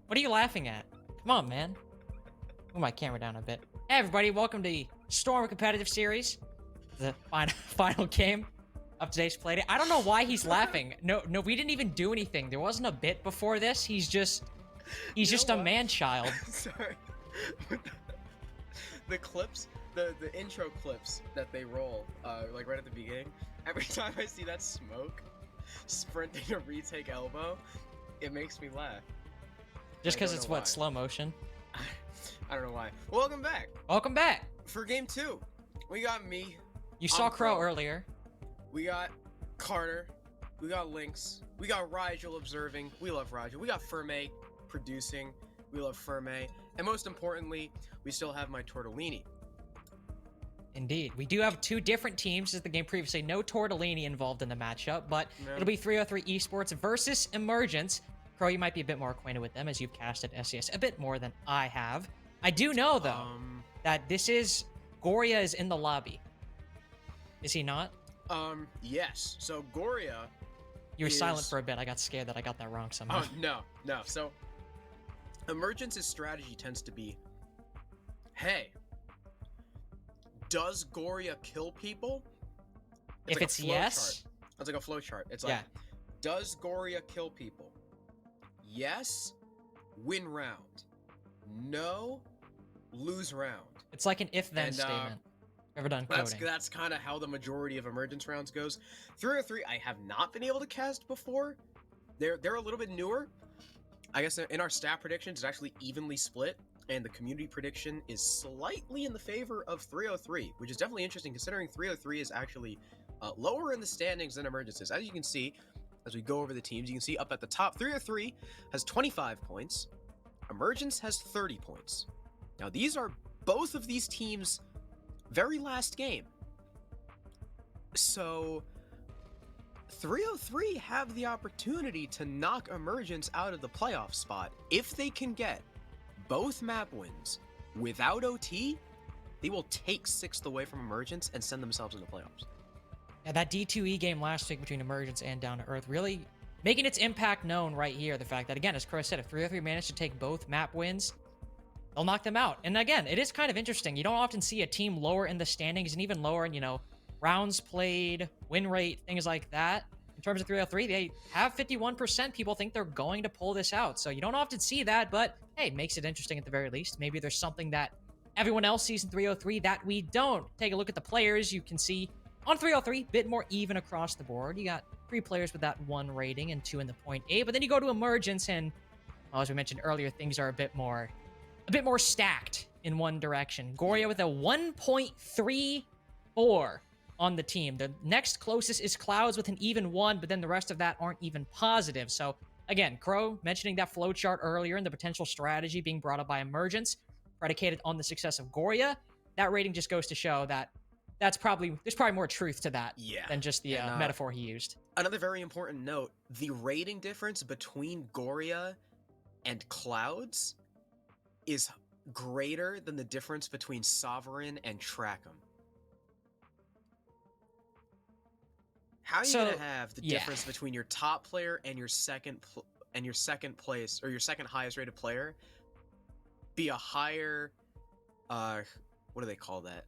What are you laughing at? Come on, man. Move my camera down a bit. Hey, everybody. Welcome to the Storm Competitive Series. The final game of today's Playday. I don't know why he's laughing. No, we didn't even do anything. There wasn't a bit before this. He's just a man-child. Sorry. The clips, the intro clips that they roll, like right at the beginning, every time I see that smoke sprinting to retake elbow, it makes me laugh. Just because it's what, slow motion? I don't know why. Welcome back. Welcome back. For game 2, we got me. You saw Crow earlier. We got Carter. We got Lynx. We got Rigel observing. We love Rigel. We got Ferme producing. We love Ferme. And most importantly, we still have my Tortellini. Indeed. We do have two different teams, as the game previously. No Tortellini involved in the matchup, but it'll be 303 Esports versus Emergence. Crow, you might be a bit more acquainted with them, as you've casted SCS a bit more than I have. I do know, though, that this is... Goria is in the lobby. Is he not? Yes. So Goria... You were silent for a bit. I got scared that I got that wrong somehow. Oh, no. So, Emergence's strategy tends to be, hey, does Goria kill people? If it's yes... Chart. It's like a flow chart. It's like, does Goria kill people? Yes, win round. No, lose round. It's like an if-then statement. Ever done coding? That's kind of how the majority of Emergence rounds goes. 303, I have not been able to cast before. They're a little bit newer. I guess in our stat predictions, it's actually evenly split, and the community prediction is slightly in the favor of 303, which is definitely interesting considering 303 is actually lower in the standings than Emergence is. As you can see, as we go over the teams, you can see up at the top, 303 has 25 points. Emergence has 30 points. Now, these are both of these teams' very last game. So, 303 have the opportunity to knock Emergence out of the playoff spot. If they can get both map wins without OT, they will take 6th away from Emergence and send themselves into playoffs. Yeah, that D2E game last week between Emergence and Down to Earth really making its impact known right here. The fact that, again, as Crow said, if 303 managed to take both map wins, they'll knock them out. And again, it is kind of interesting. You don't often see a team lower in the standings and even lower in, rounds played, win rate, things like that. In terms of 303, they have 51% people think they're going to pull this out. So you don't often see that, but hey, it makes it interesting at the very least. Maybe there's something that everyone else sees in 303 that we don't. Take a look at the players. You can see on 303, bit more even across the board. You got 3 players with that 1 rating and 2 in the point 8. But then you go to Emergence and, well, as we mentioned earlier, things are a bit more stacked in one direction. Goria with a 1.34 on the team. The next closest is Clouds with an even 1, but then the rest of that aren't even positive. So again, Crow mentioning that flowchart earlier and the potential strategy being brought up by Emergence, predicated on the success of Goria. That rating just goes to show that there's probably more truth to that than just the metaphor he used. Another very important note, the rating difference between Goria and Clouds is greater than the difference between Sovereign and Trackham. How are you gonna have the difference between your top player and your second place or your second highest rated player be a higher what do they call that?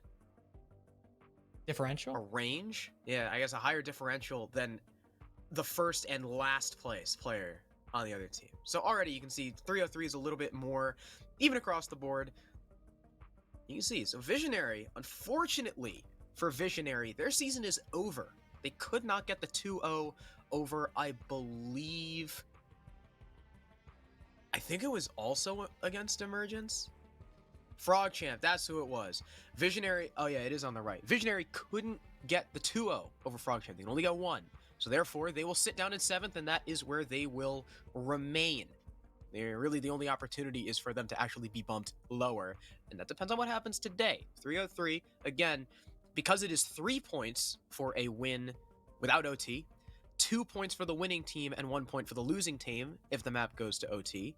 Differential? A range? Yeah, I guess a higher differential than the first and last place player on the other team. So already you can see 303 is a little bit more even across the board. You can see, so Visionary, unfortunately for Visionary, their season is over. They could not get the 2-0 over, I think it was also against Emergence. Frog Champ, that's who it was. Visionary, oh yeah, it is on the right. Visionary couldn't get the 2-0 over Frog Champ. They only got 1. So therefore, they will sit down in 7th, and that is where they will remain. Really, the only opportunity is for them to actually be bumped lower, and that depends on what happens today. 303, again, because it is 3 points for a win without OT, 2 points for the winning team, and 1 point for the losing team if the map goes to OT,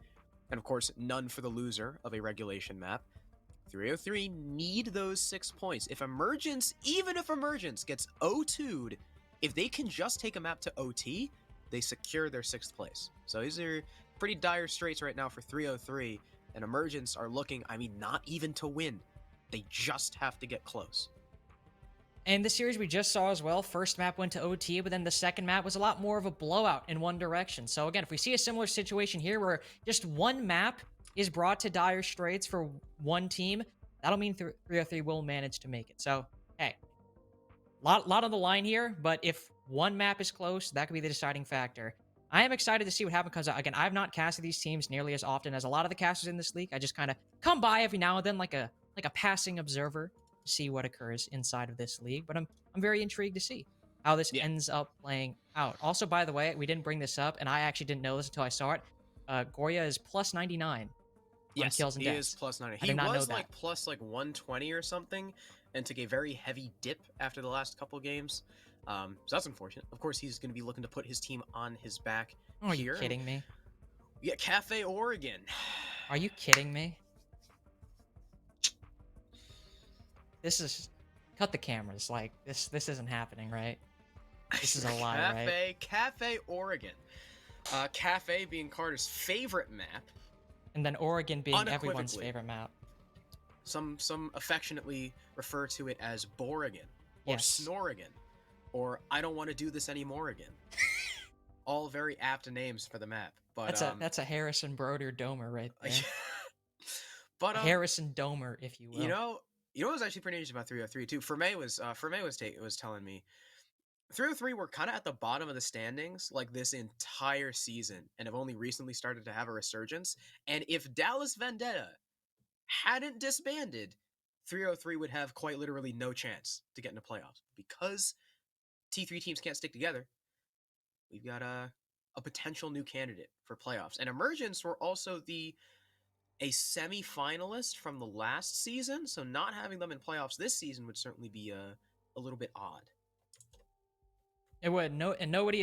and of course, none for the loser of a regulation map. 303 need those 6 points. Even if Emergence gets O2'd, if they can just take a map to OT, they secure their 6th place. So these are pretty dire straits right now for 303, and Emergence are looking, I mean, not even to win. They just have to get close. And the series we just saw as well, first map went to OT, but then the second map was a lot more of a blowout in one direction. So again, if we see a similar situation here where just one map is brought to dire straits for one team, that'll mean 303 will manage to make it. So, hey, lot on the line here, but if one map is close, that could be the deciding factor. I am excited to see what happens comes out. Again, I've not casted these teams nearly as often as a lot of the casters in this league. I just kind of come by every now and then like a passing observer to see what occurs inside of this league. But I'm very intrigued to see how this Yeah. ends up playing out. Also, by the way, we didn't bring this up, and I actually didn't know this until I saw it. Goria is plus 99 on kills and he deaths. is plus 90. I He did not know was that. like plus like 120 or something, and took a very heavy dip after the last couple games. So that's unfortunate. Of course, he's going to be looking to put his team on his back Oh, are here. you kidding me? Yeah, Kafe, Oregon. Are you kidding me? This is cut the cameras. Like this isn't happening, right? This is a lie, right? Kafe, Oregon. Kafe being Carter's favorite map. And then Oregon being everyone's Unequivocally. favorite map. Some affectionately refer to it as Borigan or Yes. Snorrigan or I don't want to do this anymore again. All very apt names for the map. But That's a Harrison Broder Domer right there. but Harrison Domer, if you will. you know what was actually pretty interesting about 303 too. Ferme was telling me 303 were kind of at the bottom of the standings like this entire season and have only recently started to have a resurgence. And if Dallas Vendetta hadn't disbanded, 303 would have quite literally no chance to get into playoffs. Because T3 teams can't stick together, we've got a potential new candidate for playoffs. And Emergence were also a semi-finalist from the last season, so not having them in playoffs this season would certainly be a little bit odd. It would. Nobody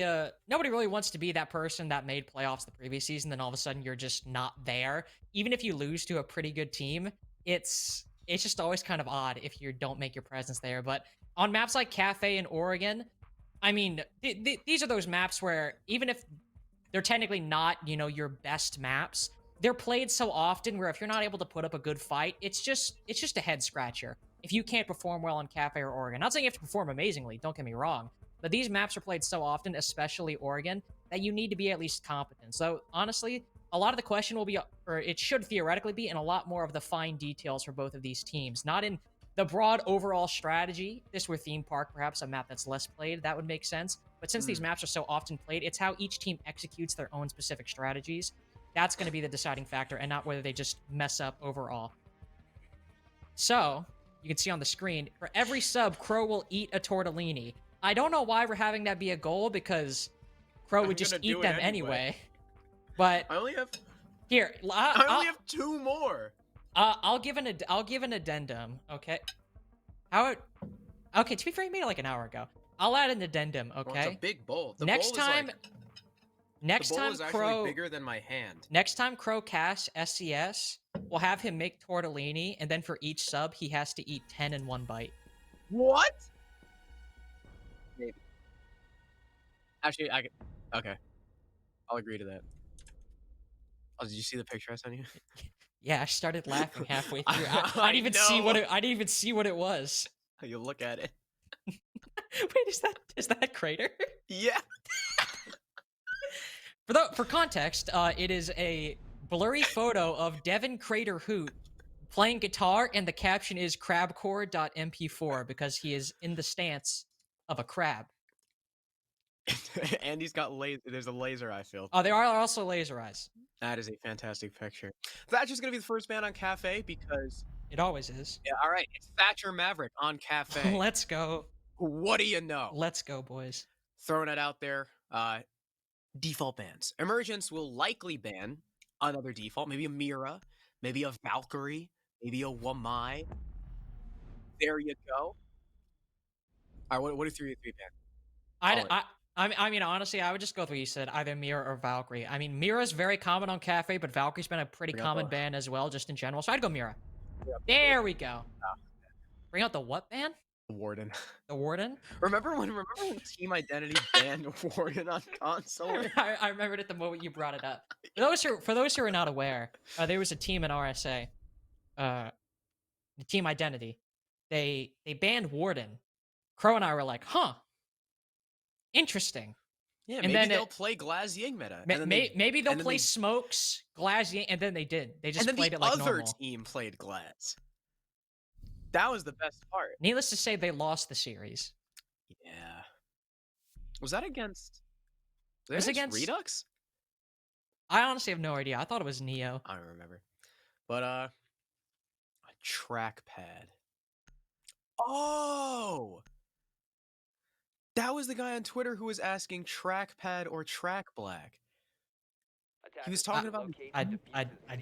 really wants to be that person that made playoffs the previous season, then all of a sudden you're just not there. Even if you lose to a pretty good team, it's just always kind of odd if you don't make your presence there. But on maps like Kafe and Oregon, I mean, these are those maps where even if they're technically not, your best maps, they're played so often where if you're not able to put up a good fight, it's just a head scratcher. If you can't perform well on Kafe or Oregon, not saying you have to perform amazingly, don't get me wrong, but these maps are played so often, especially Oregon, that you need to be at least competent. So honestly, a lot of the question will be, or it should theoretically be, in a lot more of the fine details for both of these teams. Not in the broad overall strategy. If this were Theme Park, perhaps a map that's less played, that would make sense. But since these maps are so often played, it's how each team executes their own specific strategies. That's going to be the deciding factor, and not whether they just mess up overall. So, you can see on the screen, for every sub, Crow will eat a tortellini. I don't know why we're having that be a goal, because Crow would just eat them anyway. But I only have here. I only have 2 more. I'll give an addendum. Okay. Okay. To be fair, you made it like an hour ago. I'll add an addendum. Okay. Well, it's a big bowl. The Next bowl time. Next the bowl time, is actually Crow bigger than my hand. Next time Crow casts SCS, we'll have him make tortellini, and then for each sub, he has to eat 10 in one bite. What? Maybe. Actually, okay. I'll agree to that. Oh, did you see the picture I sent you? Yeah, I started laughing halfway through. I didn't even see what I didn't even see what it was. You look at it. Wait, is that Crater? Yeah. For context, it is a blurry photo of Devin Crater Hoot playing guitar, and the caption is crabcore.mp4 because he is in the stance of a crab. And he's got there's a laser eye filter. Oh, there are also laser eyes. That is a fantastic picture. That's just gonna be the first ban on Kafe because it always is. Yeah, all right. It's Thatcher Maverick on Kafe. Let's go. What do you know? Let's go, boys. Throwing it out there. Default bans. Emergence will likely ban another default, maybe a Mira, maybe a Valkyrie, maybe a Wamai. There you go. All right, what do 3-3 ban? I mean, honestly, I would just go with what you said, either Mira or Valkyrie. I mean, Mira's very common on Kafe, but Valkyrie's been a pretty common ban as well, just in general. So I'd go Mira. There we go. Bring out the what ban? Warden. The Warden. Remember when Team Identity banned Warden on console? I remembered it the moment you brought it up. For those who are not aware, there was a team in RSA, uh, Team Identity. They banned Warden. Crow and I were like, huh, interesting. Yeah, And maybe then they'll play Glaz Ying meta, ma- and then may, maybe they'll and then play they Smokes, Glazier, and then they did. They and just then the played it like other normal. team played Glaz. That was the best part. Needless to say, they lost the series. Yeah. Was that against? It was against Redux? I honestly have no idea. I thought it was Neo. I don't remember. But a trackpad. Oh, that was the guy on Twitter who was asking trackpad or track black. He was talking about I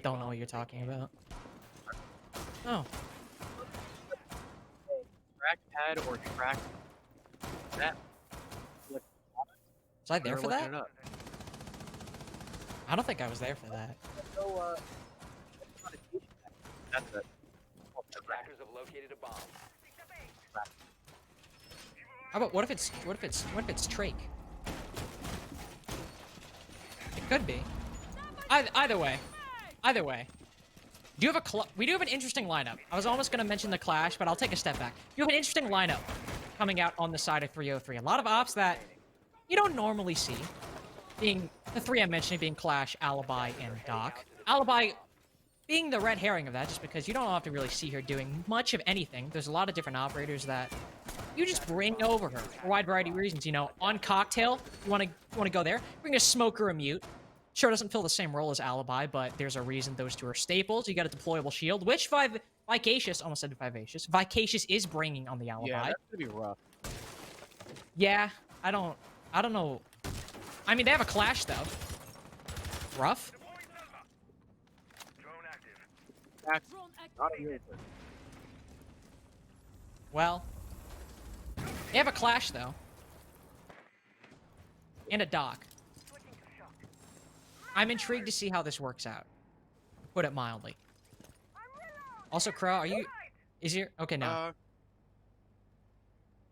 don't know what you're talking about. Oh, trackpad or track. That. was I there They were for looking that? it up. I don't think I was there for that. So, that's it. Attackers have located a bomb. How about what if it's Trake? It could be. Either way. We do have an interesting lineup. I was almost gonna mention the Clash, but I'll take a step back. You have an interesting lineup coming out on the side of 303. A lot of ops that you don't normally see. Being the three I'm mentioning being Clash, Alibi, and Doc. Alibi being the red herring of that, just because you don't often really see her doing much of anything. There's a lot of different operators that you just bring over her for a wide variety of reasons. You know, on Cocktail, you want to go there. Bring a Smoker, a Mute. Sure, doesn't fill the same role as Alibi, but there's a reason those two are staples. You got a deployable shield, which Vicacious, almost said Vivacious, Vicacious is bringing on the Alibi. Yeah, that's gonna be rough. Yeah, I don't know. I mean, they have a Clash though. Rough. Not a real thing. Well, they have a Clash though, and a Doc. I'm intrigued to see how this works out. To put it mildly. Also, Crow, is your okay now?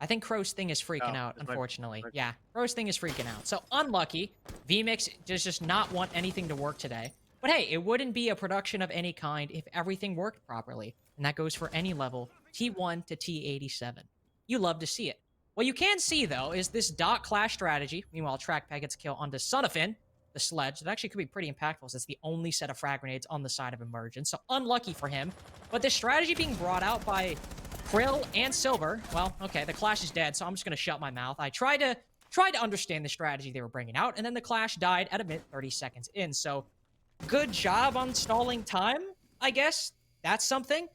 I think Crow's thing is freaking out, unfortunately. Yeah, Crow's thing is freaking out. So unlucky. VMix does just not want anything to work today. But hey, it wouldn't be a production of any kind if everything worked properly. And that goes for any level, T1 to T87. You love to see it. What you can see, though, is this Dot Clash strategy. Meanwhile, Trackpad gets a kill onto Sonafin, the Sledge. That actually could be pretty impactful, since it's the only set of frag grenades on the side of Emergence. So unlucky for him. But this strategy being brought out by Krill and Silver, well, okay, the Clash is dead, so I'm just going to shut my mouth. I tried to understand the strategy they were bringing out, and then the Clash died at a minute 30 seconds in. So good job on stalling time, I guess. That's something.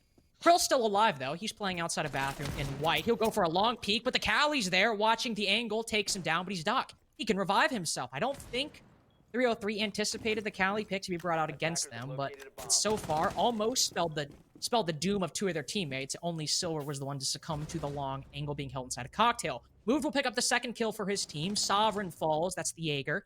Krill's still alive, though. He's playing outside a bathroom in white. He'll go for a long peek, but the Callie's there watching the angle, takes him down, but he's Doc. He can revive himself. I don't think 303 anticipated the Callie pick to be brought out against them, but so far almost spelled the doom of two of their teammates. Only Silver was the one to succumb to the long angle being held inside a Cocktail. Moved will pick up the second kill for his team. Sovereign falls. That's the Jaeger.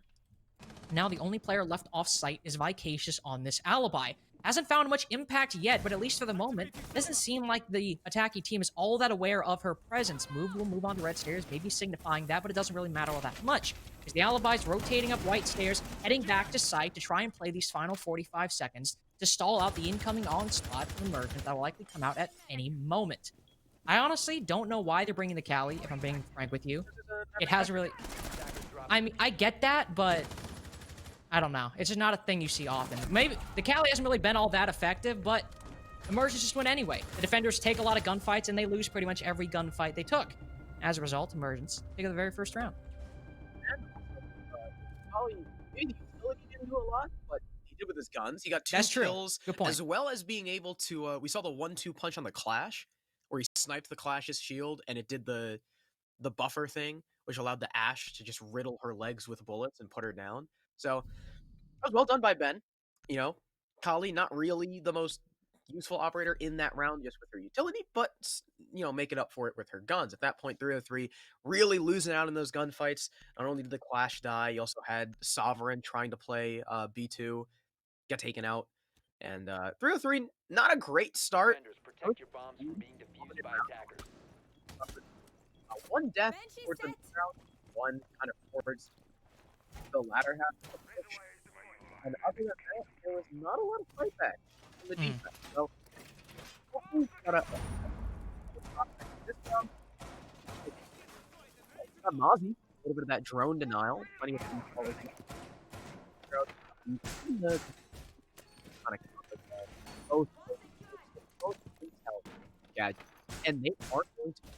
Now the only player left off-site is Vicacious on this Alibi. Hasn't found much impact yet, but at least for the moment, doesn't seem like the attacking team is all that aware of her presence. Move will move on to red stairs, maybe signifying that, but it doesn't really matter all that much. Because the Alibi's rotating up white stairs, heading back to site to try and play these final 45 seconds to stall out the incoming onslaught from Emergence that will likely come out at any moment. I honestly don't know why they're bringing the Callie, if I'm being frank with you. It hasn't really... I mean, I get that, but... I don't know. It's just not a thing you see often. Maybe the Callie hasn't really been all that effective, but Emergence just win anyway. The defenders take a lot of gunfights, and they lose pretty much every gunfight they took. As a result, Emergence take the very first round. Probably maybe the utility didn't do a lot, but he did with his guns. He got two That's true. kills, Good point. as well as being able to. We saw the 1-2 punch on the Clash, where he sniped the Clash's shield, and it did the buffer thing, which allowed the Ashe to just riddle her legs with bullets and put her down. So that was well done by Ben. You know, Kali not really the most useful operator in that round just with her utility, but you know, make it up for it with her guns. At that point, 303 really losing out in those gunfights. Not only did the Clash die, you also had Sovereign trying to play B2 get taken out, and 303 not a great start. Defenders, protect your bombs from being defused by attackers. one death towards the ground, one kind of towards the latter half of the pitch. And other than that, there was not a lot of fight back from the defense. So hopefully we got this round. Got Mozzie, a little bit of that drone denial, plenty of some colors. Both intel gadgets, and they are going to be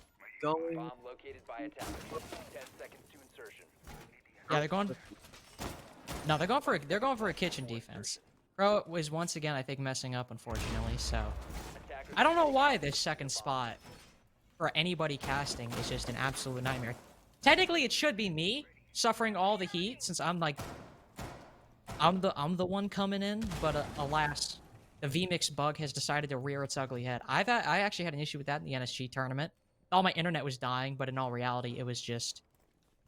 going. Bomb located by attackers. 10 seconds to insertion. Yeah, they're going. No, they're going for a kitchen defense. Pro was once again, I think, messing up, unfortunately. So Attackers I don't know why this second spot for anybody casting is just an absolute nightmare. Technically, it should be me suffering all the heat since I'm like I'm the one coming in, but alas, the VMix bug has decided to rear its ugly head. I actually had an issue with that in the NSG tournament. All my internet was dying, but in all reality, it was just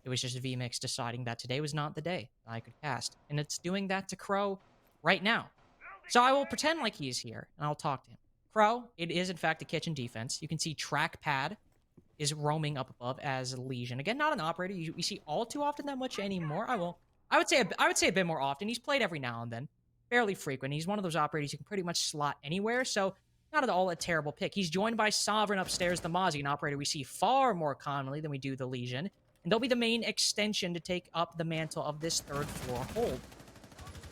VMix deciding that today was not the day I could cast, and it's doing that to Crow right now. So I will pretend like he's here, and I'll talk to him. Crow, it is in fact a kitchen defense. You can see Trackpad is roaming up above as Legion. Again, not an operator you see all too often that much anymore. I would say a bit more often. He's played every now and then, fairly frequent. He's one of those operators you can pretty much slot anywhere, so not at all a terrible pick. He's joined by Sovereign upstairs, the Mozzie, an operator we see far more commonly than we do the Legion, and they'll be the main extension to take up the mantle of this third floor hold.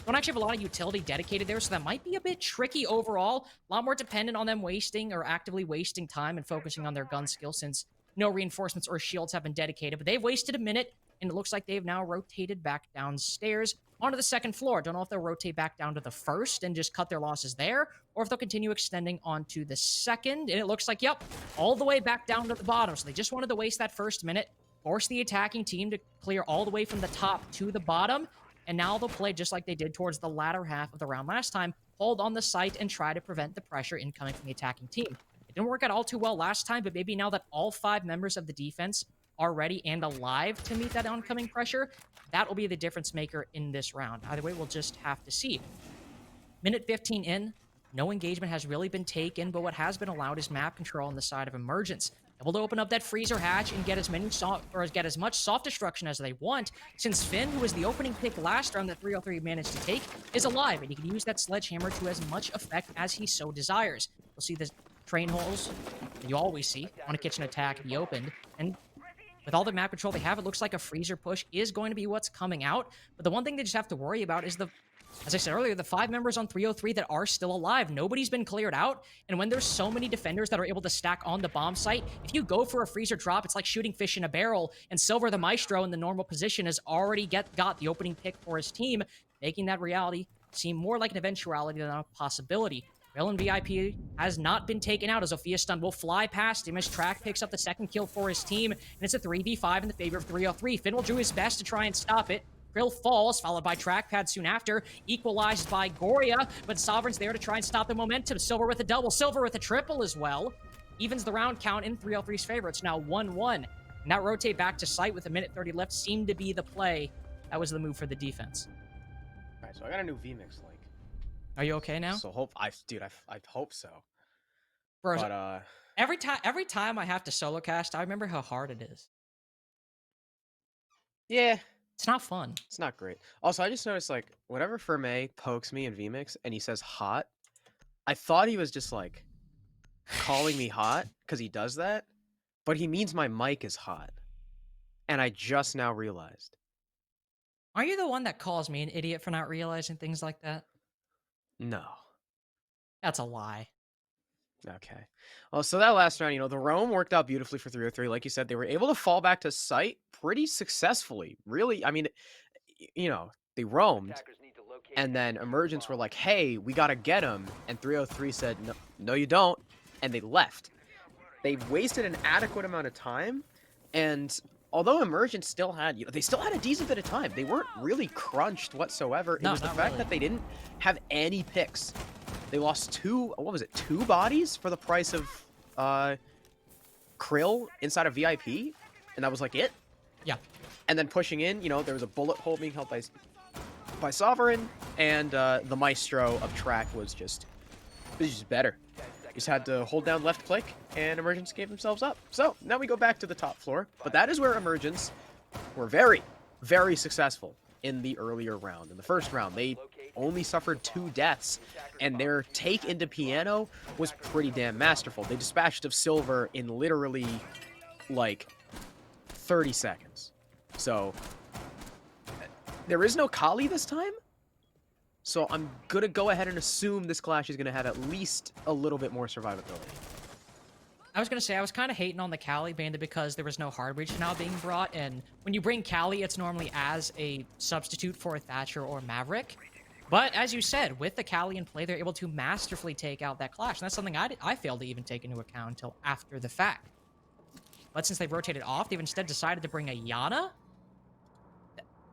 Don't actually have a lot of utility dedicated there, so that might be a bit tricky overall. A lot more dependent on them wasting or actively wasting time and focusing on their gun skill since no reinforcements or shields have been dedicated. But they've wasted a minute, and it looks like they've now rotated back downstairs onto the second floor. Don't know if they'll rotate back down to the first and just cut their losses there, or if they'll continue extending onto the second. And it looks like, yep, all the way back down to the bottom. So they just wanted to waste that first minute, force the attacking team to clear all the way from the top to the bottom. And now they'll play just like they did towards the latter half of the round last time, hold on the site and try to prevent the pressure incoming from the attacking team. It didn't work out all too well last time, but maybe now that all 5 members of the defense are ready and alive to meet that oncoming pressure, that will be the difference maker in this round. Either way, we'll just have to see. Minute 15 in, no engagement has really been taken, but what has been allowed is map control on the side of Emergence. Able to open up that freezer hatch and get as much soft destruction as they want, since Finn, who was the opening pick last round that 303 managed to take, is alive, and he can use that sledgehammer to as much effect as he so desires. We'll see the train holes that you always see on a kitchen attack be opened, and with all the map control they have, it looks like a freezer push is going to be what's coming out. But the one thing they just have to worry about is as I said earlier, the 5 members on 303 that are still alive. Nobody's been cleared out, and when there's so many defenders that are able to stack on the bomb site, if you go for a freezer drop, it's like shooting fish in a barrel, and Silver the Maestro in the normal position has already got the opening pick for his team, making that reality seem more like an eventuality than a possibility. Villain VIP has not been taken out as Sophia Stun will fly past him as Track picks up the second kill for his team, and it's a 3v5 in the favor of 303. Finn will do his best to try and stop it. Krill falls, followed by Trackpad soon after, equalized by Goria, but Sovereign's there to try and stop the momentum. Silver with a double, Silver with a triple as well. Evens the round count in 303's favor. It's now 1-1. And that rotate back to site with a minute 30 left seemed to be the play. That was the move for the defense. All right, so I got a new VMix link. Are you okay now? So I hope so. Bro, But every time I have to solo cast, I remember how hard it is. yeah. It's not fun. It's not great. Also, I just noticed, like, whenever Ferme pokes me in VMix and he says hot, I thought he was just, like, calling me hot, because he does that, but he means my mic is hot. And I just now realized. Are you the one that calls me an idiot for not realizing things like that? No. That's a lie. Okay. Well, so that last round, the roam worked out beautifully for 303. Like you said, they were able to fall back to site pretty successfully. Really, I mean, they roamed, Attackers need to locate and then and Emergence were bomb. like, hey, we got to get him. And 303 said, no, you don't. And they left. They wasted an adequate amount of time. And although Emergence still had, they still had a decent bit of time. They weren't really crunched whatsoever. It No, was the not fact really. that they didn't have any picks. They lost 2 bodies for the price of Krill inside of VIP, and that was like it. Yeah. And then pushing in, there was a bullet hole being held by Sovereign, and the Maestro of Track was just better. just had to hold down left click, and Emergence gave themselves up. So now we go back to the top floor, but that is where Emergence were very, very successful in the earlier round. In the first round, they only suffered 2 deaths, and their take into Piano was pretty damn masterful. They dispatched of Silver in literally, like, 30 seconds. So, there is no Kali this time, so I'm gonna go ahead and assume this clash is gonna have at least a little bit more survivability. I was gonna say I was kind of hating on the Cali mainly because there was no hard breach now being brought, and when you bring Cali, it's normally as a substitute for a Thatcher or Maverick. But as you said, with the Cali in play, they're able to masterfully take out that clash, and that's something I failed to even take into account until after the fact. But since they rotated off, they've instead decided to bring a Yana.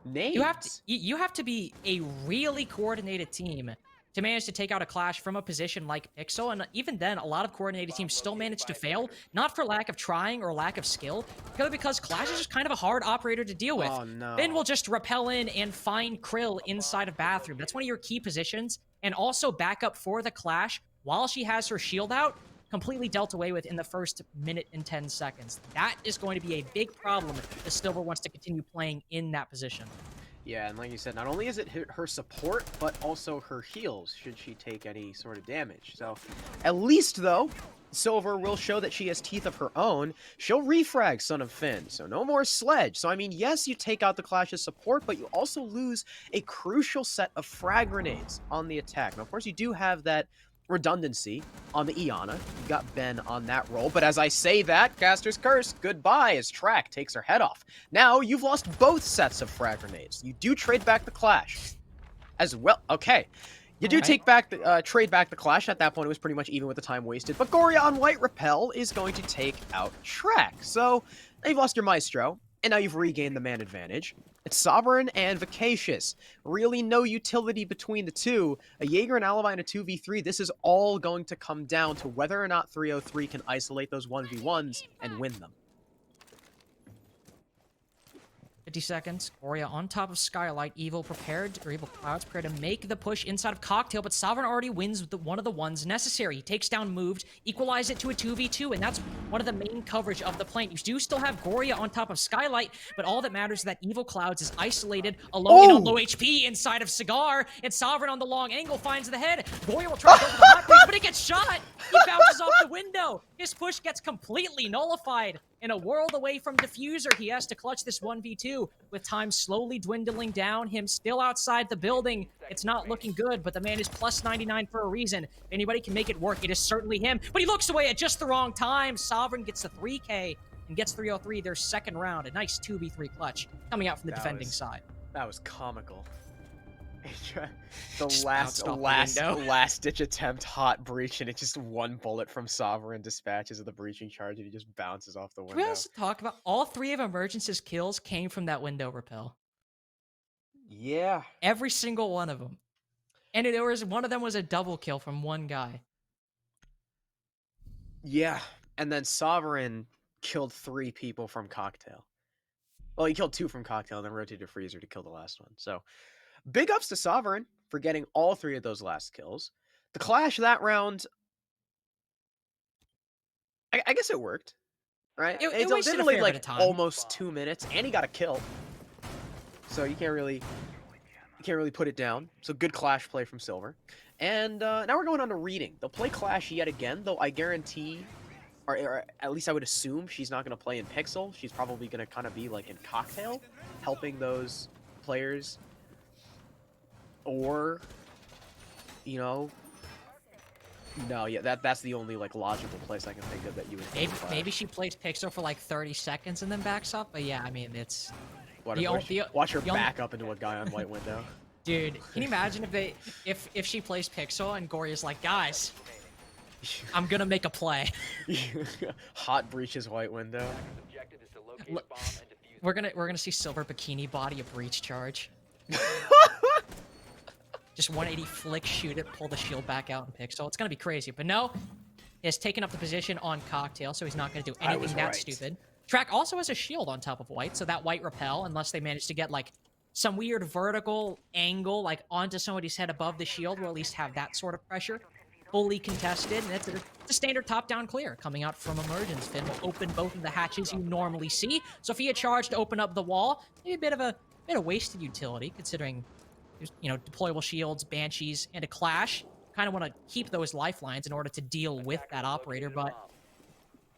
Names. You have to be a really coordinated team to manage to take out a clash from a position like Pixel, and even then, a lot of coordinated teams still manage to fail, not for lack of trying or lack of skill, but because Clash is just kind of a hard operator to deal with. Oh, no. Then we'll just rappel in and find Krill inside of Bathroom. That's one of your key positions, and also backup for the Clash while she has her shield out, completely dealt away with in the first minute and 10 seconds. That is going to be a big problem if the Silver wants to continue playing in that position. Yeah, and like you said, not only is it her support, but also her heals, should she take any sort of damage. So, at least, though, Silver will show that she has teeth of her own. She'll refrag Son of Finn, so no more Sledge. So, I mean, yes, you take out the Clash's support, but you also lose a crucial set of frag grenades on the attack. Now, of course, you do have that redundancy on the Iana. You got Ben on that role, but as I say that, Caster's Curse, goodbye, as Track takes her head off. Now, you've lost both sets of frag grenades. You do trade back the Clash as well. Okay. You do take back the, trade back the Clash. At that point, it was pretty much even with the time wasted, but Goria on White Repel is going to take out Track. So, now you've lost your Maestro, and now you've regained the man advantage. It's Sovereign and Vacacious. Really no utility between the two. A Jaeger, an Alibi, and a 2v3. This is all going to come down to whether or not 303 can isolate those 1v1s and win them. 50 seconds. Goria on top of Skylight. Evil Clouds prepared to make the push inside of Cocktail, but Sovereign already wins one of the ones necessary. He takes down Moved, equalize it to a 2v2, and that's one of the main coverage of the plane. You do still have Goria on top of Skylight, but all that matters is that Evil Clouds is isolated, alone and on low HP inside of Cigar, and Sovereign on the long angle finds the head. Goria will try to go for the hot breach, but it gets shot! He bounces off the window! His push gets completely nullified. In a world away from Diffuser, he has to clutch this 1v2 with time slowly dwindling down, him still outside the building. It's not looking good, but the man is plus 99 for a reason. If anybody can make it work, it is certainly him. But he looks away at just the wrong time. Sovereign gets the 3K and gets 303, their second round. A nice 2v3 clutch coming out from the defending side. That was comical. Just The last ditch attempt, hot breach, and it's just one bullet from Sovereign dispatches of the breaching charge, and he just bounces off the window. We also talk about all 3 of Emergence's kills came from that window repel. Yeah. Every single one of them. And there was one of them was a double kill from one guy. Yeah. And then Sovereign killed 3 people from Cocktail. Well, he killed 2 from Cocktail and then rotated Freezer to kill the last one. So, big ups to Sovereign for getting all 3 of those last kills. The Clash that round, I guess it worked, right? It wasted a literally fair bit of like time. almost 2 minutes, and he got a kill. So you can't really put it down. So good Clash play from Silver. And now we're going on to Reading. They'll play Clash yet again, though I guarantee, or at least I would assume, she's not going to play in Pixel. She's probably going to kind of be like in Cocktail, helping those players. Or, you know, no, yeah, that's the only like logical place I can think of that you would. Maybe she plays Pixel for like 30 seconds and then backs up. But yeah, I mean, it's watch her back up into a guy on White Window. Dude, can you imagine if she plays Pixel and Goria's like, guys, I'm gonna make a play. Hot breaches White Window. We're gonna see Silver bikini body a breach charge. Just 180 flick, shoot it, pull the shield back out and Pixel. It's gonna be crazy, but no. He has taken up the position on Cocktail, so he's not gonna do anything that stupid. Track also has a shield on top of White, so that White repel, unless they manage to get like some weird vertical angle, like onto somebody's head above the shield, will at least have that sort of pressure. fully contested, and it's a standard top-down clear coming out from Emergence. Finn will open both of the hatches you normally see. Sophia charge to open up the wall. Maybe a bit of wasted utility, considering there's, deployable shields, banshees, and a clash. Kind of want to keep those lifelines in order to deal with that operator, but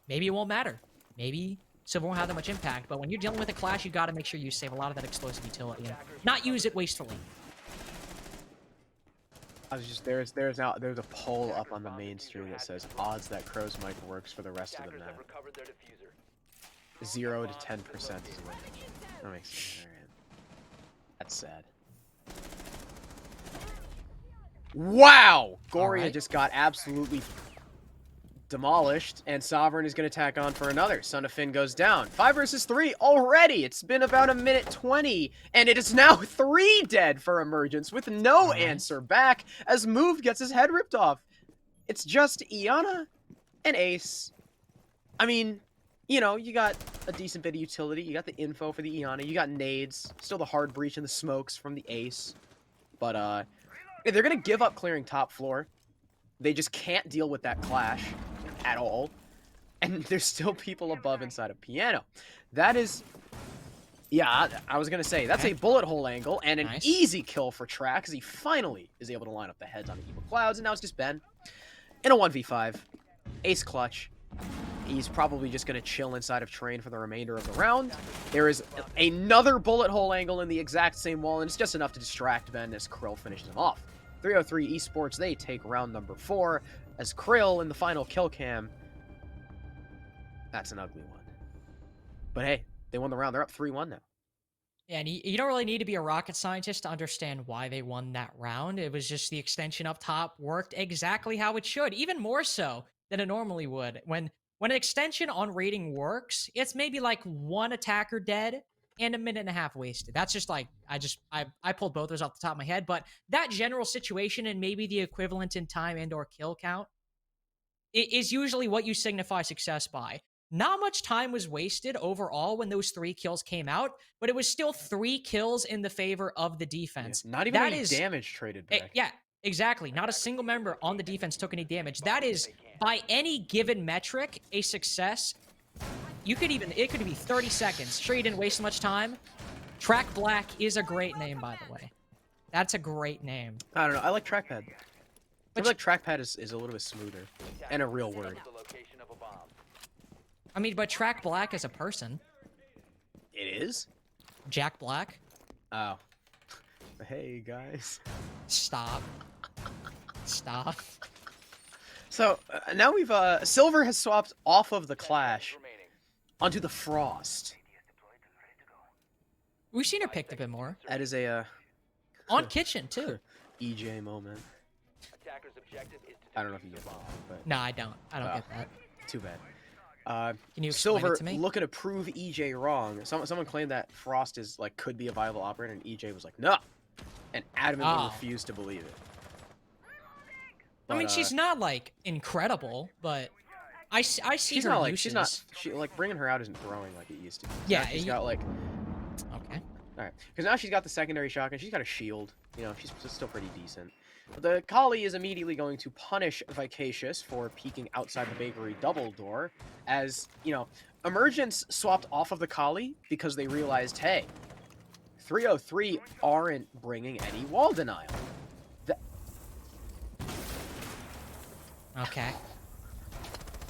maybe it won't matter. Maybe Silver won't have that much impact, but when you're dealing with a clash, you got to make sure you save a lot of that explosive utility and not use it wastefully. I was just there's a poll up on the main stream that says odds that Crow's mic works for the rest of the map. 0 to 10% is what. That makes sense. Alright. That's sad. Wow! Goria just got absolutely demolished, and Sovereign is going to tack on for another. Son of Finn goes down. 5 versus 3 already! It's been about a minute 20, and it is now 3 dead for Emergence with no answer back as Move gets his head ripped off. It's just Iana and Ace. I mean, you got a decent bit of utility. You got the info for the Iana. You got nades. Still the hard breach and the smokes from the Ace. But, they're going to give up clearing top floor. They just can't deal with that clash at all. And there's still people above inside of Piano. That is... Yeah, I was going to say, that's a bullet hole angle and an easy kill for Track, because he finally is able to line up the heads on the Evil Clouds, and now it's just Ben. In a 1v5. Ace clutch. He's probably just going to chill inside of Train for the remainder of the round. There is another bullet hole angle in the exact same wall, and it's just enough to distract Ben as Krill finishes him off. 303 Esports, they take round number 4, as Krill in the final kill cam. That's an ugly one. But hey, they won the round. They're up 3-1 now. Yeah, and you don't really need to be a rocket scientist to understand why they won that round. It was just the extension up top worked exactly how it should, even more so than it normally would. When an extension on rating works, it's maybe like 1 attacker dead and a minute and a half wasted. That's just like, I pulled both those off the top of my head, but that general situation and maybe the equivalent in time and or kill count is usually what you signify success by. Not much time was wasted overall when those 3 kills came out, but it was still 3 kills in the favor of the defense. Yeah, not even any damage traded back. Yeah, exactly. Not a single member on the defense took any damage. That is, by any given metric, a success. It could be 30 seconds. Sure, you didn't waste much time. Track Black is a great name, by the way. That's a great name. I don't know. I like Trackpad. I feel like Trackpad is a little bit smoother. And a real word. I mean, but Track Black as a person. It is? Jack Black? Oh. Hey, guys. Stop. Stop. So, now we've, Silver has swapped off of the Clash onto the Frost. We've seen her picked a bit more. That is a, on Kitchen, too. EJ moment. I don't know if you get that, but... No, I don't. I don't get that. Too bad. Can you explain Silver it to me? looking to prove EJ wrong. Someone claimed that Frost is like could be a viable operator, and EJ was like, no, and adamantly refused to believe it. But, I mean, she's not like incredible, but I see her not uses. She like bringing her out isn't throwing like it used to. Yeah, now she's got like. Okay. All right, because now she's got the secondary shotgun. She's got a shield. She's still pretty decent. But the Kali is immediately going to punish Vicacious for peeking outside the bakery double door, as Emergence swapped off of the Kali because they realized, hey, 303 aren't bringing any wall denial. Okay.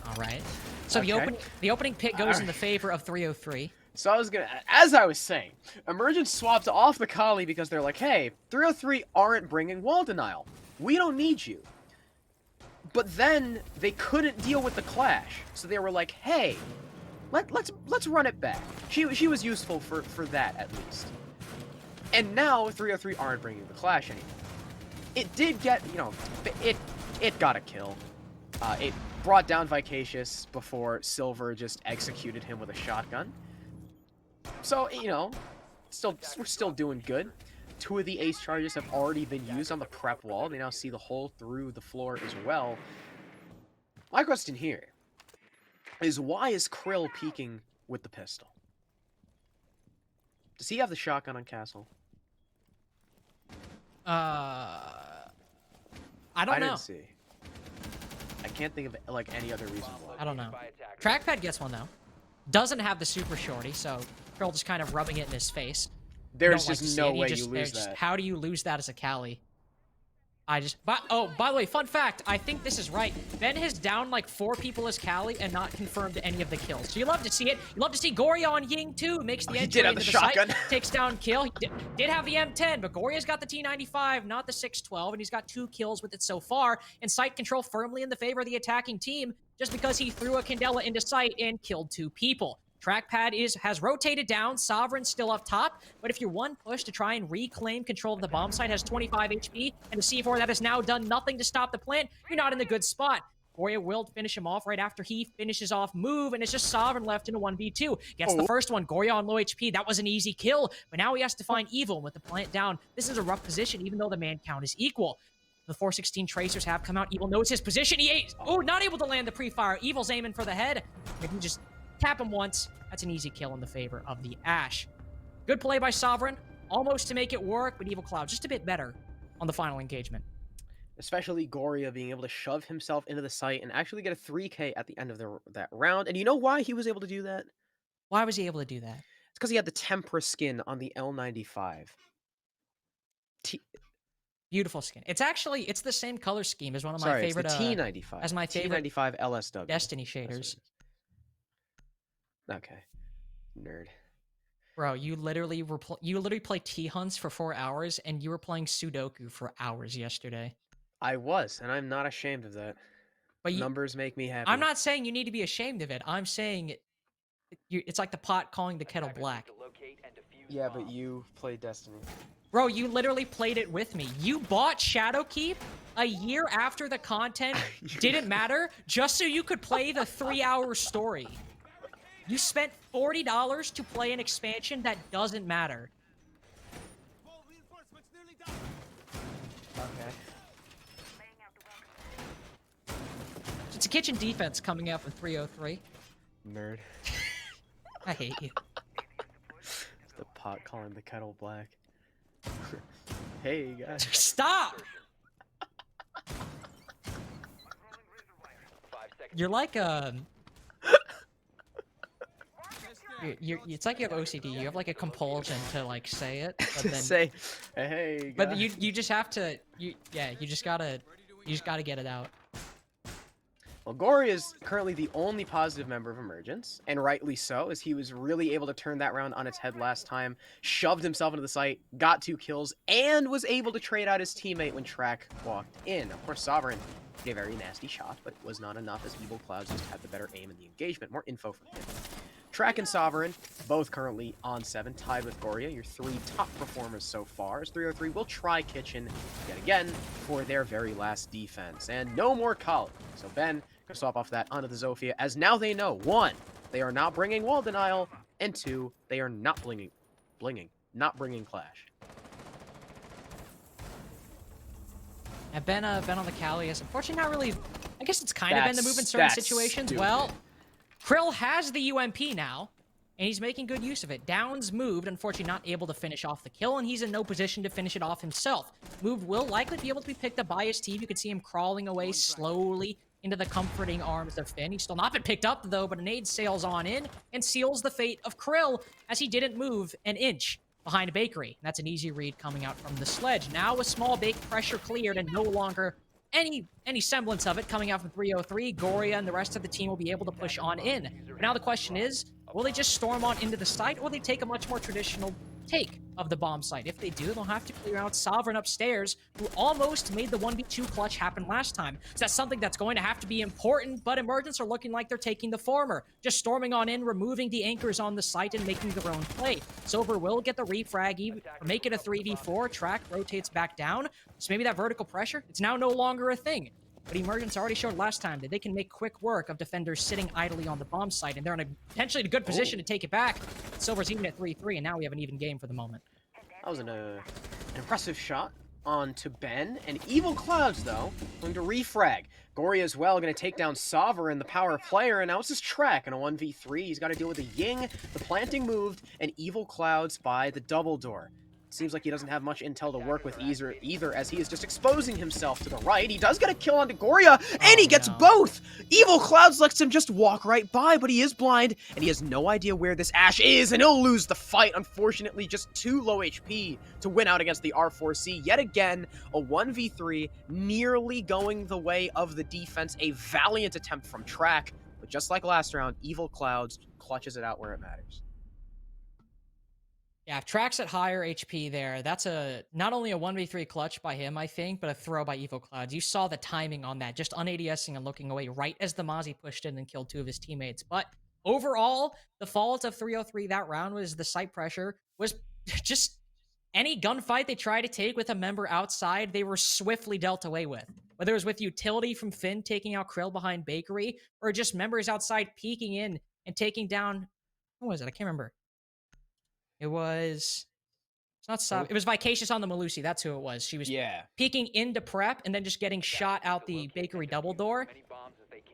All right. So the opening pick goes in the favor of 303. So as I was saying, Emergence swapped off the Kali because they're like, hey, 303 aren't bringing wall denial. We don't need you. But then they couldn't deal with the clash, so they were like, hey, let's run it back. She was useful for that at least. And now 303 aren't bringing the clash anymore. It did get, it got a kill. It brought down Vicacious before Silver just executed him with a shotgun. So, we're still doing good. 2 of the ace charges have already been used on the prep wall. They now see the hole through the floor as well. My question here is, why is Krill peeking with the pistol? Does he have the shotgun on Castle? I don't know. Didn't see. I can't think of like any other reason why. I don't know. By attackers. Trackpad gets one though. Doesn't have the super shorty, so Krill just kind of rubbing it in his face. You There's don't like to just see no it. He way just- you lose just- that. How do you lose that as a Cali? Oh, by the way, fun fact. I think this is right. Ben has downed like 4 people as Cali and not confirmed any of the kills. So you love to see it. You love to see Goria on Ying too. Makes the he entry did have into the the shotgun. site. Takes down kill. He did have the M10, but Goria's got the T95, not the 612, and he's got 2 kills with it so far. And site control firmly in the favor of the attacking team just because he threw a Candela into site and killed 2 people. Trackpad has rotated down. Sovereign's still up top. But if your one push to try and reclaim control of the bomb site has 25 HP, and a C4 that has now done nothing to stop the plant, you're not in a good spot. Goria will finish him off right after he finishes off move, and it's just Sovereign left in a 1v2. Gets the first one. Goria on low HP. That was an easy kill, but now he has to find Evil with the plant down. This is a rough position, even though the man count is equal. The 416 tracers have come out. Evil knows his position. Not able to land the pre-fire. Evil's aiming for the head. If you just tap him once, that's an easy kill in the favor of the Ash. Good play by Sovereign, almost to make it work, but Evil Cloud just a bit better on the final engagement. Especially Goria being able to shove himself into the site and actually get a 3K at the end of that round. And you know why he was able to do that? Why was he able to do that? It's because he had the Tempera skin on the L95. Beautiful skin. It's the same color scheme as one of my Sorry, favorite it's the T95. as my favorite T95 LSW. Destiny That's what it shaders. is. Okay. Nerd. Bro, you literally play T-Hunts for 4 hours, and you were playing Sudoku for hours yesterday. I was, and I'm not ashamed of that. But Numbers make me happy. I'm not saying you need to be ashamed of it. I'm saying it's like the pot calling the kettle Attackers black. need to locate and defuse Yeah, but bombs. you play Destiny. Bro, you literally played it with me. You bought Shadowkeep a year after the content didn't matter just so you could play the 3-hour story. You spent $40 to play an expansion that doesn't matter. Okay. It's a kitchen defense coming out for 303. Nerd. I hate you. The pot calling the kettle black. Hey, guys. Stop! 5 seconds. You're like it's like you have OCD. You have like a compulsion to like say it, but then Say, hey, guys. but you just have to you just gotta get it out. Well, Gory is currently the only positive member of Emergence, and rightly so, as he was really able to turn that round on its head last time, shoved himself into the site, got 2 kills, and was able to trade out his teammate when Track walked in. Of course, Sovereign did a very nasty shot, but it was not enough as Evil Clouds just had the better aim in the engagement. More info from him. Track and Sovereign, both currently on 7, tied with Goria, your 3 top performers so far, as 303 will try Kitchen yet again for their very last defense. And no more Kali. So Ben can swap off that onto the Zofia, as now they know, 1, they are not bringing wall denial, and 2, they are not not bringing Clash. And Ben on the Cali is unfortunately not really. I guess it's kind of been the move in certain That's situations. stupid. Well, Krill has the UMP now, and he's making good use of it. Downs moved, unfortunately not able to finish off the kill, and he's in no position to finish it off himself. Moved will likely be able to be picked up by his team. You can see him crawling away slowly into the comforting arms of Finn. He's still not been picked up, though, but a nade sails on in and seals the fate of Krill as he didn't move an inch behind Bakery. That's an easy read coming out from the sledge. Now with small bake pressure cleared and no longer any semblance of it coming out from 303, Goria and the rest of the team will be able to push on in. But now the question is, will they just storm on into the site, or will they take a much more traditional take of the bomb site? If they do, they'll have to clear out Sovereign upstairs, who almost made the 1v2 clutch happen last time. So that's something that's going to have to be important, but Emergence are looking like they're taking the former. Just storming on in, removing the anchors on the site, and making their own play. Silver will get the refrag, make it a 3v4. Track rotates back down. So maybe that vertical pressure, it's now no longer a thing. But Emergence already showed last time that they can make quick work of defenders sitting idly on the bomb site, and they're in a potentially good position to take it back. Silver's even at 3-3, and now we have an even game for the moment. That was an impressive shot onto Ben. And Evil Clouds, though, going to refrag. Gory as well, going to take down Sovereign, the power player, and now it's his Track in a 1v3. He's got to deal with the Ying, the planting moved, and Evil Clouds by the double door. seems like he doesn't have much intel to work with either, as he is just exposing himself to the right. He does get a kill on Goria, and he gets no. both! Evil Clouds lets him just walk right by, but he is blind, and he has no idea where this Ashe is, and he'll lose the fight. Unfortunately, just too low HP to win out against the R4C. Yet again, a 1v3, nearly going the way of the defense. A valiant attempt from Track, but just like last round, Evil Clouds clutches it out where it matters. Yeah, if Track's at higher HP there, that's not only a 1v3 clutch by him, I think, but a throw by Evil Clouds. You saw the timing on that, just un-ADSing and looking away right as the Mozzie pushed in and killed 2 of his teammates. But overall, the fault of 303 that round was the site pressure, was just any gunfight they tried to take with a member outside, they were swiftly dealt away with. Whether it was with utility from Finn taking out Krill behind Bakery, or just members outside peeking in and taking down, who was it? I can't remember. It was, it's not Sab, it was Vicacious on the Malusi. That's who it was. She was peeking into prep and then just getting shot out the Bakery double door.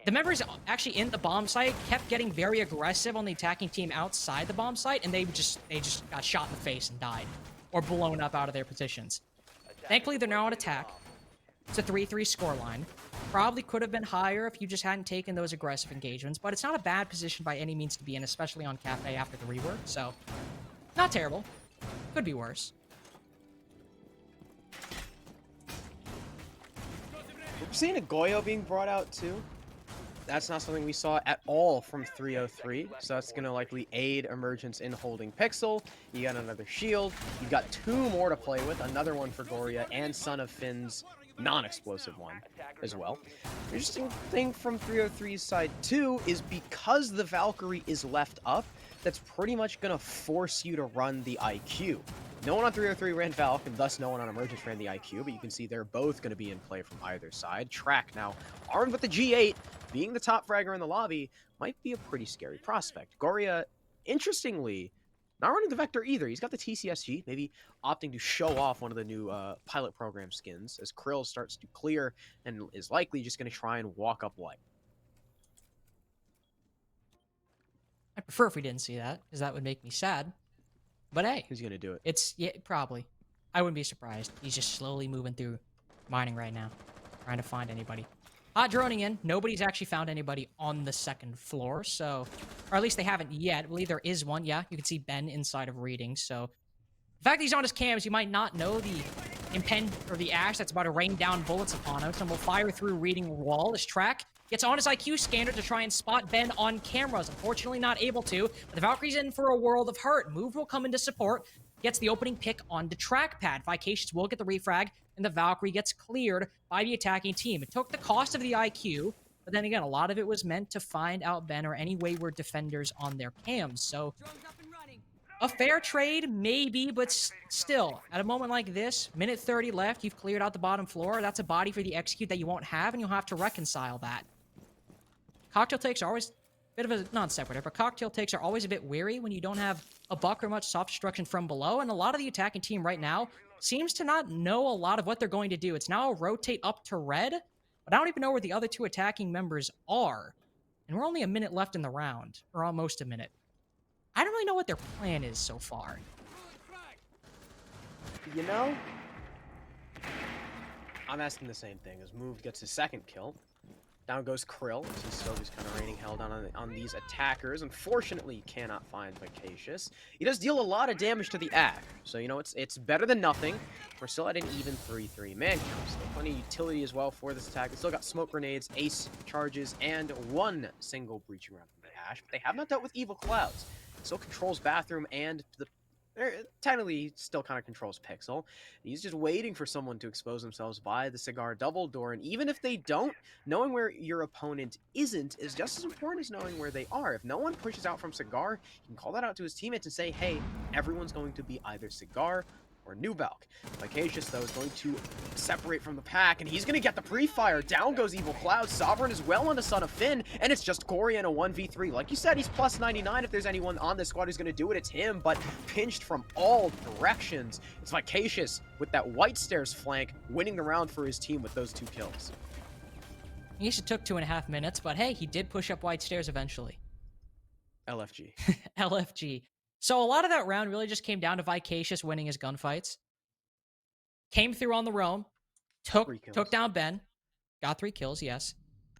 The members actually in the bomb site kept getting very aggressive on the attacking team outside the bomb site, and they just got shot in the face and died, or blown up out of their positions. Thankfully, they're now on attack. It's a 3-3 scoreline. Probably could have been higher if you just hadn't taken those aggressive engagements, but it's not a bad position by any means to be in, especially on Kafe after the rework, so not terrible. Could be worse. We're seeing a Goyo being brought out too. That's not something we saw at all from 303, so that's going to likely aid Emergence in holding Pixel. You got another shield. You've got 2 more to play with, another one for Goria, and Son of Finn's non-explosive one as well. The interesting thing from 303's side too is because the Valkyrie is left up, that's pretty much going to force you to run the IQ. No one on 303 ran Valk, and thus no one on Emergence ran the IQ, but you can see they're both going to be in play from either side. Track now, armed with the G8, being the top fragger in the lobby, might be a pretty scary prospect. Goria, interestingly, not running the Vector either. He's got the TCSG, maybe opting to show off one of the new pilot program skins as Krill starts to clear and is likely just going to try and walk up white. I'd prefer if we didn't see that, because that would make me sad. But hey. Who's going to do it? It's, yeah, probably. I wouldn't be surprised. He's just slowly moving through mining right now, trying to find anybody. Hot droning in. Nobody's actually found anybody on the 2nd floor, so, or at least they haven't yet. I believe there is one. Yeah, you can see Ben inside of reading, so. The fact that he's on his cams, you might not know the impend or the Ashe that's about to rain down bullets upon us, and will fire through reading wall. This Track gets on his IQ scanner to try and spot Ben on cameras. Unfortunately, not able to. But the Valkyrie's in for a world of hurt. Move will come into support. Gets the opening pick on the trackpad. Vicacious will get the refrag, and the Valkyrie gets cleared by the attacking team. It took the cost of the IQ, but then again, a lot of it was meant to find out Ben or any wayward defenders on their cams. So a fair trade, maybe, but still, at a moment like this, minute 30 left, you've cleared out the bottom floor. That's a body for the execute that you won't have, and you'll have to reconcile that. Cocktail takes are always a bit of a non-separator, but cocktail takes are always a bit weary when you don't have a buck or much soft destruction from below, and a lot of the attacking team right now seems to not know a lot of what they're going to do. It's now a rotate up to red, but I don't even know where the other 2 attacking members are. And we're only a minute left in the round, or almost a minute. I don't really know what their plan is so far. You know, I'm asking the same thing as Move gets his 2nd kill. Down goes Krill, as he's still just kind of raining hell down on these attackers. Unfortunately, he cannot find Vicacious. He does deal a lot of damage to the Ashe, so, you know, it's better than nothing. We're still at an even 3-3 man count. Still plenty of utility as well for this attack. They still got smoke grenades, ace charges, and 1 single breaching round from the Ashe. But they have not dealt with Evil Clouds. Still controls Bathroom and the technically still kind of controls Pixel. He's just waiting for someone to expose themselves by the Cigar double door, and even if they don't, knowing where your opponent isn't is just as important as knowing where they are. If no one pushes out from Cigar, he can call that out to his teammates and say, hey, everyone's going to be either Cigar or New Valk. Vicacious, though, is going to separate from the pack, and he's going to get the pre-fire. Down goes Evil Cloud. Sovereign as well on the Son of Finn, and it's just Goria in a 1v3. Like you said, he's plus 99. If there's anyone on this squad who's going to do it, it's him, but pinched from all directions. It's Vicacious with that White Stairs flank, winning the round for his team with those 2 kills. He actually took 2.5 minutes, but hey, he did push up White Stairs eventually. LFG. LFG. So a lot of that round really just came down to Vicacious winning his gunfights. Came through on the roam, 3 kills. took down Ben, got 3 kills, yes.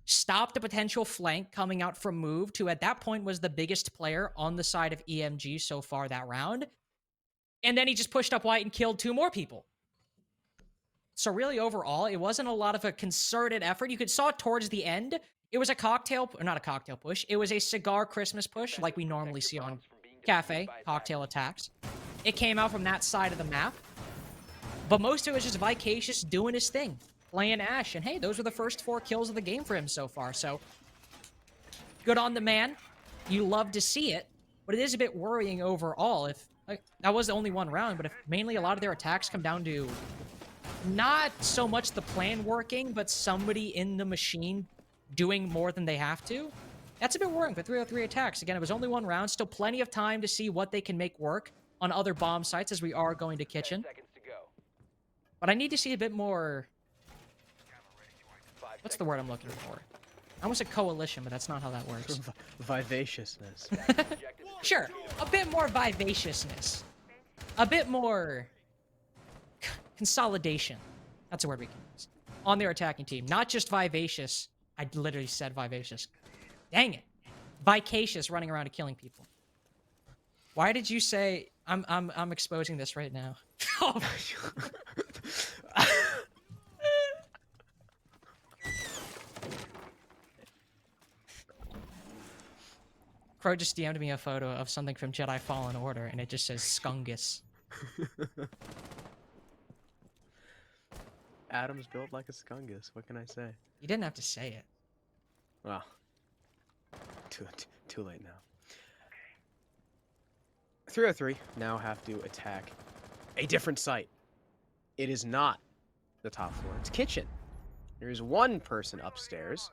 Stopped a potential flank coming out from Moved, who at that point was the biggest player on the side of EMG so far that round. And then he just pushed up white and killed 2 more people. So really overall, it wasn't a lot of a concerted effort. You could saw it towards the end. It was a cocktail, or not a cocktail push. It was a cigar Christmas push like we normally see on Kafe, cocktail attacks. It came out from that side of the map. But most of it was just Vicacious doing his thing, playing Ashe. And hey, those were the first 4 kills of the game for him so far. So good on the man. You love to see it. But it is a bit worrying overall. If like, that was the only one round, but if mainly a lot of their attacks come down to not so much the plan working, but somebody in the machine doing more than they have to, that's a bit worrying for 303 attacks. Again, it was only one round. Still plenty of time to see what they can make work on other bomb sites as we are going to Kitchen. 10 seconds to go. But I need to see a bit more... 5 What's the word I'm looking for? I almost said coalition, but that's not how that works. Vivaciousness. Sure, a bit more vivaciousness. A bit more... consolidation. That's a word we can use. On their attacking team. Not just vivacious. I literally said vivacious. Dang it. Vicacious running around and killing people. Why did you say... I'm exposing this right now. Oh, Crow just DM'd me a photo of something from Jedi Fallen Order, and it just says Skungus. Adam's built like a skungus. What can I say? You didn't have to say it. Well, too late now. 303 now have to attack a different site. It is not the top floor. It's kitchen. There is one person upstairs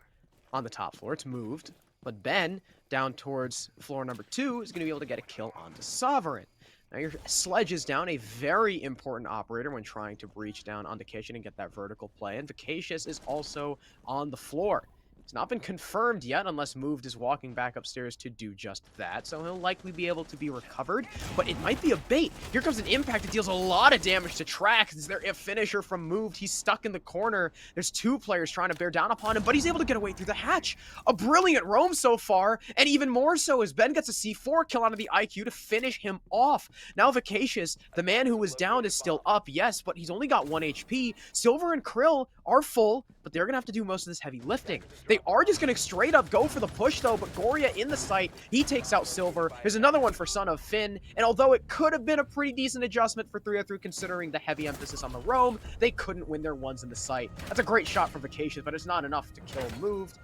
on the top floor. It's moved. But Ben, down towards floor number 2, is going to be able to get a kill onto Sovereign. Now your sledge is down, a very important operator when trying to breach down onto kitchen and get that vertical play. And Vicacious is also on the floor. It's not been confirmed yet unless Moved is walking back upstairs to do just that, so he'll likely be able to be recovered, but it might be a bait. Here comes an impact that deals a lot of damage to Trax. Is there a finisher from Moved? He's stuck in the corner. There's 2 players trying to bear down upon him, but he's able to get away through the hatch. A brilliant roam so far, and even more so as Ben gets a C4 kill onto the IQ to finish him off. Now Vicacious, the man who was down, is still up, yes, but he's only got 1 HP. Silver and Krill are full, but they're gonna have to do most of this heavy lifting. They are just gonna straight up go for the push though, but Goria in the site, he takes out Silver. There's another one for Son of Finn, and although it could have been a pretty decent adjustment for 303 considering the heavy emphasis on the roam, they couldn't win their ones in the site. That's a great shot for Vicacious, but it's not enough to kill Moved.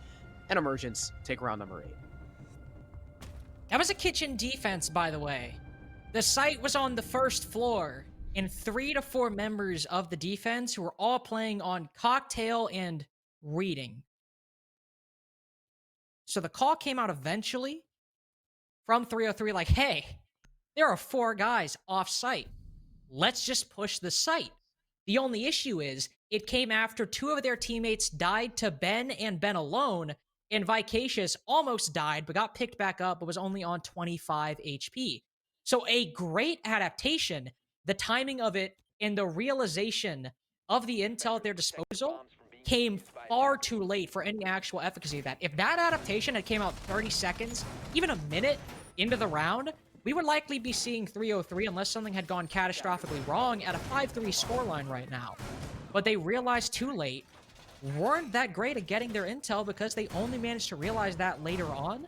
And Emergence take round number 8. That was a kitchen defense, by the way. The site was on the first floor, and 3 to 4 members of the defense who were all playing on cocktail and reading. So the call came out eventually from 303 like, hey, there are 4 guys off site. Let's just push the site. The only issue is it came after 2 of their teammates died to Ben and Ben alone, and Vicacious almost died but got picked back up but was only on 25 HP. So a great adaptation. The timing of it and the realization of the intel at their disposal came far too late for any actual efficacy of that. If that adaptation had came out 30 seconds, even a minute into the round, we would likely be seeing 303 unless something had gone catastrophically wrong at a 5-3 scoreline right now. But they realized too late, weren't that great at getting their intel because they only managed to realize that later on.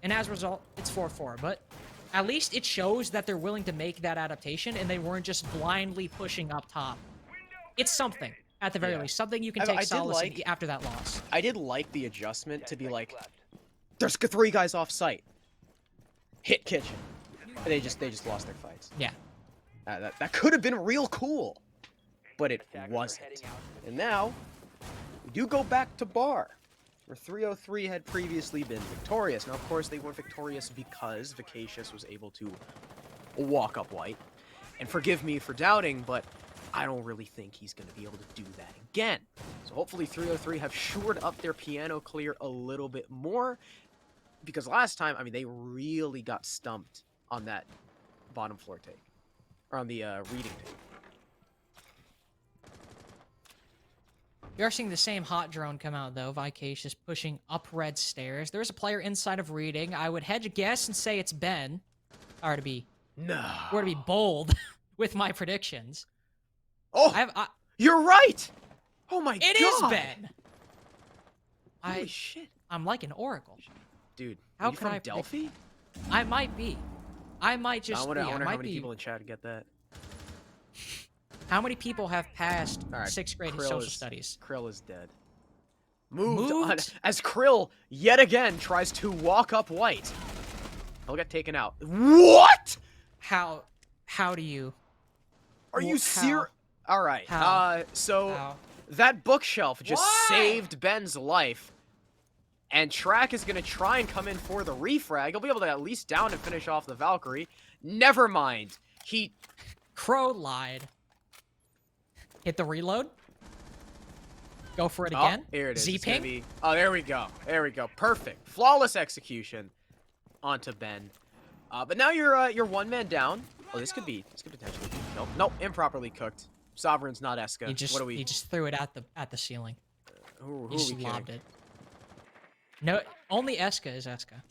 And as a result, it's 4-4. But at least it shows that they're willing to make that adaptation and they weren't just blindly pushing up top. It's something, at the very least. Something you can take solace in after that loss. I did like the adjustment to be like, there's 3 guys off site. Hit kitchen. And they just lost their fights. Yeah. That could have been real cool. But it wasn't. And now, we do go back to bar, where 303 had previously been victorious. Now, of course, they weren't victorious because Vicacious was able to walk up white. And forgive me for doubting, but I don't really think he's going to be able to do that again. So hopefully 303 have shored up their piano clear a little bit more. Because last time, I mean, they really got stumped on that bottom floor take. Or on the reading take. We are seeing the same hot drone come out, though. Vicacious pushing up red stairs. There's a player inside of reading. I would hedge a guess and say it's Ben. Or to be bold with my predictions. Oh, you're right! Oh my god! It is Ben! Holy shit. I'm like an oracle. Dude, How are you could from I Delphi? I might be. I might just I wonder, be. I wonder how might many be. people in chat get that. How many people have passed All right, 6th grade Krill social is- studies? Krill is dead. Moved on Moved? as Krill yet again tries to walk up white. He'll get taken out. What? How do you? Are you How? serious? All right. How? So How? that bookshelf just Why? saved Ben's life. And Track is going to try and come in for the refrag. He'll be able to at least down and finish off the Valkyrie. Never mind. He... Crow lied. Hit the reload. Go for it Oh, again. here it is. It's gonna Z-ping. be... Oh, there we go. There we go. Perfect. Flawless execution onto Ben. But now you're one man down. Oh, this could potentially be killed. Nope, improperly cooked. Sovereign's not Eska. What do we... He just threw it at the ceiling. Who He are just we lobbed kidding? it. No, only Eska is Eska.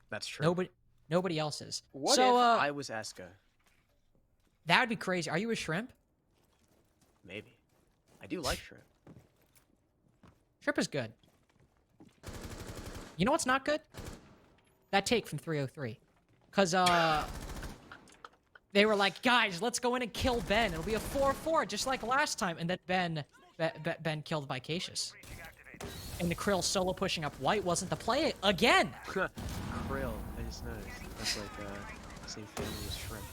That's true. Nobody else is. What so, if I was Eska? that would be crazy. Are you a shrimp? Maybe. I do like shrimp. Shrimp is good. You know what's not good? That take from 303. Cause they were like, guys, let's go in and kill Ben. It'll be a 4-4 just like last time. And then Ben killed Vicacious. And the Krill solo pushing up white wasn't the play again. Krill. I just noticed. That's like same family as shrimp.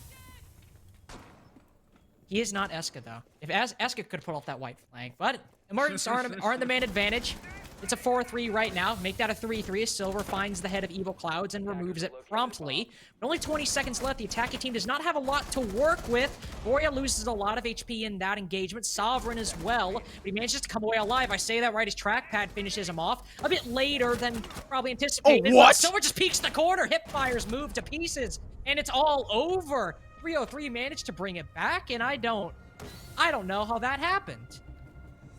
He is not Eska, though. If Eska could put off that white flank. But Emergence aren't the main advantage. It's a 4-3 right now. Make that a 3-3 as Silver finds the head of Evil Clouds and removes it promptly. With only 20 seconds left, the attacking team does not have a lot to work with. Boria loses a lot of HP in that engagement. Sovereign as well. But he manages to come away alive. I say that right as Trackpad finishes him off. A bit later than probably anticipated. Oh, what? But Silver just peeks the corner. Hipfire's moved to pieces. And it's all over. 303 managed to bring it back, and I don't know how that happened.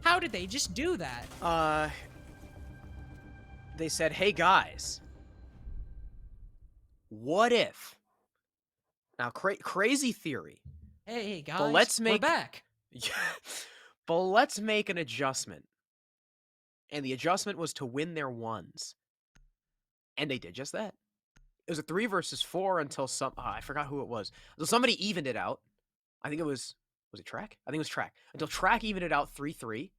How did they just do that? They said, hey guys, what if? Now, crazy theory. Hey guys, But let's we're make back. but let's make an adjustment. And the adjustment was to win their ones. And they did just that. It was a 3 versus 4 until I forgot who it was. Until somebody evened it out. I think it was it Track? I think it was Track. Until Track evened it out 3-3.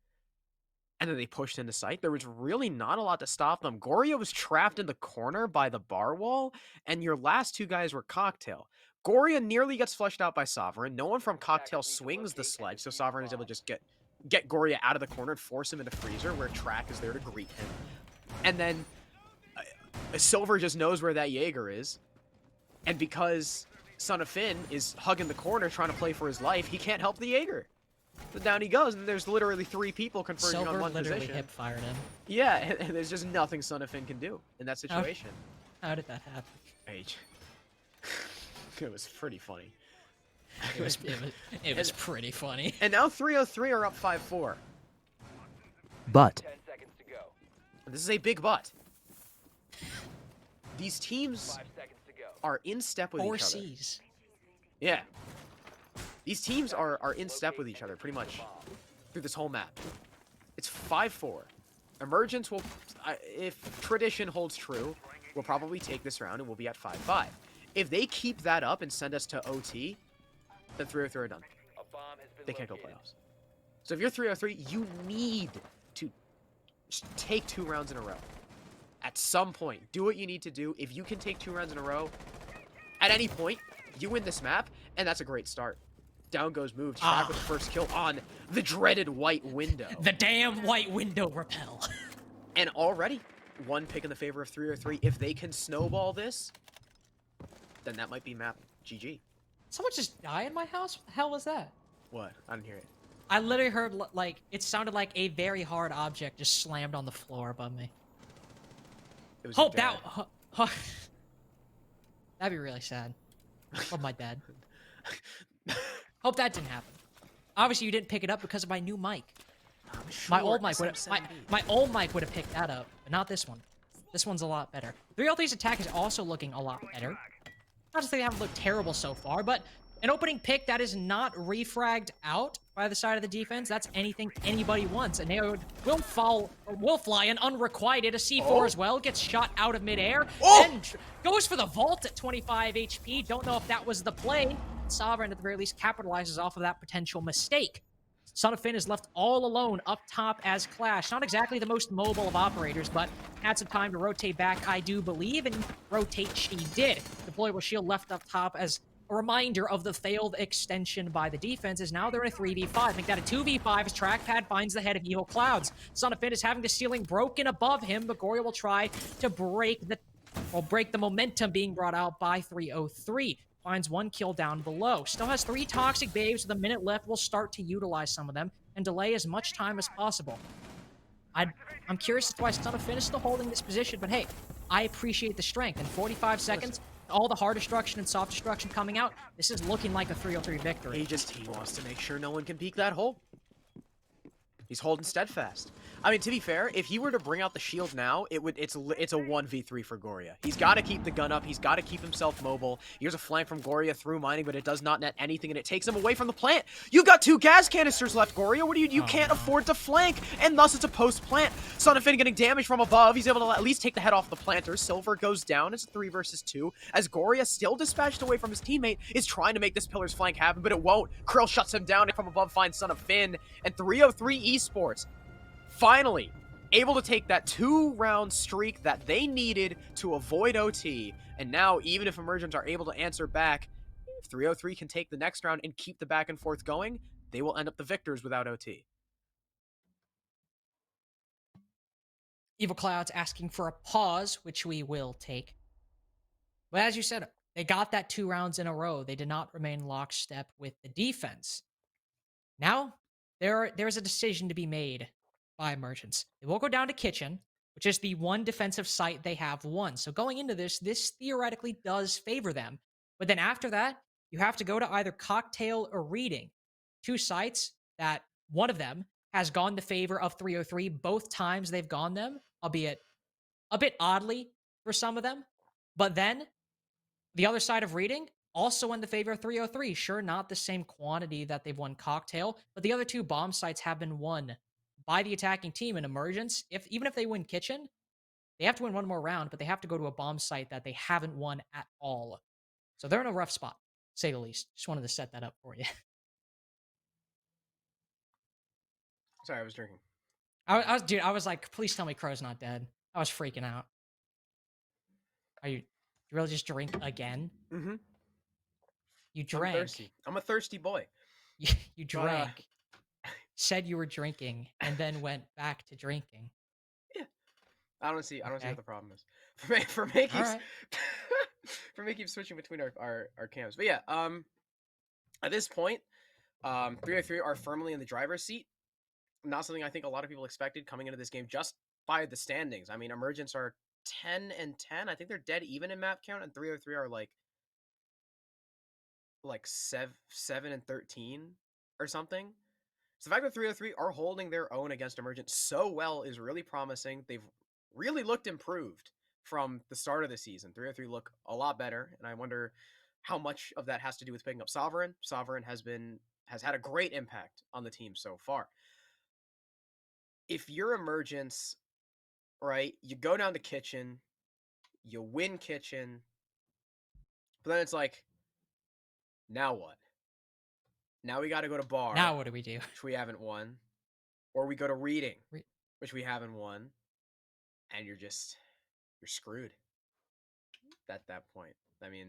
And then they pushed into sight. There was really not a lot to stop them. Goria was trapped in the corner by the bar wall, and your last two guys were Cocktail. Goria nearly gets flushed out by Sovereign. No one from Cocktail swings the sledge, so Sovereign is able to just get Goria out of the corner and force him into Freezer, where Track is there to greet him. And then Silver just knows where that Jaeger is. And because Son of Finn is hugging the corner trying to play for his life, he can't help the Jaeger. So down he goes, and there's literally 3 people converging Silver on one literally position. hip-fired him. Yeah, and there's just nothing Son of Finn can do in that situation. How did that happen? H. It was pretty funny. It was pretty funny. And now 303 are up 5-4. But 10 seconds to go. This is a big but. These teams 5 seconds to go. are in step with 4 each other. C's. Yeah. These teams are in step with each other pretty much through this whole map. It's 5-4. Emergence will, if tradition holds true, will probably take this round and we'll be at 5-5. If they keep that up and send us to OT, then 303 are done. A bomb has been They can't go located. playoffs. So if you're 303, you need to take 2 rounds in a row. At some point, do what you need to do. If you can take 2 rounds in a row, at any point, you win this map, and that's a great start. Down goes moved, Track with the first kill on the dreaded white window. The damn white window repel. And already, 1 pick in the favor of 303. If they can snowball this, then that might be map GG. Someone just died in my house? What the hell was that? What? I didn't hear it. I literally heard, like, it sounded like a very hard object just slammed on the floor above me. It was Hope your that... dad. That'd be really sad. Love my dad. Hope that didn't happen. Obviously, you didn't pick it up because of my new mic. My old mic would have my old mic would have picked that up, but not this one. This one's a lot better. 303's attack is also looking a lot better. Not to say they haven't looked terrible so far, but an opening pick that is not refragged out by the side of the defense, that's anything anybody wants. And they will fly an unrequited, a C4 as well, gets shot out of midair, and goes for the vault at 25 HP. Don't know if that was the play. Sovereign, at the very least, capitalizes off of that potential mistake. Son of Finn is left all alone up top as Clash. Not exactly the most mobile of operators, but had some time to rotate back, I do believe, and rotate she did. Deployable shield left up top as a reminder of the failed extension by the defense, as now they're in a 3v5. Make that a 2v5 as Trackpad finds the head of Evil Clouds. Son of Finn is having the ceiling broken above him, but Goria will try to break the momentum being brought out by 303. Finds one kill down below. Still has 3 toxic babes with a minute left. We'll start to utilize some of them and delay as much time as possible. I'm curious as to why Son of Finn is still holding this position, but hey, I appreciate the strength. In 45 seconds, all the hard destruction and soft destruction coming out, this is looking like a 303 victory. He wants to make sure no one can peek that hole. He's holding steadfast. I mean, to be fair, if he were to bring out the shield now, it's a 1v3 for Goria. He's got to keep the gun up. He's got to keep himself mobile. Here's a flank from Goria through mining, but it does not net anything, and it takes him away from the plant. You've got 2 gas canisters left, Goria. What do you can't afford to flank, and thus it's a post-plant. Son of Finn getting damage from above. He's able to at least take the head off the planter. Silver goes down. It's a 3 versus 2, as Goria, still dispatched away from his teammate, is trying to make this pillar's flank happen, but it won't. Krill shuts him down, and from above finds Son of Finn, and 303 esports finally able to take that 2-round streak that they needed to avoid OT. And now, even if Emergence are able to answer back, if 303 can take the next round and keep the back and forth going, they will end up the victors without OT. Evil Clouds asking for a pause, which we will take. But as you said, they got that 2 rounds in a row. They did not remain lockstep with the defense. Now, there's a decision to be made by Emergence. They will go down to Kitchen, which is the one defensive site they have won. So going into this theoretically does favor them. But then after that, you have to go to either Cocktail or Reading. 2 sites that one of them has gone to favor of 303 both times they've gone them, albeit a bit oddly for some of them. But then the other side of Reading also went in favor of 303. Sure, not the same quantity that they've won Cocktail, but the other 2 bomb sites have been won by the attacking team in Emergence. Even if they win Kitchen, they have to win one more round, but they have to go to a bomb site that they haven't won at all. So they're in a rough spot, to say the least. Just wanted to set that up for you. Sorry, I was drinking. I was like, please tell me Crow's not dead. I was freaking out. You really just drink again? Mm-hmm. You drank. I'm thirsty. I'm a thirsty boy. You drank. Said you were drinking and then went back to drinking. Yeah, I don't see what the problem is for making right. for making switching between our cams. But yeah, at this point, 303 are firmly in the driver's seat. Not something I think a lot of people expected coming into this game just by the standings. I mean, Emergence are 10 and 10. I think they're dead even in map count, and 303 are like 7 and 13 or something. So the fact that 303 are holding their own against Emergence so well is really promising. They've really looked improved from the start of the season. 303 look a lot better, and I wonder how much of that has to do with picking up Sovereign. Sovereign has had a great impact on the team so far. If you're Emergence, right, you go down to Kitchen, you win Kitchen, but then it's like, now what? Now we got to go to Bar. Now what do we do? Which we haven't won. Or we go to Reading, which we haven't won. And you're screwed at that point. I mean,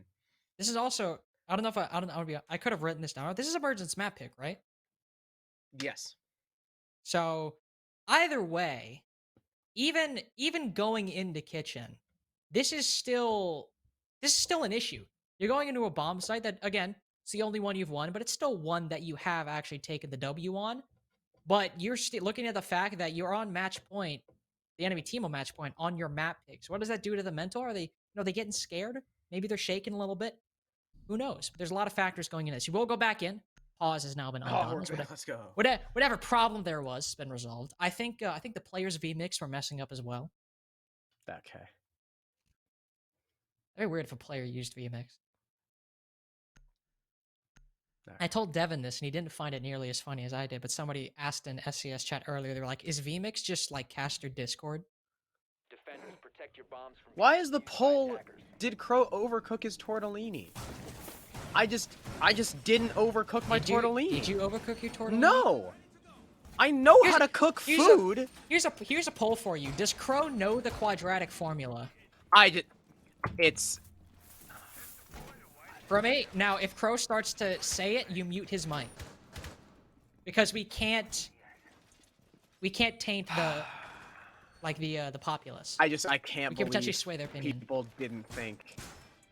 this is also, I don't know, I could have written this down. This is Emergence map pick, right? Yes. So either way, even going into Kitchen, this is still an issue. You're going into a bomb site that, again, it's the only one you've won, but it's still one that you have actually taken the W on. But you're still looking at the fact that you're on match point, the enemy team on match point on your map picks. What does that do to the mental? Are they getting scared? Maybe they're shaking a little bit. Who knows? But there's a lot of factors going in this. You will go back in. Pause has now been undone. Let's go. Whatever problem there was has been resolved. I think the players VMix were messing up as well. Okay. Very weird if a player used VMix. I told Devin this, and he didn't find it nearly as funny as I did. But somebody asked in SCS chat earlier, they were like, "Is VMix just like caster Discord?" Defenders, protect your bombs from Why being is the used by poll? attackers. Did Crow overcook his tortellini? I just didn't overcook my tortellini. Did you overcook your tortellini? No. I know how to cook food. Here's a poll for you. Does Crow know the quadratic formula? It's From me, now if Crow starts to say it, you mute his mic. Because we can't taint the the populace. I can't We can potentially believe sway their opinion. people didn't think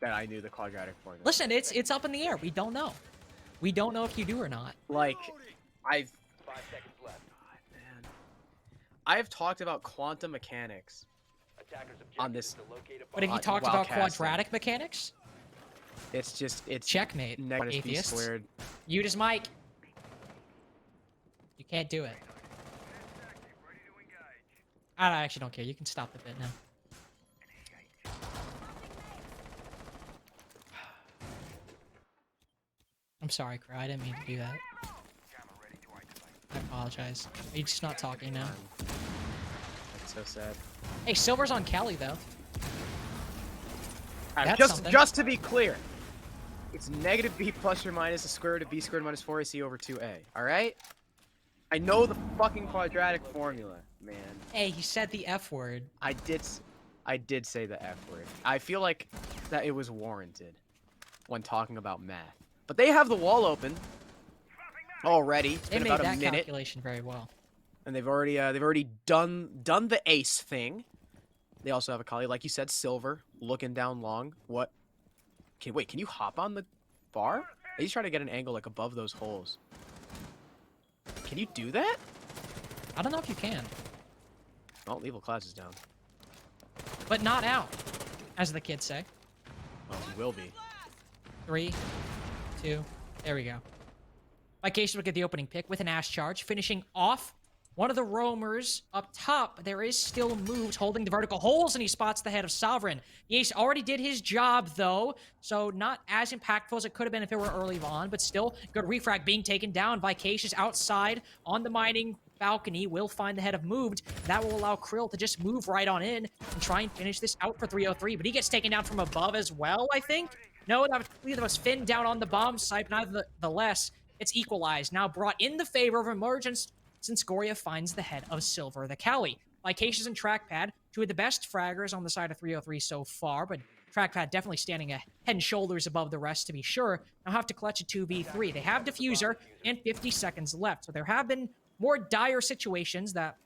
that I knew the quadratic formula. Listen, it's up in the air. We don't know. We don't know if you do or not. Like, 5 seconds left. man, I've talked about quantum mechanics Attackers on objective this. is to locate a But have bomb. you talked while about casting. quadratic mechanics? It's Checkmate, negative b atheists. squared. Mute his mic. You can't do it. I actually don't care. You can stop the bit now. I'm sorry, Crow. I didn't mean to do that. I apologize. Are you just not talking now? That's so sad. Hey, Silver's on Cali, though. That's Just something. just to be clear, it's negative b plus or minus the square root of b squared minus 4ac over 2a. All right? I know the fucking quadratic formula, man. Hey, he said the F word. I did say the F word. I feel like that it was warranted when talking about math. But they have the wall open already. It's They been made about a that minute, calculation very well. and they've already done the ace thing. They also have a collie, like you said, Silver, looking down long. What? Okay, wait, can you hop on the bar? He's trying to get an angle like above those holes. Can you do that? I don't know if you can, Oh, Evil Class is down. but not out, as the kids say. Well, he will be. 3, 2, there we go. Vacation will get the opening pick with an Ash charge, finishing off one of the roamers up top. There is still moves holding the vertical holes, and he spots the head of Sovereign. The Ace already did his job, though, so not as impactful as it could have been if it were early on, but still good refrag being taken down. Vicacious outside on the mining balcony will find the head of moved. That will allow Krill to just move right on in and try and finish this out for 303, but he gets taken down from above as well, I think. No, that was Finn down on the bomb site, but nevertheless, it's equalized. Now brought in the favor of Emergence since Goria finds the head of Silver the Cali. Vicacious and Trackpad, two of the best fraggers on the side of 303 so far, but Trackpad definitely standing a head and shoulders above the rest to be sure. Now have to clutch a 2v3. They have Diffuser and 50 seconds left, so there have been more dire situations that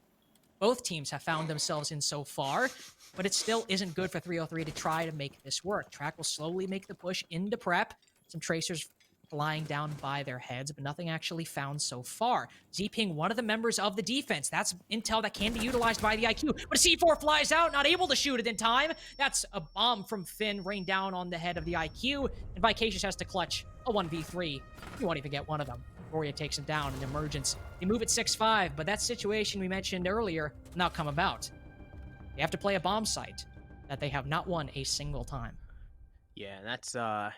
both teams have found themselves in so far, but it still isn't good for 303 to try to make this work. Track will slowly make the push into prep. Some tracers flying down by their heads, but nothing actually found so far. Z-ping, one of the members of the defense. That's intel that can be utilized by the IQ, but a C4 flies out, not able to shoot it in time. That's a bomb from Finn rained down on the head of the IQ, and Vicacious has to clutch a 1v3. You won't even get one of them. Goria takes him down in Emergence. They move at 6-5, but that situation we mentioned earlier now come about. They have to play a bomb site that they have not won a single time. Yeah, that's a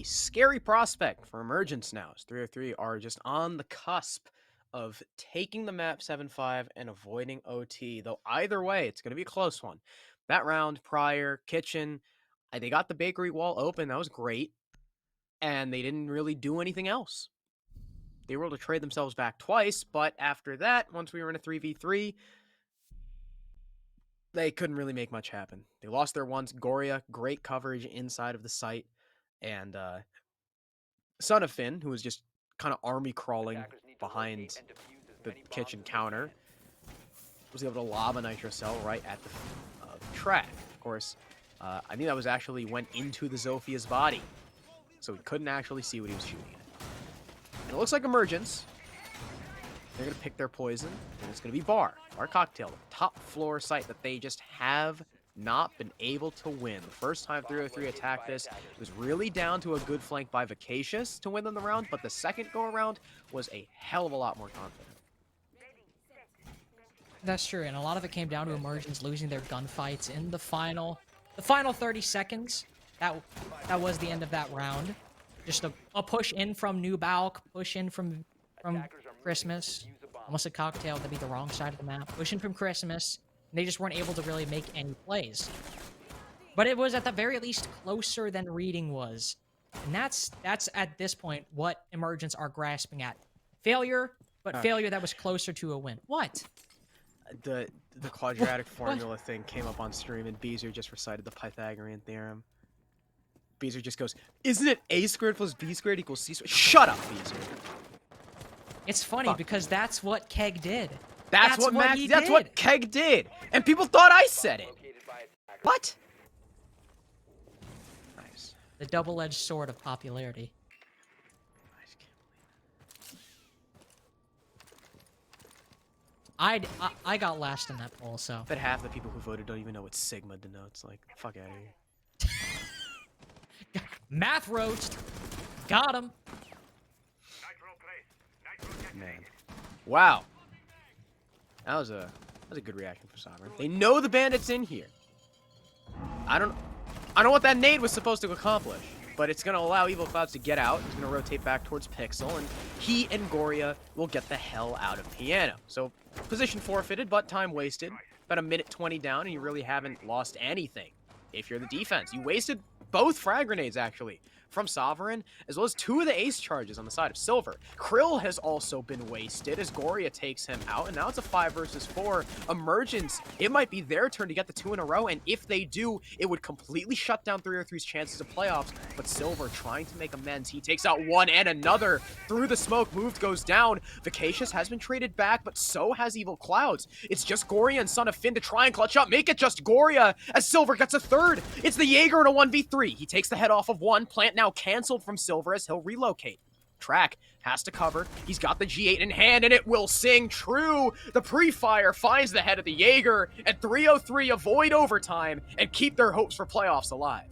scary prospect for Emergence now. As 303 are just on the cusp of taking the map 7-5 and avoiding OT. Though either way, it's going to be a close one. That round prior, Kitchen, they got the bakery wall open. That was great. And they didn't really do anything else. They were able to trade themselves back twice, but after that, once we were in a 3v3, they couldn't really make much happen. They lost their ones. Goria, great coverage inside of the site. And Son of Finn, who was just kind of army crawling behind the kitchen counter, was able to lob a nitro cell right at the track. Of course, I think that was actually went into the Zophia's body, so we couldn't actually see what he was shooting at. And it looks like Emergence. They're going to pick their poison, and it's going to be Bar Cocktail, the top floor site that they just have not been able to win. The first time 303 attacked this, it was really down to a good flank by Vacacious to win them the round, but the second go-around was a hell of a lot more confident. That's true, and a lot of it came down to Emergence losing their gunfights in the final 30 seconds. That was the end of that round. Just a push in from New Balk, push in from Christmas. Almost a cocktail, that'd be the wrong side of the map. Push in from Christmas, and they just weren't able to really make any plays. But it was at the very least closer than Reading was. And that's at this point what Emergence are grasping at. Failure, but failure that was closer to a win. What? The quadratic formula thing came up on stream, and Beezer just recited the Pythagorean theorem. Beezer just goes, "Isn't it a squared plus b squared equals c squared?" Shut up, Beezer. It's funny because that's what Keg did. That's what did. what Keg did, and people thought I said it. What? Nice. The double-edged sword of popularity. I got last in that poll, so. But half the people who voted don't even know what sigma denotes. Like, fuck out of here. Math roast. Got him. Man. Wow. That was a good reaction for Sovereign. They know the bandit's in here. I don't know what that nade was supposed to accomplish, but it's going to allow Evil Clouds to get out. He's going to rotate back towards Pixel, and he and Goria will get the hell out of Piano. So, position forfeited, but time wasted. About a minute 20 down, and you really haven't lost anything. If you're the defense, you wasted both frag grenades, actually, from Sovereign, as well as 2 of the ace charges on the side of Silver. Krill has also been wasted as Goria takes him out, and now it's a 5 versus 4. Emergence, it might be their turn to get the 2 in a row, and if they do, it would completely shut down 303's chances of playoffs, but Silver trying to make amends. He takes out one and another through the smoke. Moved goes down. Vacacious has been traded back, but so has Evil Clouds. It's just Goria and Son of Finn to try and clutch up. Make it just Goria as Silver gets a third. It's the Jaeger in a 1v3. He takes the head off of one. Plant now canceled from Silver as he'll relocate. Track has to cover. He's got the G8 in hand, and it will sing true. The pre-fire finds the head of the Jaeger, and 303 avoid overtime and keep their hopes for playoffs alive.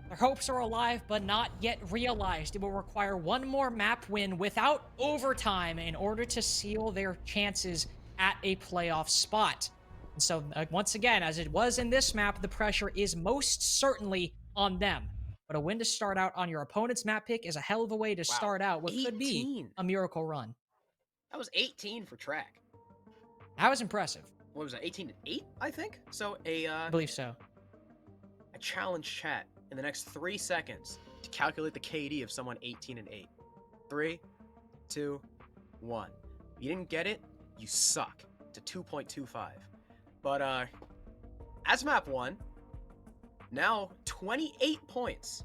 Their hopes are alive, but not yet realized. It will require one more map win without overtime in order to seal their chances at a playoff spot. And so, once again, as it was in this map, the pressure is most certainly on them. But a win to start out on your opponent's map pick is a hell of a way to start out what could be a miracle run. That was 18 for Track. That was impressive. What was that, 18-8, I think? So I believe so. a challenge chat in the next 3 seconds to calculate the KD of someone 18-8. 3, 2, 1. If you didn't get it, you suck. To 2.25. But as map 1, now 28 points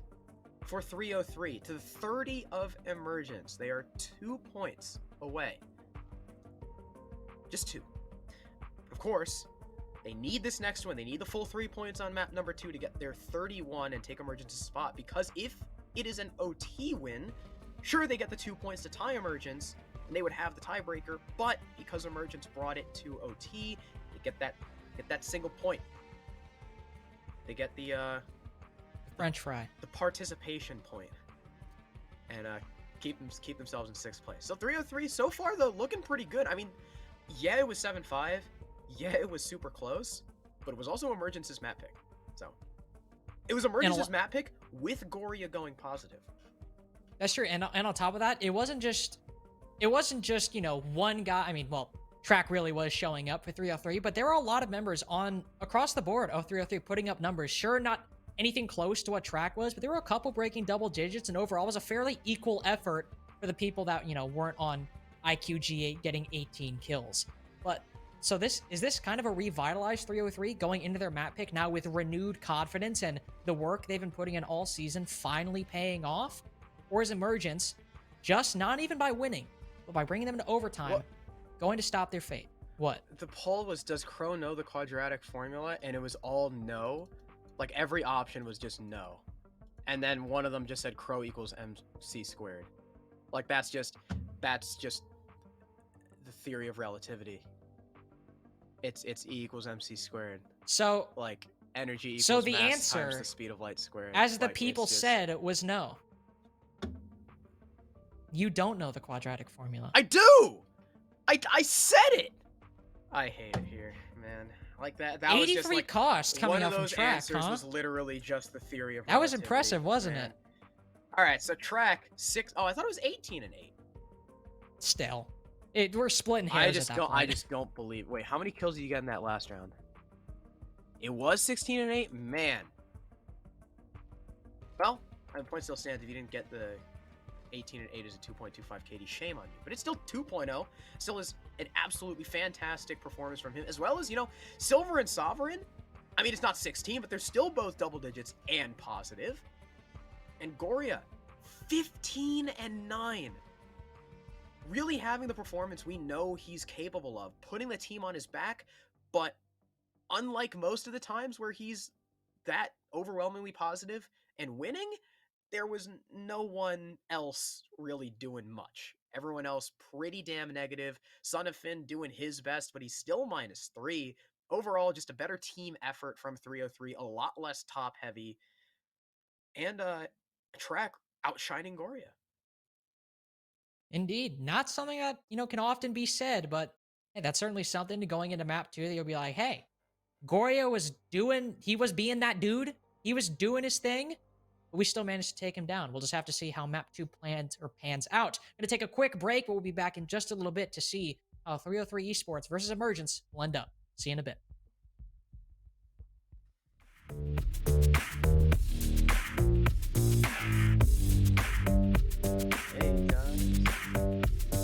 for 303 to the 30 of Emergence. They are 2 points away. Just 2. Of course, they need this next one. They need the full 3 points on map number 2 to get their 31 and take Emergence's spot. Because if it is an OT win, sure, they get the 2 points to tie Emergence, and they would have the tiebreaker. But because Emergence brought it to OT, they get that single point. They get the French fry, the participation point, and keep themselves in 6th place. So 303 so far though looking pretty good. I mean, yeah, it was 7-5. Yeah, it was super close, but it was also Emergence's map pick. So it was Emergence's map pick with Goria going positive. That's true, and on top of that, it wasn't just you know one guy. I mean, well, Track really was showing up for 303, but there were a lot of members across the board of 303 putting up numbers. Sure, not anything close to what Track was, but there were a couple breaking double digits, and overall it was a fairly equal effort for the people that, you know, weren't on IQG8 getting 18 kills. But so is this kind of a revitalized 303 going into their map pick now with renewed confidence and the work they've been putting in all season finally paying off? Or is Emergence just not even by winning, but by bringing them to overtime, going to stop their fate? What? The poll was, does Crow know the quadratic formula? And it was all no. Like, every option was just no. And then one of them just said Crow equals MC squared. Like, that's just the theory of relativity. It's E equals MC squared. So, Like energy equals So the mass times answer, the speed of light squared. as the Like, it's people just- said, it was no. You don't know the quadratic formula. I do. I said it. I hate it here, man. Like that. That was just 83 like cost coming one out of from those track, answers huh? was literally just the theory of That was relativity, impressive, wasn't man. it? All right, so track 6. Oh, I thought it was 18 and 8. Still. We're splitting I hairs just at that don't. point. I just don't believe. Wait, how many kills did you get in that last round? It was 16 and 8. Man. Well, my point still stands. If you didn't get the 18 and 8 as a 2.25 KD, shame on you. But it's still 2.0. Still is an absolutely fantastic performance from him, as well as, you know, Silver and Sovereign. I mean, it's not 16, but they're still both double digits and positive. And Goria, 15 and 9. Really having the performance we know he's capable of, putting the team on his back, but unlike most of the times where he's that overwhelmingly positive and winning, there was no one else really doing much. Everyone else pretty damn negative. Son of Finn doing his best, but he's still -3. Overall, just a better team effort from 303, a lot less top heavy, and track outshining Goria. Indeed. Not something that, can often be said, but hey, that's certainly something to going into map 2 that you'll be like, hey, Goria he was being that dude. He was doing his thing, but we still managed to take him down. We'll just have to see how map 2 pans out. Gonna take a quick break, but we'll be back in just a little bit to see how 303 Esports versus Emergence will end up. See you in a bit. Hey guys.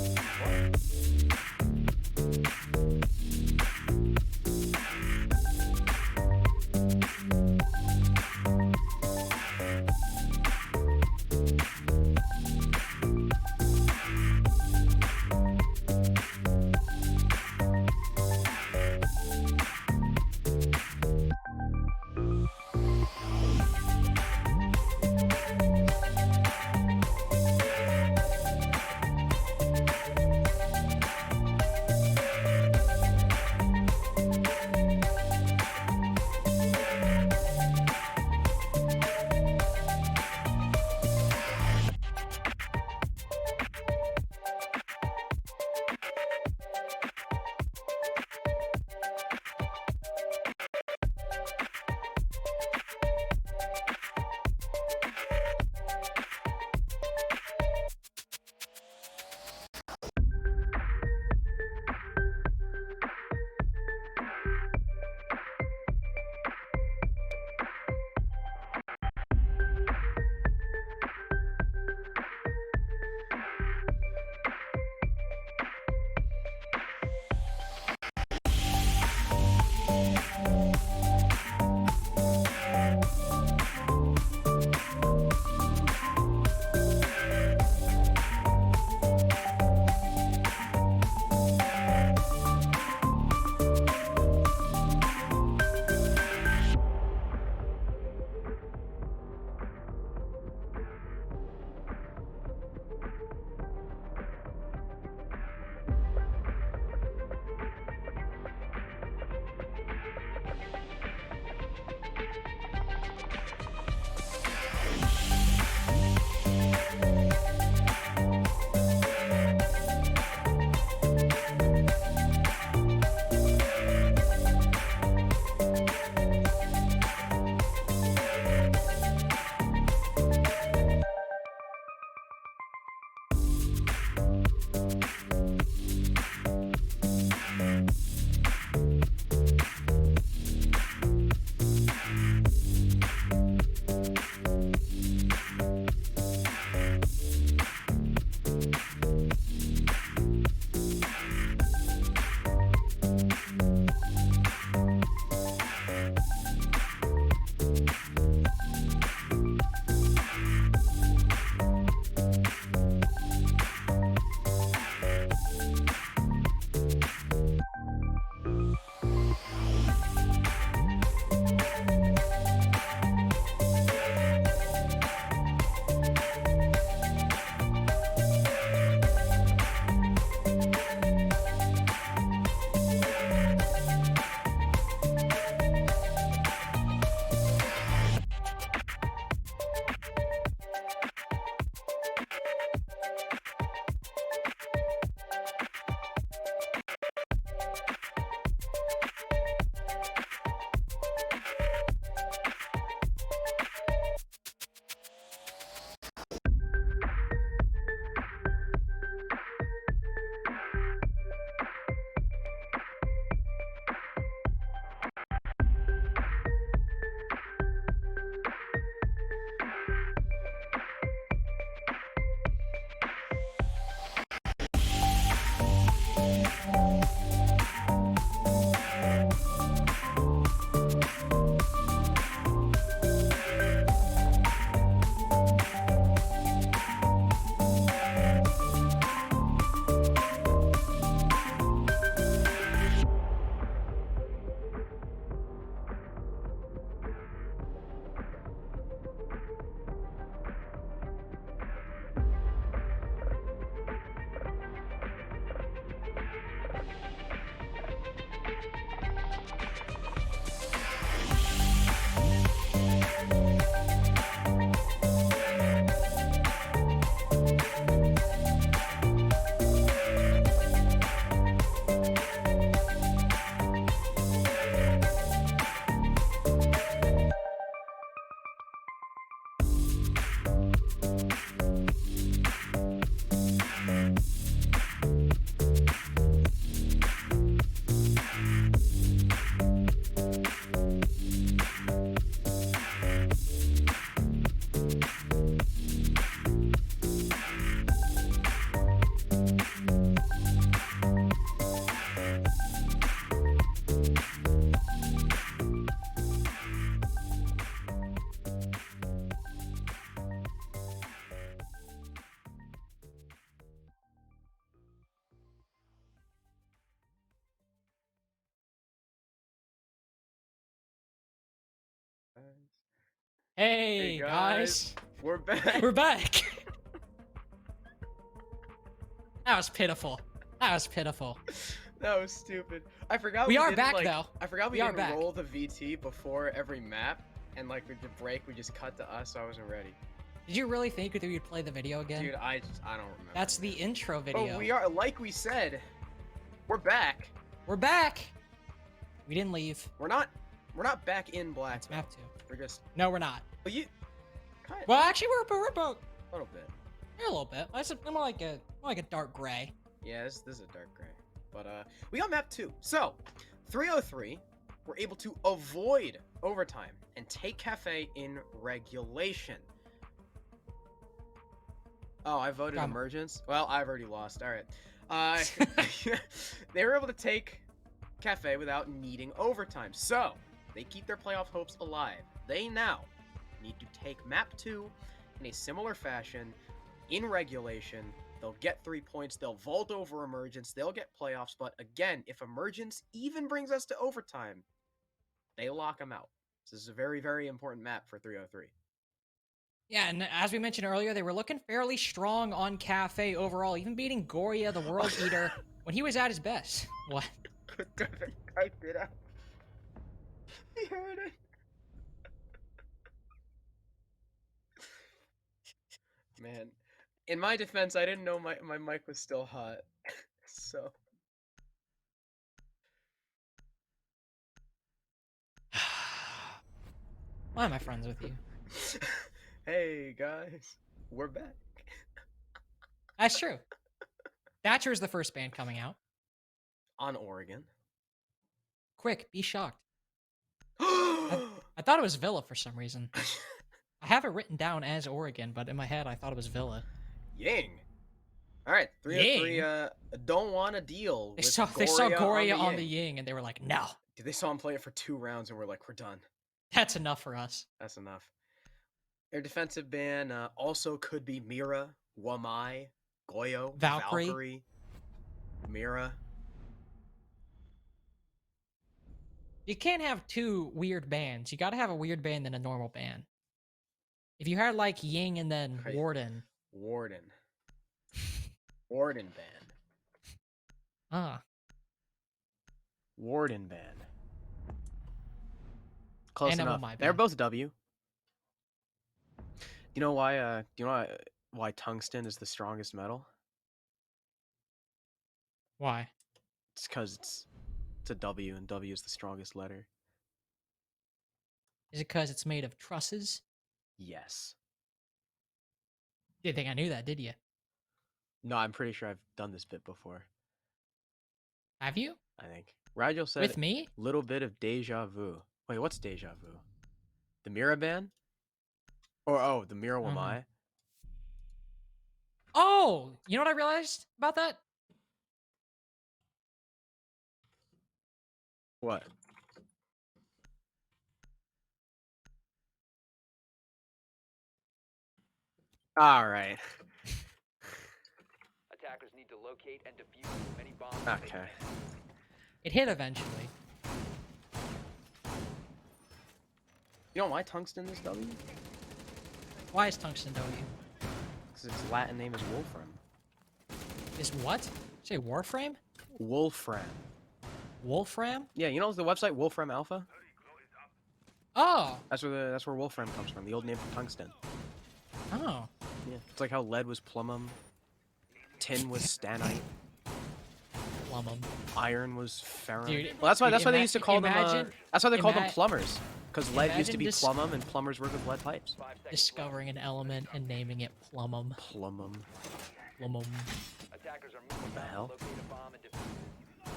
Hey, guys. We're back. We're back. That was pitiful. That was pitiful. That was stupid. I forgot We are didn't, back, like, though. I forgot we We are didn't back. roll the VT before every map, and like with the break, we just cut to us, so I wasn't ready. Did you really think that we'd play the video again? Dude, I don't remember. That's the intro video. But we are, like we said, we're back. We're back. We didn't leave. We're not back in black. It's map 2. We're just. No, we're not. But you. Kind Well, actually, we're about a little bit. a little bit. I'm more like a dark gray. Yeah, this is a dark gray. But we got map 2. So, 303, we're able to avoid overtime and take Kafe in regulation. Oh, I voted Come. Emergence. Well, I've already lost. All right. They were able to take Kafe without needing overtime. So, they keep their playoff hopes alive. They now need to take map 2 in a similar fashion in regulation. They'll get 3 points. They'll vault over Emergence. They'll get playoffs. But again, if Emergence even brings us to overtime, they lock them out. This is a very, very important map for 303. Yeah, and as we mentioned earlier, they were looking fairly strong on Kafe overall, even beating Goria, the World Eater, when he was at his best. What? I did it. He heard it. Man, in my defense, I didn't know my mic was still hot. So. Why am I friends with you? Hey guys, we're back. That's true. Thatcher is the first band coming out. On Oregon. Quick, be shocked. I thought it was Villa for some reason. I have it written down as Oregon, but in my head I thought it was Villa. Ying. All right, 303 don't want to deal They with saw Goria on the Ying. Ying, and they were like, no, Dude, they saw him play it for 2 rounds, and we're like, we're done. that's enough for us. That's enough. Their defensive ban also could be Mira, Wamai, Goyo, Valkyrie. Mira. You can't have 2 weird bands. You gotta have a weird band and a normal band. If you had like Ying and then Right. Warden. Warden band. Ah. Warden band. Close And enough. MMI They're band. both W. You know why? Do you know why tungsten is the strongest metal? Why? It's because it's a W, and W is the strongest letter. Is it because it's made of trusses? Yes. Didn't think I knew that, did you? No, I'm pretty sure I've done this bit before. Have you? I think. Rigel said With me? little bit of deja vu. Wait, what's deja vu? The Mira band? Or the Mira don't know. Wamai? Oh! You know what I realized about that? What? All right. Attackers need to locate and defuse as many bombs as they Okay. can. It hit eventually. You know why tungsten is W? Why is tungsten W? Because its Latin name is Wolfram. Is what? Say Warframe? Wolfram. Wolfram? Yeah, you know the website Wolfram Alpha? Oh! That's where Wolfram comes from. The old name for tungsten. Oh. Yeah. It's like how lead was plumum, tin was stannite, Plumum. iron was ferrum. Dude, Well, that's why dude, they used to call them. imagine- That's why they called them ima- plumbers. Because lead used to imagine be this- plumum, and plumbers work with lead pipes. 5 seconds left. Discovering an element and naming it Plumum. Plumum. Plumum. Attackers are moving the out to hell? locate a bomb and defuse.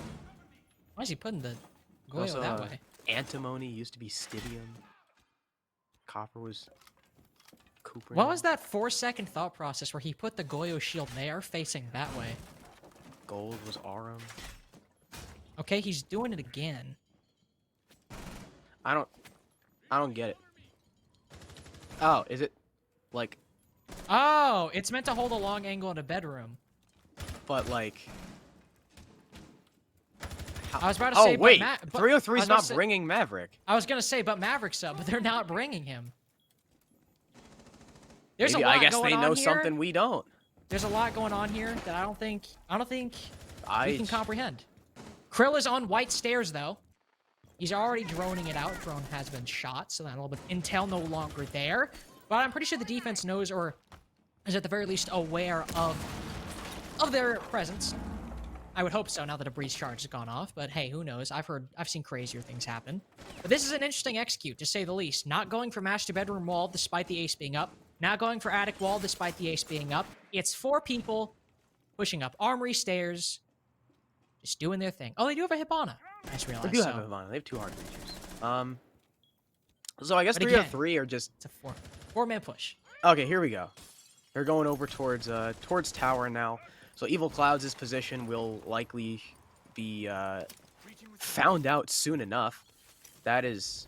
Why is he putting the Goyo Also, that way? antimony used to be stibium. Copper was cuprium. What was that 4-second thought process where he put the Goyo shield there facing that way? Gold was aurum. Okay, he's doing it again. I don't get it. Oh, is it like? Oh, it's meant to hold a long angle in a bedroom. But like. I was about to Oh say, wait, but 303 I is was about not to say- bringing Maverick. I was gonna say, but Maverick's up, but they're not bringing him. There's Maybe, a lot I guess going they on know here. something we don't. There's a lot going on here that I don't think we can I comprehend. Krill is on white stairs though. He's already droning it out. Drone has been shot, so that little bit intel no longer there. But I'm pretty sure the defense knows, or is at the very least aware of their presence. I would hope so now that a breach charge has gone off, but hey, who knows? I've seen crazier things happen. But this is an interesting execute, to say the least. Not going for master bedroom wall despite the ace being up. Not going for attic wall despite the ace being up. It's 4 people pushing up armory stairs, just doing their thing. Oh, they do have a Hibana. I just They realized. do have a Vine. They have 2 hard breaches. So I guess But 303 are just... It's a four-man push. Okay, here we go. They're going over towards tower now. So Evil Clouds' position will likely be found out soon enough. That is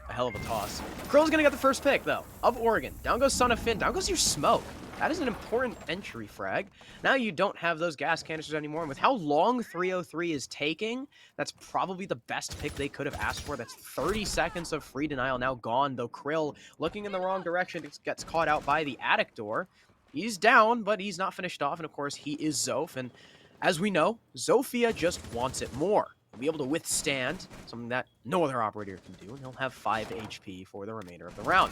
a hell of a toss. Krill's gonna get the first pick, though, of Oregon. Down goes Son of Finn. Down goes your smoke. That is an important entry frag. Now you don't have those gas canisters anymore. And with how long 303 is taking, that's probably the best pick they could have asked for. That's 30 seconds of free denial now gone, though Krill, looking in the wrong direction, gets caught out by the attic door. He's down, but he's not finished off. And of course, he is Zoph. And as we know, Zofia just wants it more. He'll be able to withstand something that no other operator can do. And he'll have 5 HP for the remainder of the round.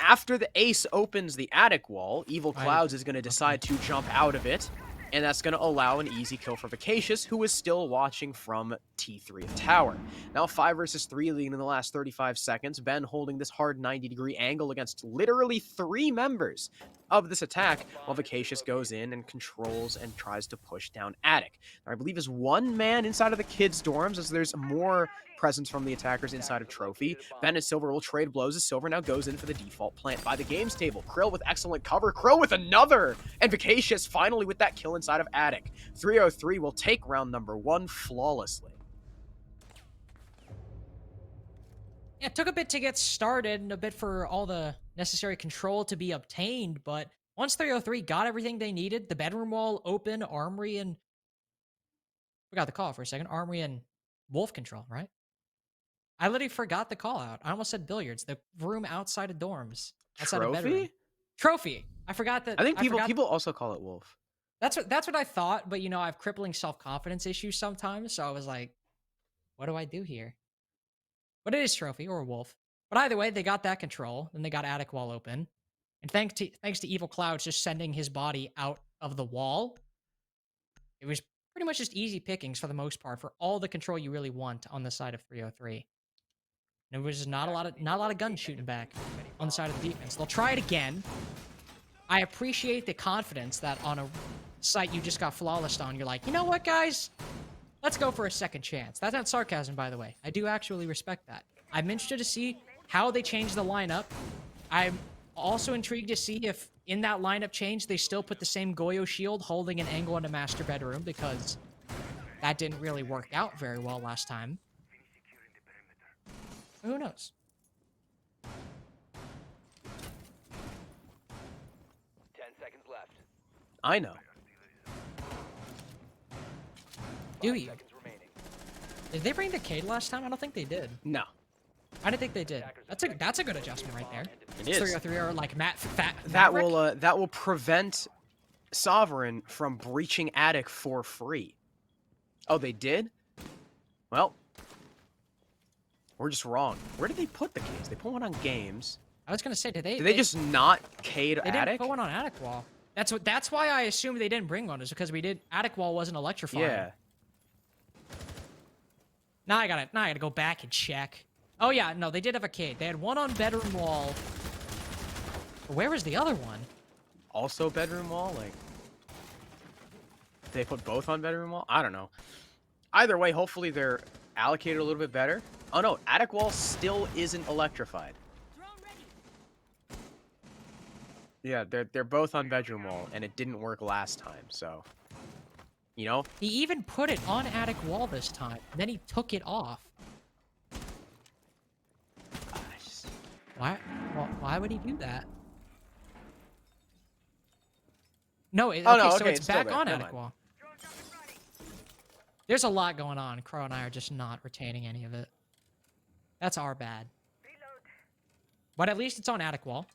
After the ace opens the attic wall, Evil Clouds is going to decide to jump out of it, and that's going to allow an easy kill for Vacacious, who is still watching from T3 tower. Now 5 versus 3 leading in the last 35 seconds. Ben holding this hard 90-degree angle against literally 3 members of this attack, while Vacacious goes in and controls and tries to push down attic. Now, I believe is 1 man inside of the kids' dorms, as there's more presence from the attackers inside of Trophy. Ben and Silver will trade blows as Silver now goes in for the default plant by the games table. Krill with excellent cover. Krill with another! And Vacacious finally with that kill inside of attic. 303 will take round number 1 flawlessly. Yeah, it took a bit to get started and a bit for all the necessary control to be obtained, but once 303 got everything they needed, the bedroom wall open, armory, and... Forgot the call for a second. Armory and wolf control, right? I literally forgot the call out. I almost said billiards. The room outside of dorms. Outside of bedroom. Trophy? Trophy. I forgot that. I think people also call it Wolf. That's what I thought, but you know, I have crippling self-confidence issues sometimes, so I was like, what do I do here? But it is Trophy or Wolf. But either way, they got that control, then they got attic wall open. And thanks to Evil Clouds just sending his body out of the wall, it was pretty much just easy pickings for the most part for all the control you really want on the side of 303. There was just not a lot of guns shooting back on the side of the defense. They'll try it again. I appreciate the confidence that on a site you just got flawless on, you're like, you know what, guys? Let's go for a second chance. That's not sarcasm, by the way. I do actually respect that. I'm interested to see how they change the lineup. I'm also intrigued to see if in that lineup change, they still put the same Goyo shield holding an angle into master bedroom, because that didn't really work out very well last time. Who knows? 10 seconds left. I know. Do 5 you? seconds remaining. Did they bring the Cade last time? I don't think they did. No. I didn't think they did. That's a good adjustment right there. It is. 303 are like That Maverick. will prevent Sovereign from breaching attic for free. Oh, they did? Well, we're just wrong. Where did they put the case? They put one on games. I was gonna say, did Did they just not Cade They didn't attic? put one on attic wall. That's why I assumed they didn't bring one, is because attic wall wasn't electrified. Yeah. Now I gotta go back and check. Oh yeah, no, they did have a Cade. They had one on bedroom wall. Where was the other one? Also bedroom wall? Like, they put both on bedroom wall? I don't know. Either way, hopefully they're allocated a little bit better. Oh no, attic wall still isn't electrified. Yeah, they're both on bedroom wall, and it didn't work last time, so... You know? He even put it on attic wall this time. Then he took it off. Why would he do that? No, Oh, no, so okay, it's it's still back there. on Never attic mind. wall. There's a lot going on. Crow and I are just not retaining any of it. That's our bad. but at least it's on attic wall.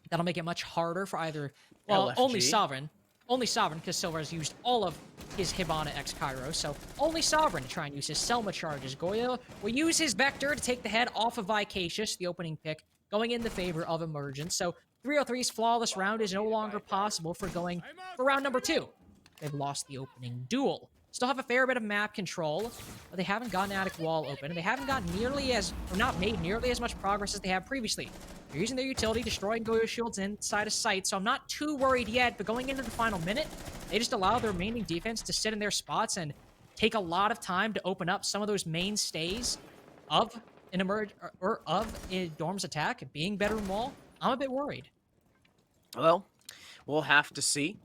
That'll make it much harder for either, well, only LFG. Sovereign. Only Sovereign, because Silver has used all of his Hibana X Kairos, so only Sovereign to try and use his Selma charges. Goya will use his Vector to take the head off of Vicacious, the opening pick, going in the favor of Emergence. So 303's flawless round is no longer possible for going for round number 2. They've lost the opening duel. Still have a fair bit of map control, but they haven't gotten attic wall open, and they haven't gotten nearly as, or not made nearly as much progress as they have previously. They're using their utility, destroying Goyo shields inside of sight, so I'm not too worried yet, but going into the final minute, they just allow their remaining defense to sit in their spots and take a lot of time to open up some of those mainstays of an of a Dorm's attack being bedroom wall. I'm a bit worried. Well, we'll have to see.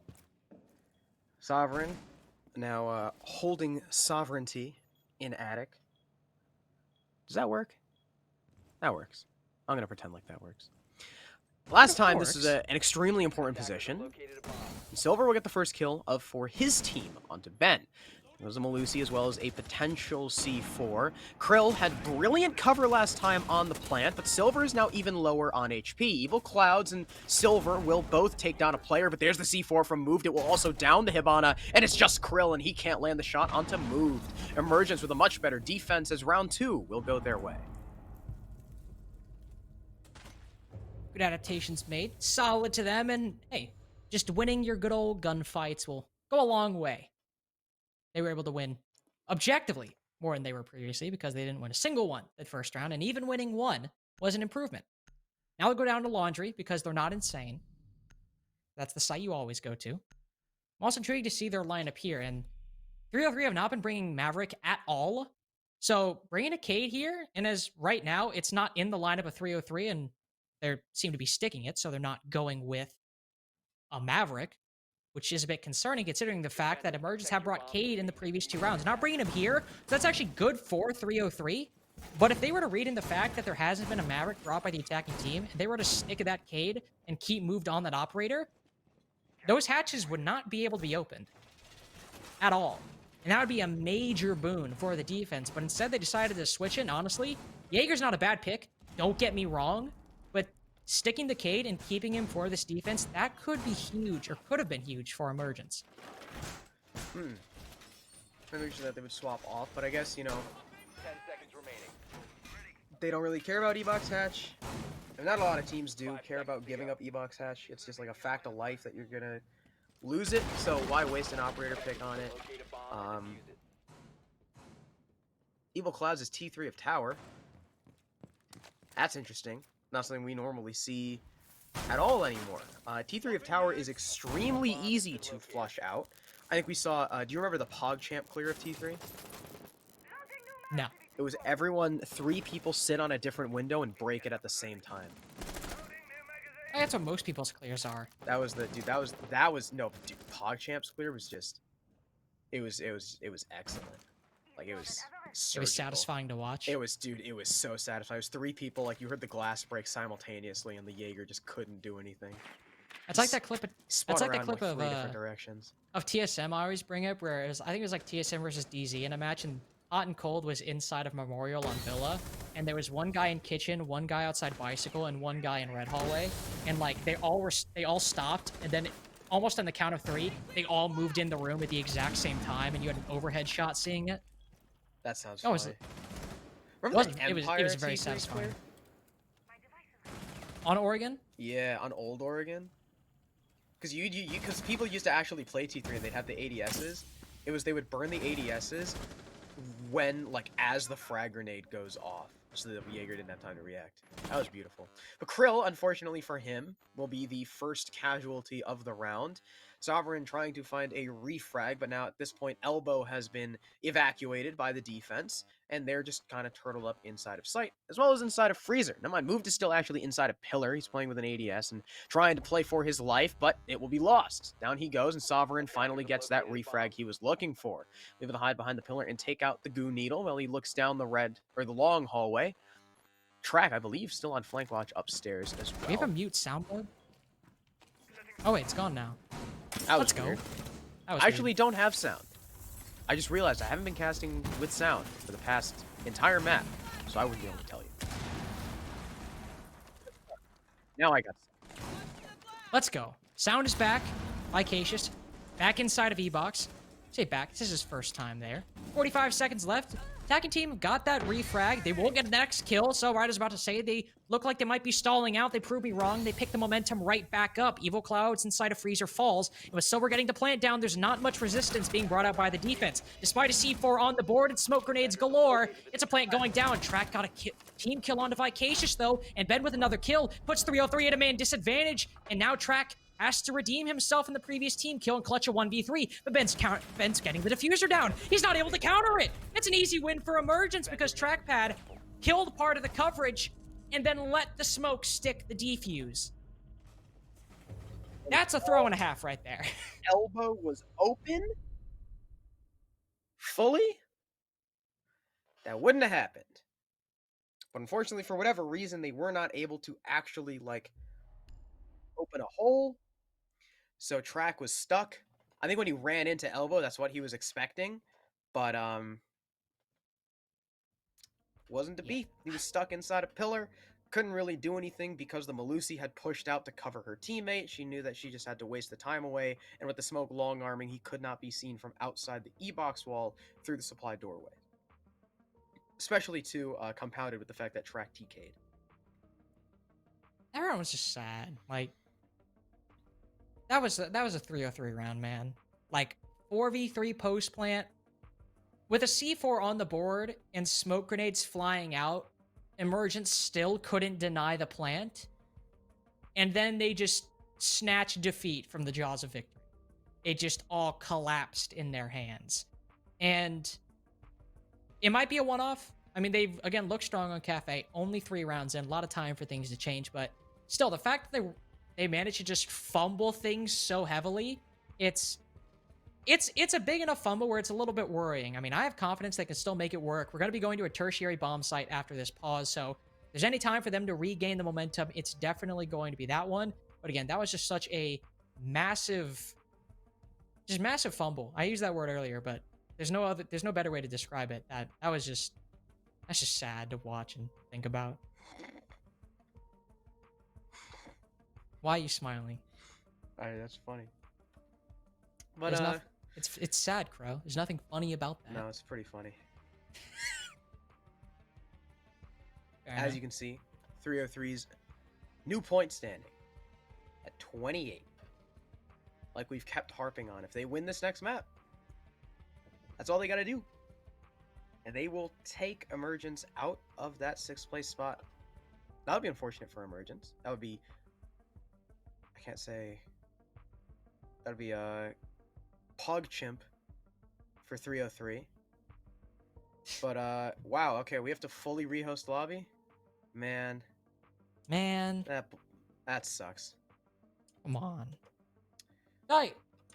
Sovereign now holding sovereignty in attic. Does that work? That works. I'm going to pretend like that works. Last time, this is an extremely important position. Silver will get the first kill for his team onto Ben. There was a Malusi as well as a potential C4. Krill had brilliant cover last time on the plant, but Silver is now even lower on HP. Evil Clouds and Silver will both take down a player, but there's the C4 from Moved. It will also down the Hibana, and it's just Krill, and he can't land the shot onto Moved. Emergence with a much better defense as round 2 will go their way. Good adaptations made. Solid to them, and hey, just winning your good old gunfights will go a long way. They were able to win objectively more than they were previously because they didn't win a single one that first round, and even winning one was an improvement. Now they'll go down to Laundry because they're not insane. That's the site you always go to. I'm also intrigued to see their lineup here, and 303 have not been bringing Maverick at all. So bringing a Cade here, and as right now, it's not in the lineup of 303, and they seem to be sticking it, so they're not going with a Maverick, which is a bit concerning considering the fact that Emergence have brought Cade in the previous 2 rounds. Not bringing him here, so that's actually good for 303. But if they were to read in the fact that there hasn't been a Maverick brought by the attacking team, and they were to stick that Cade and keep moved on that operator, those hatches would not be able to be opened at all. And that would be a major boon for the defense. But instead, they decided to switch it. And honestly, Jaeger's not a bad pick. Don't get me wrong. But sticking the Cade and keeping him for this defense, that could be huge, or could have been huge for Emergence. I mentioned that they would swap off, but I guess, you know, 10 seconds remaining. they don't really care about E-Box Hatch. And not a lot of teams do care about giving up E-Box Hatch. It's just like a fact of life that you're gonna lose it, so why waste an operator pick on it? Locate a bomb and defuse it. Evil Clouds is T3 of Tower. That's interesting. Not something we normally see at all anymore. T3 of Tower is extremely easy to flush out. I think we saw, do you remember the PogChamp clear of T3? No. It was everyone, 3 people sit on a different window and break it at the same time. That's what most people's clears are. That was the, dude, no, dude, PogChamp's clear was just, it was excellent. Like, it was surgical. It was satisfying to watch. It was, dude, it was so satisfying. It was 3 people, like, you heard the glass break simultaneously, and the Jaeger just couldn't do anything. It's like that clip. Spun That's like the around clip like of 3 different directions. TSM I always bring up, where I think it was like TSM versus DZ in a match, and Hot and Cold was inside of Memorial on Villa, and there was one guy in kitchen, one guy outside Bicycle, and one guy in Red Hallway, and like they all stopped, and then almost on the count of 3, they all moved in the room at the exact same time, and you had an overhead shot seeing it. That sounds Oh, funny. Remember the it was Empire very T3 satisfying. clear? On Oregon? Yeah, on old Oregon. Because people used to actually play T3 and they'd have the ADSs. They would burn the ADSs when, like, as the frag grenade goes off, so that Jaeger didn't have time to react. That was beautiful. But Krill, unfortunately for him, will be the first casualty of the round. Sovereign trying to find a refrag, but now at this point, Elbow has been evacuated by the defense, and they're just kind of turtled up inside of sight, as well as inside of Freezer. Now, my move is still actually inside of Pillar. He's playing with an ADS and trying to play for his life, but it will be lost. Down he goes, and Sovereign finally gets that refrag he was looking for. Able to hide behind the Pillar and take out the Goo Needle while he looks down the long hallway. Track, I believe, still on flank watch upstairs as well. Do we have a mute soundboard? Oh wait, it's gone now. That was Let's go. weird. That was I actually don't have sound. I just realized I haven't been casting with sound for the past entire map, so I wouldn't be able to tell you. Now I got. Let's go. Sound is back. Vicacious. Back inside of E-Box. Say back. This is his first time there. 45 seconds left. Attacking team got that refrag. They will get the next kill. So right, I was about to say they look like they might be stalling out. They prove me wrong. They pick the momentum right back up. Evil Clouds inside of Freezer falls. And with Silver getting the plant down, there's not much resistance being brought out by the defense. Despite a C4 on the board and smoke grenades galore, it's a plant going down. Track got a team kill onto Vicacious though, and Ben with another kill puts 303 at a man disadvantage. And now Track has to redeem himself in the previous team kill and clutch a 1v3, but Ben's getting the diffuser down. He's not able to counter it. It's an easy win for Emergence because Trackpad killed part of the coverage and then let the smoke stick the defuse. That's a throw and a half right there. Elbow was open fully. That wouldn't have happened. But unfortunately, for whatever reason, they were not able to actually like open a hole. So Track was stuck. I think when he ran into Elbow, that's what he was expecting. But wasn't to be. He was stuck inside a pillar. Couldn't really do anything because the Malusi had pushed out to cover her teammate. She knew that she just had to waste the time away. And with the smoke long arming, he could not be seen from outside the E-box wall through the supply doorway. Especially too compounded with the fact that Track TK'd. Everyone was just sad. Like, that was a 303 round, man. Like 4v3 post plant with a C4 on the board and smoke grenades flying out. Emergence still couldn't deny the plant, and then they just snatched defeat from the jaws of victory. It just all collapsed in their hands, and it might be a one-off. I mean, they've again looked strong on Kafe. Only 3 rounds in, a lot of time for things to change, but still, the fact that they managed to just fumble things so heavily, it's a big enough fumble where it's a little bit worrying. I mean, I have confidence they can still make it work. We're going to be going to a tertiary bomb site after this pause, so if there's any time for them to regain the momentum, it's definitely going to be that one. But again, that was just such a massive fumble. I used that word earlier, but there's no better way to describe it. That's just sad to watch and think about. Why are you smiling? That's funny. But it's sad, Crow. There's nothing funny about that. no, it's pretty funny. Fair As enough. you can see, 303's new point standing at 28. Like we've kept harping on. If they win this next map, that's all they got to do. And they will take Emergence out of that 6th place spot. That would be unfortunate for Emergence. That would be... I can't say... That would be a Pog Chimp for 303. But, wow, okay, we have to fully rehost lobby? Man, that sucks. Come on.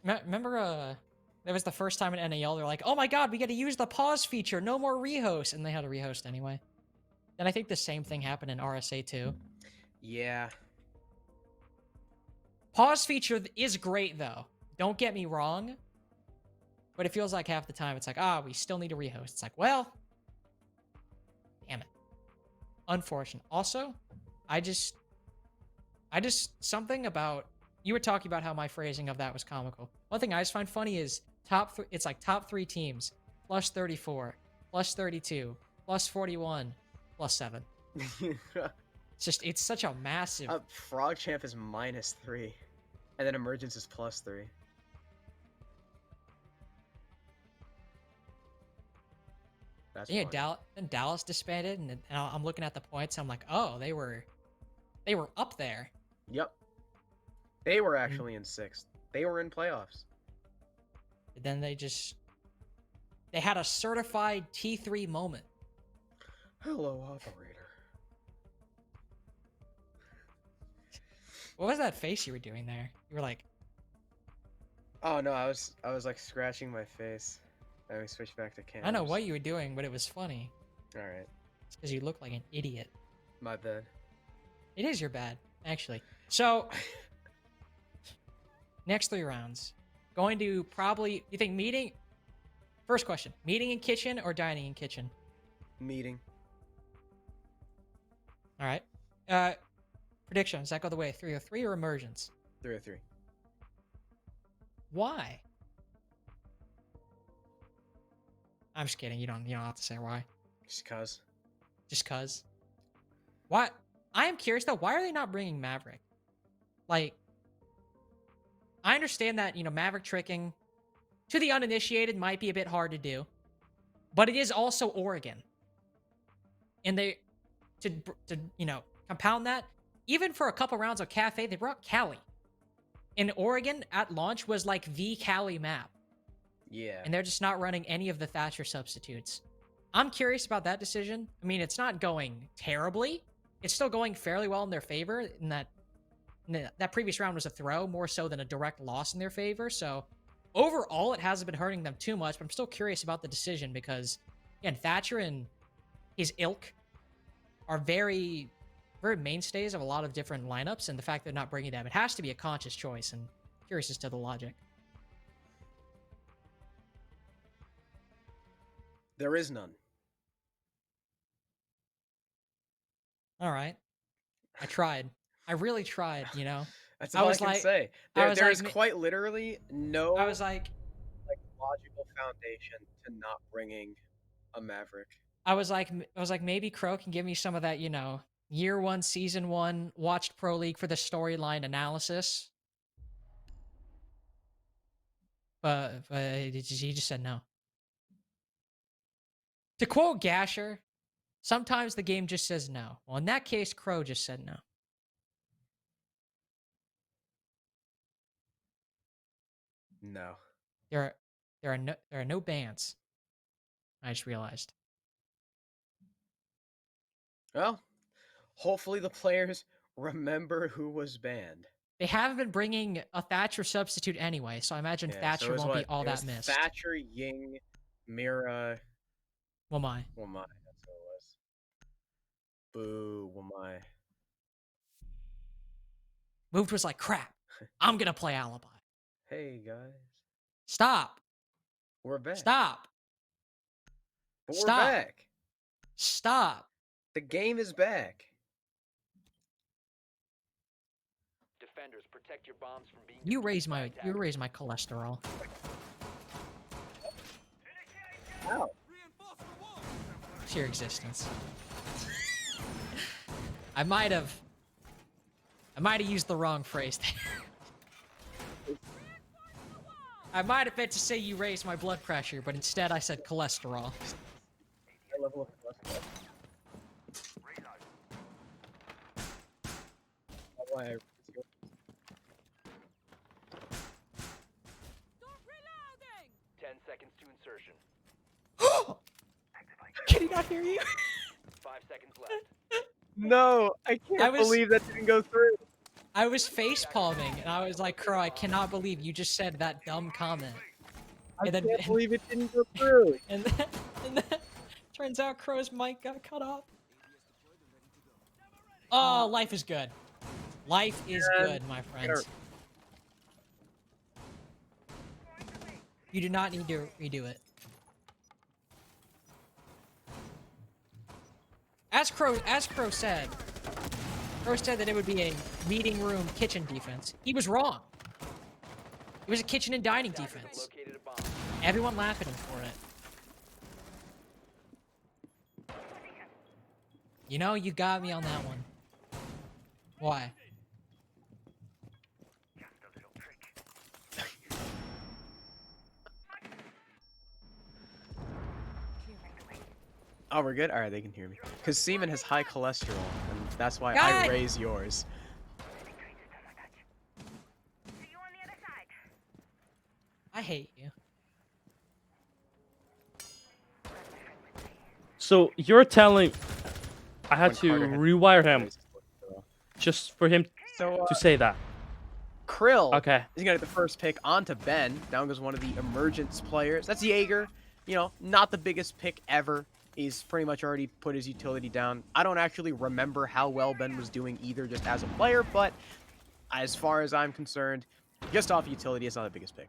Remember, that was the first time in NAL, they're like, oh my god, we get to use the pause feature, no more rehost, and they had to rehost anyway. And I think the same thing happened in RSA too. Yeah. Pause feature is great though. Don't get me wrong. But it feels like half the time it's like, we still need to rehost. It's like, well, damn it. Unfortunate. Also, I just something about, you were talking about how my phrasing of that was comical. One thing I just find funny is it's like top 3 teams, plus 34, plus 32, plus 41, plus 7. It's such a massive... Frog Champ is -3. And then Emergence is +3. That's yeah, funny. then Dallas disbanded, and I'm looking at the points. I'm like, oh, they were up there. Yep. They were actually in 6th. They were in playoffs. But then they had a certified T3 moment. Hello, operator. What was that face you were doing there? You were like, Oh no, I was like scratching my face. Then we switched back to cams. I don't know what you were doing, but it was funny. All right, It's because you look like an idiot. my bad. It is your bad, actually. So, next 3 rounds. Going to probably, you think meeting? First question, meeting in kitchen or dining in kitchen? Meeting. All right. Prediction, does that go the way of 303 or Emergence? 303. Why? I'm just kidding. You don't have to say why. Just cause. Just cuz. Why? I am curious though, why are they not bringing Maverick? Like, I understand that, Maverick tricking to the uninitiated might be a bit hard to do, but it is also Oregon. And they, to compound that, even for a couple rounds of Kafe, they brought Cali. And Oregon at launch was like the Cali map. Yeah. And they're just not running any of the Thatcher substitutes. I'm curious about that decision. I mean, it's not going terribly. It's still going fairly well in their favor, in that previous round was a throw more so than a direct loss in their favor. So overall, it hasn't been hurting them too much, but I'm still curious about the decision because, again, Thatcher and his ilk are very, very mainstays of a lot of different lineups, and the fact they're not bringing them, it has to be a conscious choice, and curious as to the logic. There is none. All right. I tried. I really tried, That's I all I was can like- say. I was There like is ma- quite literally no I was like, logical foundation to not bringing a Maverick. I was like, maybe Crow can give me some of that, year one, season one, watched Pro League for the storyline analysis. But he just said no. To quote Gasher, sometimes the game just says no. Well, in that case, Crow just said no. No. There are no bans. I just realized. Well, hopefully the players remember who was banned. They haven't been bringing a Thatcher substitute anyway, so I imagine Yeah, so Thatcher it was won't be what? all It that was missed. Thatcher, Ying, Mira, Wamai. Wamai. That's what it was. Boo, Wamai. Moved was like, crap, I'm gonna play Alibi. Hey guys, Stop. we're back. Stop. But Stop. we're back. Stop. The game is back. Defenders, protect your bombs from being You defused raise by my attackers. cholesterol. Ow. It's your existence. I might have used the wrong phrase there. I might have meant to say you raised my blood pressure, but instead I said cholesterol. High level of cholesterol. That's why I- 10 seconds to insertion. Can he not hear you? 5 seconds left. No, I can't I was- believe that didn't go through. I was face palming, and I was like, Crow, I cannot believe you just said that dumb comment. I And then- can't believe it didn't go through. And then turns out Crow's mic got cut off. Oh, life is good. Life is And- good, my friends. You do not need to redo it. As Crow said that it would be a meeting room kitchen defense. He was wrong. It was a kitchen and dining defense. Located a bomb. Everyone laughed at him for it. You got me on that one. Why? Oh, we're good? Alright, they can hear me. Because Seaman has high cholesterol, and that's why I God! raise yours. I hate you. So you're telling I had When to Carter had rewire him raised his cholesterol. just for him So, to say that. Krill Okay. is gonna get the first pick onto Ben. Down goes one of the Emergence players. That's Jaeger. Not the biggest pick ever. He's pretty much already put his utility down. I don't actually remember how well Ben was doing either just as a player, but as far as I'm concerned, just off utility, it's not the biggest pick.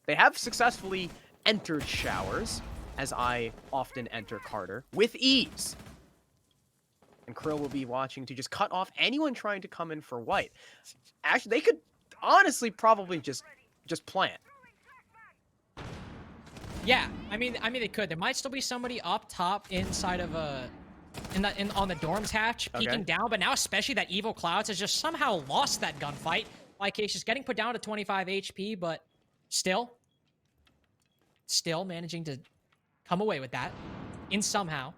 They have successfully entered showers, as I often enter Carter, with ease. And Krill will be watching to just cut off anyone trying to come in for white. Actually, they could honestly probably just plant. Yeah, I mean they could. There might still be somebody up top inside of a on the dorms hatch peeking down, but now especially that Evil Clouds has just somehow lost that gunfight. Lycasius getting put down to 25 HP, but still managing to come away with that in somehow.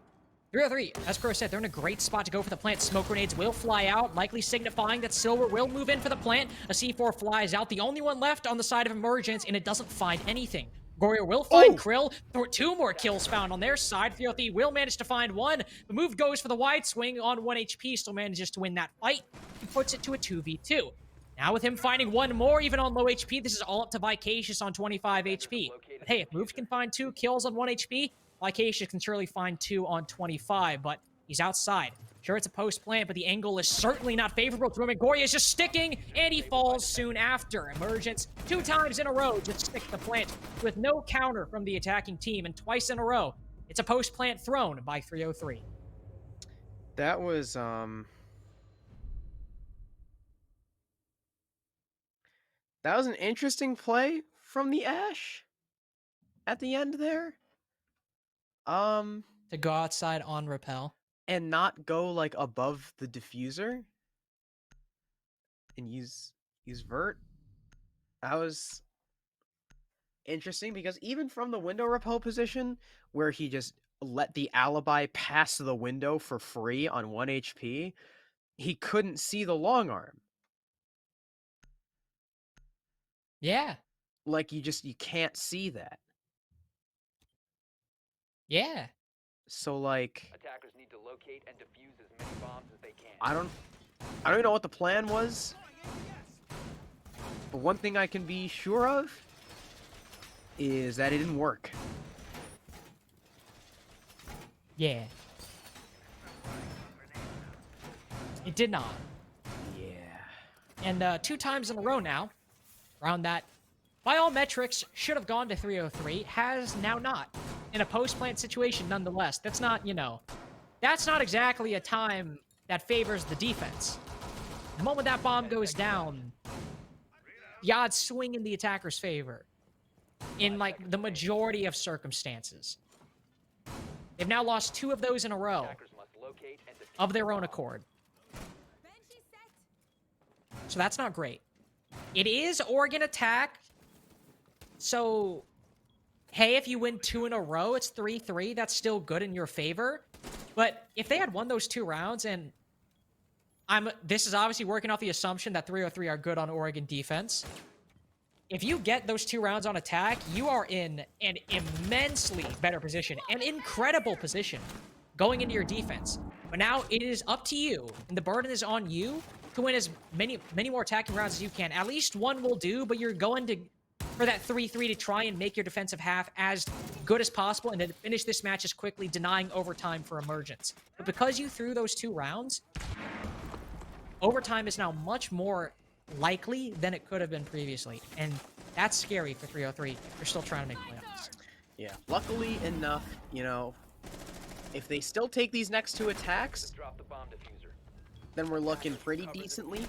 303, as Crow said, they're in a great spot to go for the plant. Smoke grenades will fly out, likely signifying that Silver will move in for the plant. A C4 flies out, the only one left on the side of Emergence, and it doesn't find anything. Gorio will find Krill. 2 more kills found on their side. 303 will manage to find one. The move goes for the wide swing on 1 HP, still manages to win that fight. He puts it to a 2v2. Now with him finding one more, even on low HP, this is all up to Vicatious on 25 HP. But hey, if Move can find 2 kills on 1 HP, Lycasius can surely find 2 on 25, but he's outside. Sure, it's a post-plant, but the angle is certainly not favorable to him, and Goria is just sticking, and he falls soon after. Emergence, 2 times in a row, just stick the plant with no counter from the attacking team, and twice in a row, it's a post-plant thrown by 303. That was, that was an interesting play from the Ash at the end there. To go outside on rappel. And not go, like, above the diffuser. And use vert. That was interesting, because even from the window rappel position, where he just let the alibi pass the window for free on 1 HP, he couldn't see the long arm. Yeah. Like, you can't see that. Yeah. So, like, Attackers need to locate and defuse as many bombs as they can. I don't even know what the plan was. But one thing I can be sure of is that it didn't work. Yeah. It did not. Yeah. And 2 times in a row now, around that, by all metrics, should have gone to 303, has now not. In a post-plant situation, nonetheless. That's not, that's not exactly a time that favors the defense. The moment that bomb goes down, the odds swing in the attacker's favor. In, like, the majority of circumstances. They've now lost 2 of those in a row. Attackers must locate and defuse Of their the own bomb. accord. So that's not great. It is Oregon attack. So, hey, if you win 2 in a row, it's 3-3. That's still good in your favor. But if they had won those 2 rounds, and this is obviously working off the assumption that 303 are good on Oregon defense. If you get those 2 rounds on attack, you are in an immensely better position, an incredible position going into your defense. But now it is up to you, and the burden is on you to win as many more attacking rounds as you can. At least 1 will do, but you're going to for that 3-3 to try and make your defensive half as good as possible and to finish this match as quickly, denying overtime for Emergence. But because you threw those 2 rounds, overtime is now much more likely than it could have been previously. And that's scary for 303. They're still trying to make playoffs. Yeah. Luckily enough, if they still take these next 2 attacks, Drop the bomb diffuser. then we're looking pretty decently.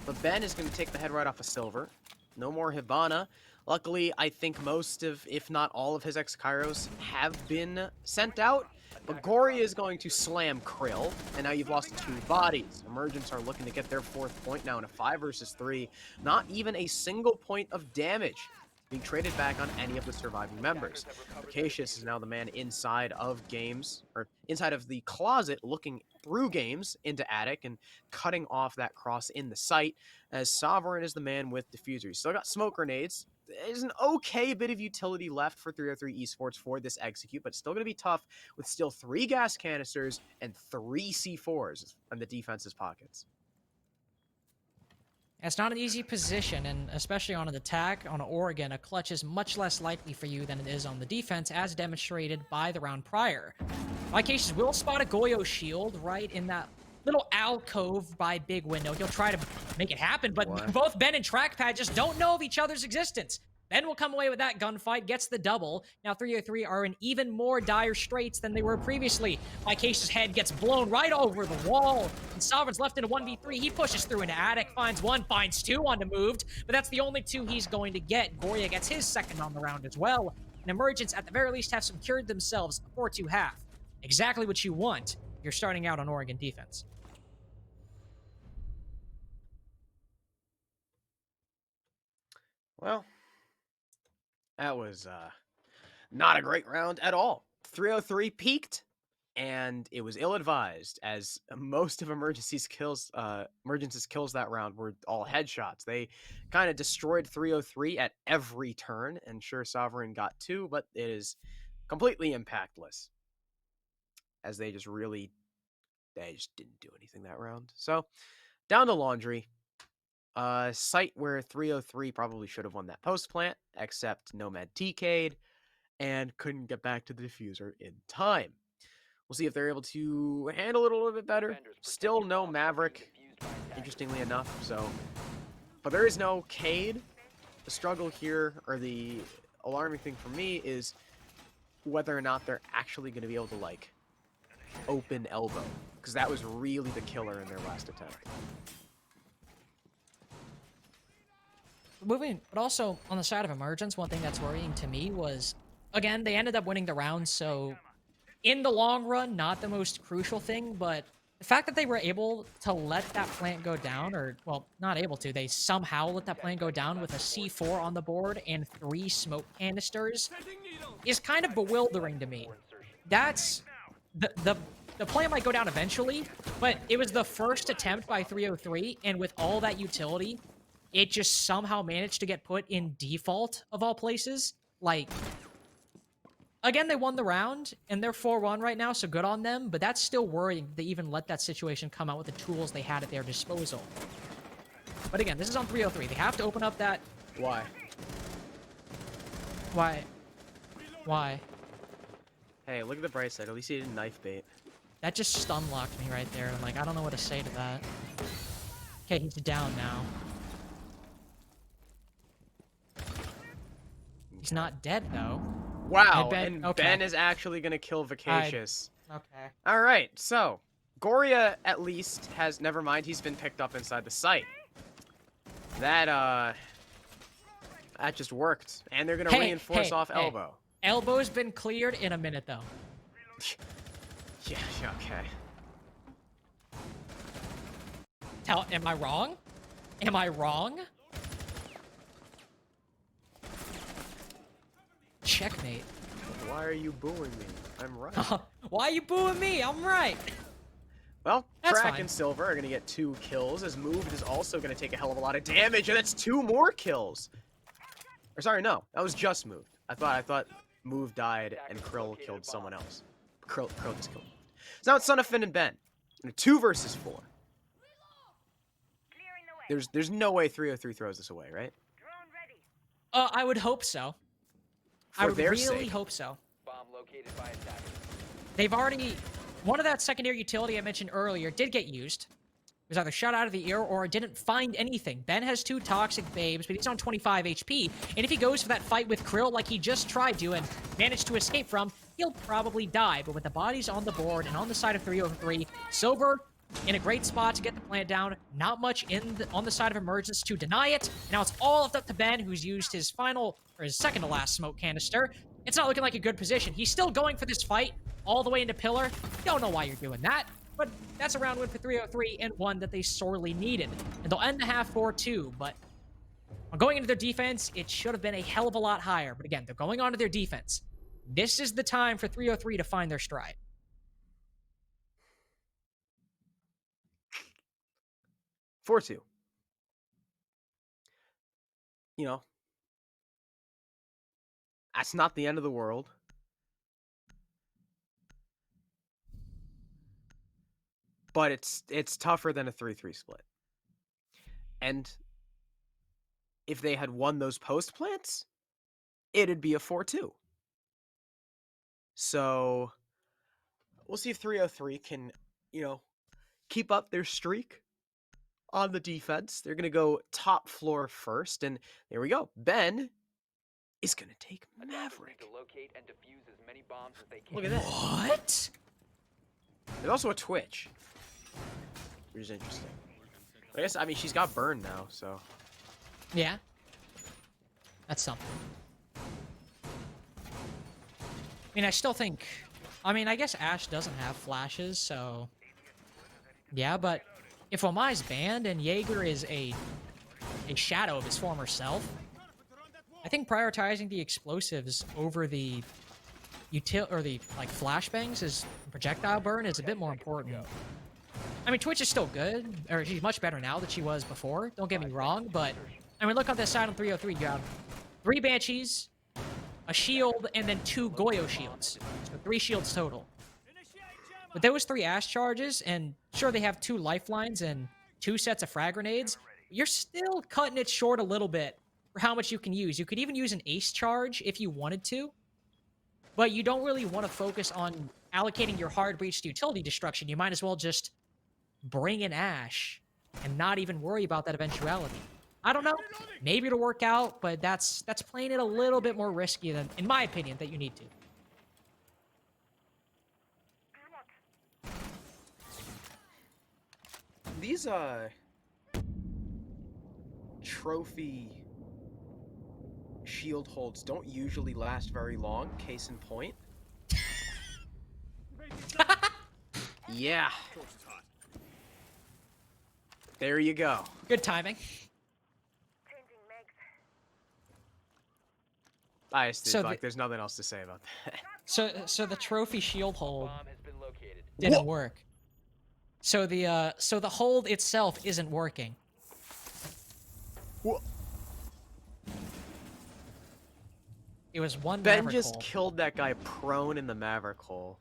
But Ben is going to take the head right off of Silver. No more Hibana. Luckily, I think most of, if not all of his ex-Kairos have been sent out. But Gory is going to slam Krill, and now you've lost 2 bodies. Emergence are looking to get their 4th point now in a 5 versus 3. Not even a single point of damage being traded back on any of the surviving members. Acacius is now the man inside of games, or inside of the closet, looking through games into Attic and cutting off that cross in the site, as Sovereign is the man with diffusers. Still got smoke grenades. There's an okay bit of utility left for 303 Esports for this execute, but it's still going to be tough with still 3 gas canisters and 3 C4s in the defense's pockets. It's not an easy position, and especially on an attack on Oregon, a clutch is much less likely for you than it is on the defense, as demonstrated by the round prior. Lycasius will spot a Goyo shield right in that little alcove by big window. He'll try to make it happen, but What? both Ben and Trackpad just don't know of each other's existence. Ben will come away with that gunfight, gets the double. Now 303 are in even more dire straits than they were previously. Mycase's head gets blown right over the wall, and Sovereign's left in a 1v3. He pushes through into Attic, finds one, finds two on the moved, but that's the only two he's going to get. Goria gets his second on the round as well. And Emergence, at the very least, have secured themselves a 4-2 half. Exactly what you want. You're starting out on Oregon defense. Well, that was not a great round at all. 303 peaked, and it was ill-advised, as most of Emergence's kills that round were all headshots. They kind of destroyed 303 at every turn, and sure, Sovereign got two, but it is completely impactless, as they just didn't do anything that round. So, down to Laundry. Site where 303 probably should have won that post plant, except Nomad TK'd and couldn't get back to the diffuser in time. We'll see if they're able to handle it a little bit better. Still no Maverick, interestingly enough. But there is no Cade. The struggle here, or the alarming thing for me, is whether or not they're actually going to be able to, like, open elbow, because that was really the killer in their last attempt. Moving, but also on the side of Emergence, one thing that's worrying to me was, again, they ended up winning the round, so in the long run, not the most crucial thing, but the fact that they were able to let that plant go down, or, well, not able to, they somehow let that plant go down with a C4 on the board and 3 smoke canisters is kind of bewildering to me. That's, the plant might go down eventually, but it was the first attempt by 303, and with all that utility, it just somehow managed to get put in default, of all places. Like, again, they won the round, and they're 4-1 right now, so good on them, but that's still worrying they even let that situation come out with the tools they had at their disposal. But again, this is on 303. They have to open up that... Why? Why? Hey, look at the bright side. At least he didn't knife bait. That just stun-locked me right there. I'm like, I don't know what to say to that. Okay, he's down now. He's not dead, though. Wow, Ben, and Ben is actually going to kill Vacacious. Okay. All right, so Goria at least has... Never mind, he's been picked up inside the site. That just worked. And they're going to reinforce off elbow. Elbow's been cleared in a minute, though. Yeah, okay. Am I wrong? Am I wrong? Checkmate. Why are you booing me? I'm right. Why are you booing me? I'm right. Well, That's Track fine. and Silver are going to get 2 kills, as Moved is also going to take a hell of a lot of damage, and that's 2 more kills. Or sorry, no, that was just Moved. I thought Moved died and Krill killed someone else. Krill just killed. So now it's Son of Finn and Ben. 2 versus 4. There's no way 303 throws this away, right? I would hope so. I would their really sake. hope so. Bomb located by attackers. They've already... One of that secondary utility I mentioned earlier did get used. It was either shot out of the ear or didn't find anything. Ben has 2 toxic babes, but he's on 25 HP. And if he goes for that fight with Krill like he just tried to and managed to escape from, he'll probably die. But with the bodies on the board and on the side of 303, Silver in a great spot to get the plant down. Not much on the side of Emergence to deny it. Now it's all left up to Ben, who's used his second to last smoke canister. It's not looking like a good position. He's still going for this fight all the way into Pillar. Don't know why you're doing that, but that's a round win for 303 and one that they sorely needed. And they'll end the half 4-2, but going into their defense, it should have been a hell of a lot higher. But again, they're going on to their defense. This is the time for 303 to find their stride. 4-2. You know, that's not the end of the world. But it's tougher than a 3-3 split. And if they had won those post plants, it'd be a 4-2. So we'll see if 303 can, keep up their streak on the defense. They're going to go top floor first. And there we go. Ben is gonna take Attackers need Maverick. to locate and defuse as many bombs as they can. Look at that. What? There's also a Twitch, which is interesting. I mean, she's got burn now, so. Yeah. That's something. I mean, I still think... I mean, I guess Ashe doesn't have flashes, so... Yeah, but if Omai's banned and Jaeger is a shadow of his former self, I think prioritizing the explosives over the like flashbangs is projectile burn is a bit more important. I mean, Twitch is still good, or she's much better now than she was before. Don't get me wrong, but I mean, look on this side on 303. You have 3 Banshees, a shield, and then 2 Goyo shields. So 3 shields total. With those 3 Ashe charges, and sure they have 2 lifelines and 2 sets of frag grenades, you're still cutting it short a little bit for how much you can use. You could even use an ace charge if you wanted to, but you don't really want to focus on allocating your hard breach to utility destruction. You might as well just bring in Ashe and not even worry about that eventuality. I don't know. Maybe it'll work out, but that's playing it a little bit more risky than, in my opinion, that you need to. These trophy shield holds don't usually last very long. Case in point. Yeah. There you go. Good timing. There's nothing else to say about that. So the trophy shield hold Bomb has been located. didn't work. So the hold itself isn't working. What? It was one Ben Maverick just hole. killed that guy prone in the Maverick hole.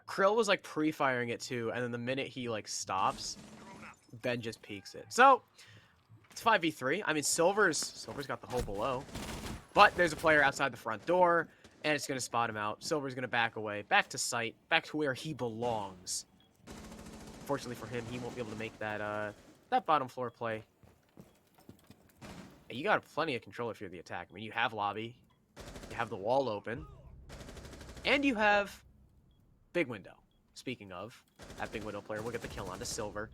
Krill was like pre-firing it too, and then the minute he like stops, Ben just peeks it. So it's 5v3. I mean, Silver's got the hole below, but there's a player outside the front door, and it's gonna spot him out. Silver's gonna back away, back to site, back to where he belongs. Fortunately for him, he won't be able to make that that bottom floor play. You got plenty of control if you're the attack. I mean, you have lobby, you have the wall open, and you have big window. Speaking of, that big window player will get the kill onto Silver.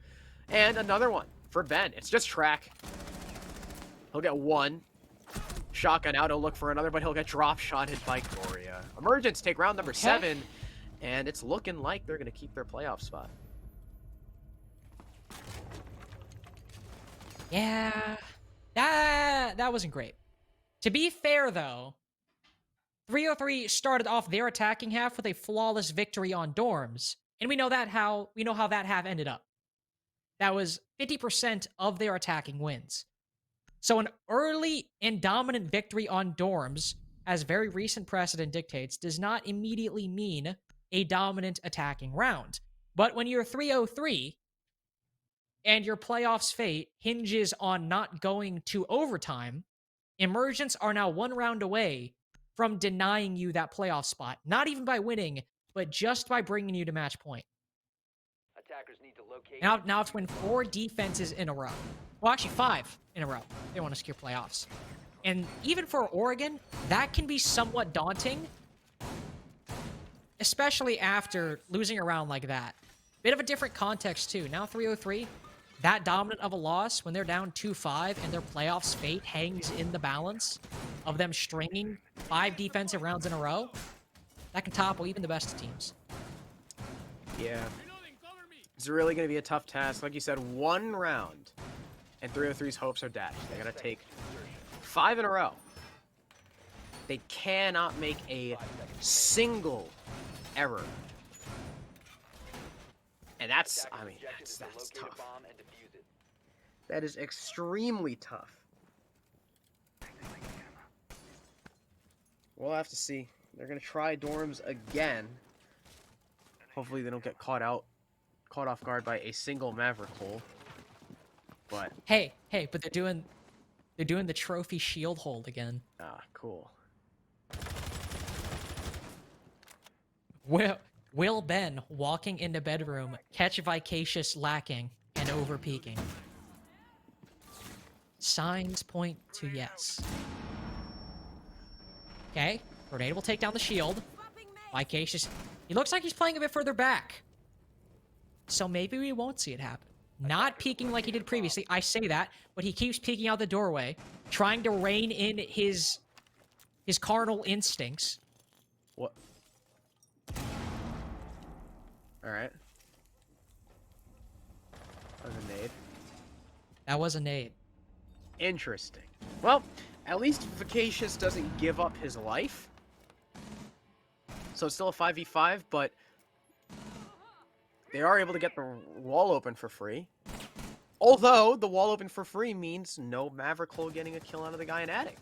And another one for Ben. It's just track. He'll get 1. Shotgun out, he'll look for another, but he'll get drop shotted by Gloria. Emergence take round number 7, and it's looking like they're going to keep their playoff spot. Yeah, that wasn't great. To be fair, though, 303 started off their attacking half with a flawless victory on dorms, and we know how that half ended up. That was 50% of their attacking wins. So an early and dominant victory on dorms, as very recent precedent dictates, does not immediately mean a dominant attacking round. But when you're 303 and your playoff's fate hinges on not going to overtime, Emergence are now 1 round away from denying you that playoff spot. Not even by winning, but just by bringing you to match point. Attackers need to locate. Now it's win 4 defenses in a row. Well, actually 5 in a row. They want to secure playoffs. And even for Oregon, that can be somewhat daunting, especially after losing a round like that. Bit of a different context, too. Now 303, that dominant of a loss when they're down 2-5 and their playoffs fate hangs in the balance of them stringing 5 defensive rounds in a row, that can topple even the best of teams. Yeah. It's really going to be a tough task. Like you said, 1 round, and 303's hopes are dashed. They got to take 5 in a row. They cannot make a single error. And that's, I mean, that's tough. Bomb and defuse it. That is extremely tough. We'll have to see. They're going to try dorms again. Hopefully they don't get caught off guard by a single Maverick hole. But Hey, but they're doing the trophy shield hold again. cool. Will Ben walking into bedroom catch Vicacious lacking and over peaking? Signs point to yes. Okay, Grenade will take down the shield. Vicacious, he looks like he's playing a bit further back. So maybe we won't see it happen. Not peeking like he did previously. I say that, but he keeps peeking out the doorway, trying to rein in his carnal instincts. What? Alright. That was a nade. That was a nade. Interesting. Well, at least Vacacious doesn't give up his life. So it's still a 5v5, but they are able to get the wall open for free. Although, the wall open for free means no Maverick Hole getting a kill out of the guy in Attic.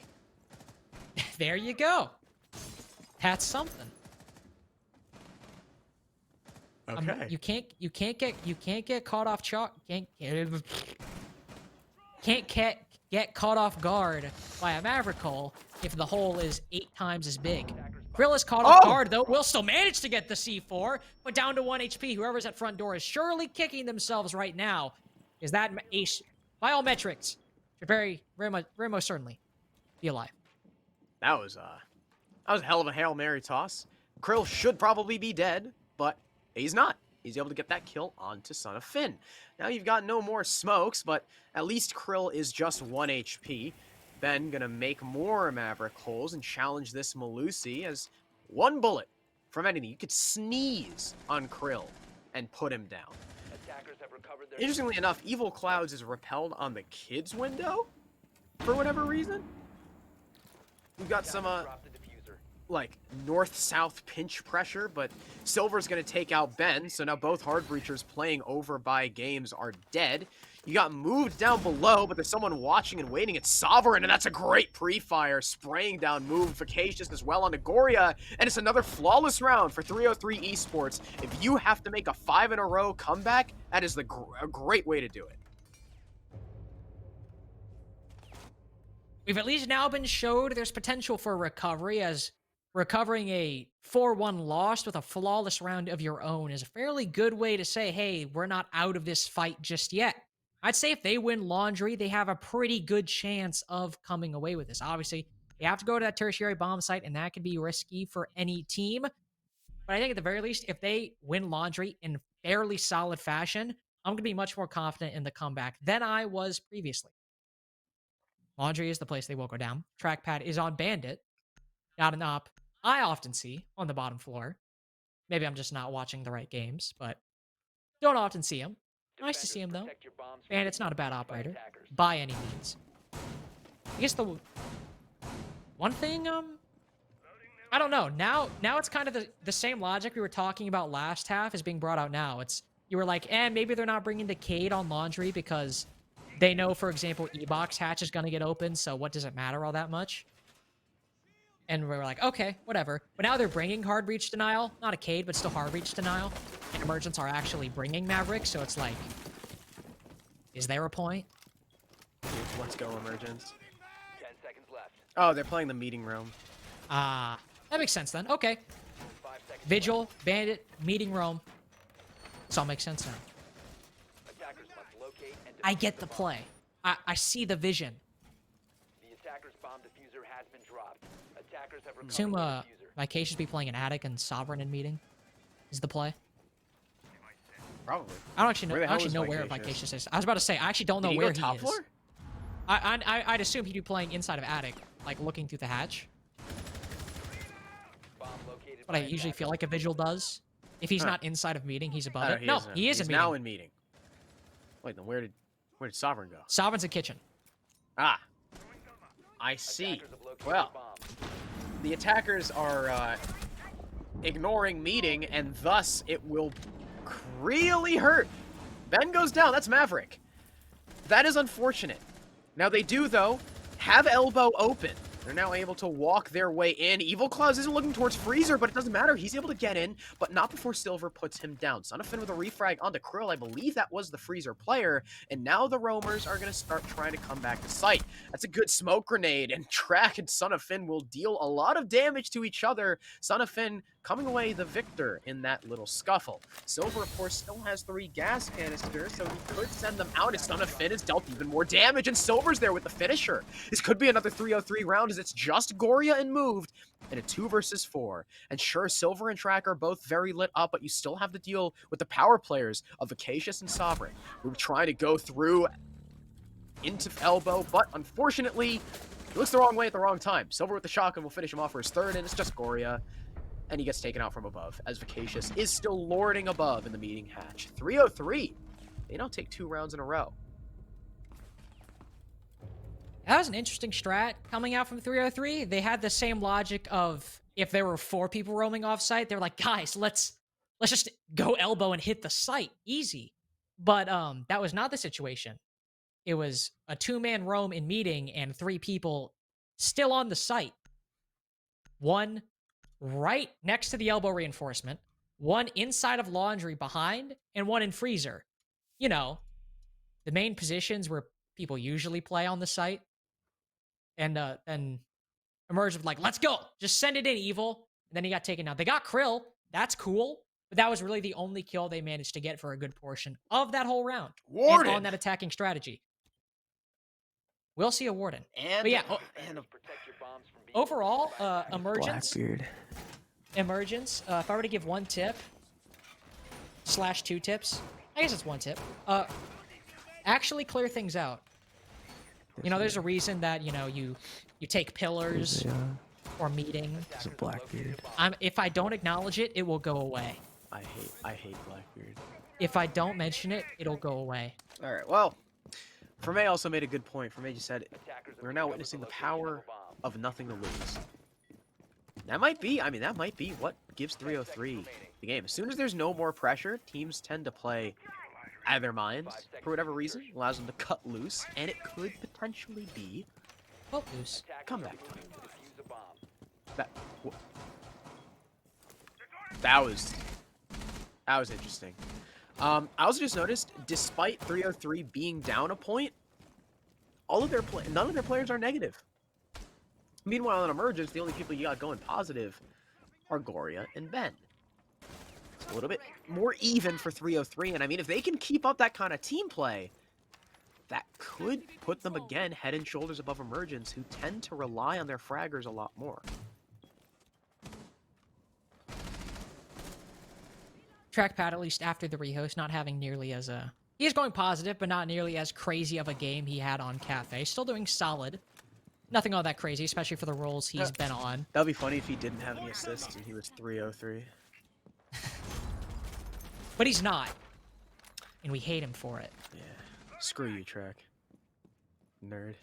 There you go. That's something. You can't get caught off get caught off guard by a Maverick hole if the hole is 8 times as big. Krill is caught off guard though. Will still manage to get the C4, but down to 1 HP. Whoever's at front door is surely kicking themselves right now. Is that ace? By all metrics, should very most certainly be alive. That was a hell of a Hail Mary toss. Krill should probably be dead, but he's not. He's able to get that kill onto Son of Finn. Now you've got no more smokes, but at least Krill is just 1 HP. Ben gonna make more Maverick holes and challenge this Malusi as 1 bullet from anything. You could sneeze on Krill and put him down. Attackers have recovered their Interestingly enough, Evil Clouds is repelled on the kids window for whatever reason. We've got some drop the diffuser. like north-south pinch pressure, but Silver's gonna take out Ben, so now both hard breachers playing over by games are dead. You got moved down below, but there's someone watching and waiting. It's Sovereign, and that's a great pre-fire, spraying down move. Vacacious as well onto Goria, and it's another flawless round for 303 Esports. If you have to make a 5-in-a-row comeback, that is a great way to do it. We've at least now been showed there's potential for recovery, as recovering a 4-1 loss with a flawless round of your own is a fairly good way to say, hey, we're not out of this fight just yet. I'd say if they win Laundry, they have a pretty good chance of coming away with this. Obviously, they have to go to that tertiary bomb site, and that could be risky for any team. But I think at the very least, if they win Laundry in fairly solid fashion, I'm going to be much more confident in the comeback than I was previously. Laundry is the place they will go down. Trackpad is on Bandit. Not an op I often see on the bottom floor. Maybe I'm just not watching the right games, but don't often see him. Nice to see him, though. Protect your bombs from Bandit's being not a bad planted by operator, attackers. by any means. I guess the one thing, I don't know. Now it's kind of the same logic we were talking about last half is being brought out now. You were like, maybe they're not bringing the Cade on Laundry because they know, for example, E-Box hatch is going to get open, so what does it matter all that much? And we're like, okay, whatever. But now they're bringing hard breach denial. Not a Cade, but still hard breach denial. And Emergence are actually bringing Maverick, so it's like, is there a point? Let's go, Emergence. 10 seconds left. Oh, they're playing the meeting room. That makes sense then. Okay. 5 seconds. Vigil, Bandit, Meeting Room. This all makes sense now. Attackers must locate and I defuse get the bomb. play. I see the vision. The attacker's bomb diffuser has been dropped. Attackers have recovered Assume the diffuser. Vicacious be playing an Attic and Sovereign in Meeting. Is the play. Probably. I don't actually know. Where the I hell actually is know where Vicacious? Vicacious is. I was about to say I actually don't know Did he where go he top is. floor? I'd assume he'd be playing inside of Attic, like looking through the hatch. Bomb located But I by usually attackers. feel like a Vigil does. If he's Huh. not inside of Meeting, he's above Oh, it. No, isn't. he is He's in Meeting. now in meeting. Wait, then where did Sovereign go? Sovereign's in Kitchen. Ah, I see. Attackers have located Well, bomb. the attackers are ignoring meeting, and thus it will really hurt. Ben goes down. That's Maverick. That is unfortunate. Now they do, though, have elbow open. They're now able to walk their way in. Evil Claus isn't looking towards Freezer, but it doesn't matter. He's able to get in, but not before Silver puts him down. Son of Finn with a refrag onto Krill. I believe that was the Freezer player. And now the roamers are going to start trying to come back to sight. That's a good smoke grenade, and Track and Son of Finn will deal a lot of damage to each other. Son of Finn coming away the victor in that little scuffle. Silver, of course, still has 3 gas canisters, so he could send them out. His Son of Finn has dealt even more damage, and Silver's there with the finisher. This could be another 3-0-3 round as it's just Goria and Moved in a 2 versus 4. And sure, Silver and Track are both very lit up, but you still have to deal with the power players of Vacacious and Sovereign, who are trying to go through into elbow, but unfortunately, he looks the wrong way at the wrong time. Silver with the shotgun will finish him off for his 3rd, and it's just Goria. And he gets taken out from above, as Vacacious is still lording above in the meeting hatch. 3-0-3. They don't take 2 rounds in a row. That was an interesting strat coming out from 303. They had the same logic of if there were 4 people roaming off site, they're like, guys, let's just go elbow and hit the site. Easy. But that was not the situation. It was a 2-man roam in meeting and 3 people still on the site. 1 right next to the elbow reinforcement, 1 inside of laundry behind, and 1 in freezer. You know, the main positions where people usually play on the site. And Emerge was like, let's go. Just send it in, Evil. And then he got taken out. They got Krill. That's cool. But that was really the only kill they managed to get for a good portion of that whole round. Warden! And on that attacking strategy. We'll see a Warden. And, but yeah, overall, Blackbeard. Emergence, if I were to give 1 tip, / 2 tips, I guess it's 1 tip, actually clear things out. You know, there's a reason that, you know, you take pillars or meeting. There's a Blackbeard. If I don't acknowledge it, it will go away. I hate Blackbeard. If I don't mention it, it'll go away. All right, well, Ferme also made a good point. Ferme just said, we're now witnessing the power of nothing to lose. That might be what gives 303 the game. As soon as there's no more pressure, teams tend to play out of their minds for whatever reason. It allows them to cut loose, and it could potentially be Footloose. comeback time. That was interesting. I also just noticed, despite 303 being down a point, none of their players are negative. Meanwhile, in Emergence, the only people you got going positive are Goria and Ben. It's a little bit more even for 303, and I mean, if they can keep up that kind of team play, that could put them again head and shoulders above Emergence, who tend to rely on their fraggers a lot more. Trackpad, at least after the rehost, not having nearly as a... He is going positive, but not nearly as crazy of a game he had on Kafe. Still doing solid. Nothing all that crazy, especially for the roles he's been on. That'd be funny if he didn't have any assists and he was 303. But he's not. And we hate him for it. Yeah. Screw you, Track. Nerd.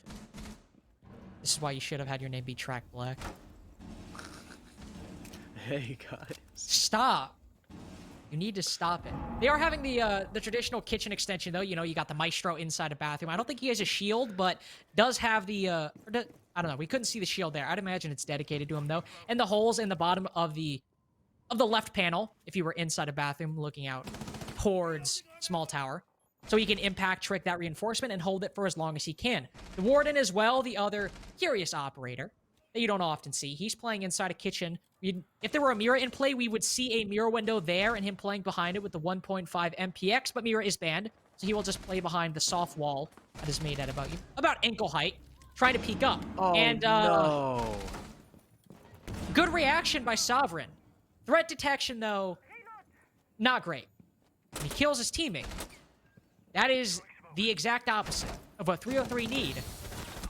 This is why you should have had your name be Track Black. Hey, guys. Stop. You need to stop it. They are having the traditional kitchen extension, though. You know, you got the Maestro inside a bathroom. I don't think he has a shield, but does have the... I don't know. We couldn't see the shield there. I'd imagine it's dedicated to him, though. And the holes in the bottom of the left panel, if you were inside a bathroom looking out towards small tower. So he can impact trick that reinforcement and hold it for as long as he can. The Warden as well, the other curious operator that you don't often see. He's playing inside a kitchen. If there were a mirror in play, we would see a mirror window there and him playing behind it with the 1.5 MPX, but mirror is banned, so he will just play behind the soft wall that is made at about ankle height, trying to peek up. Oh, and no. Good reaction by Sovereign. Threat detection, though, not great. He kills his teammate. That is the exact opposite of what 303 need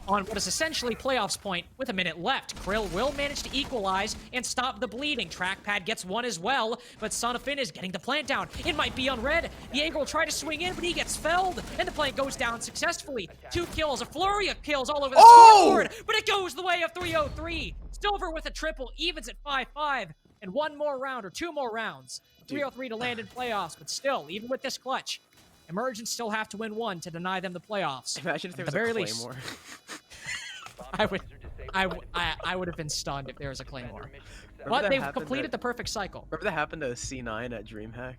on what is essentially playoffs point with a minute left. Krill will manage to equalize and stop the bleeding. Trackpad gets one as well, but Son of Finn is getting the plant down. It might be on red. Jaeger will try to swing in, but he gets felled, and the plant goes down successfully. 2 kills, a flurry of kills all over the scoreboard, but it goes the way of 303. Silver with a triple, evens at 5-5, and 1 more round, or 2 more rounds. 303 to land in playoffs, but still, even with this clutch, Emergence still have to win 1 to deny them the playoffs. Imagine if there was the very a least. Claymore. I would have been stunned if there was a Claymore. Remember But that they've happened completed at- the perfect cycle. Remember that happened to C9 at DreamHack?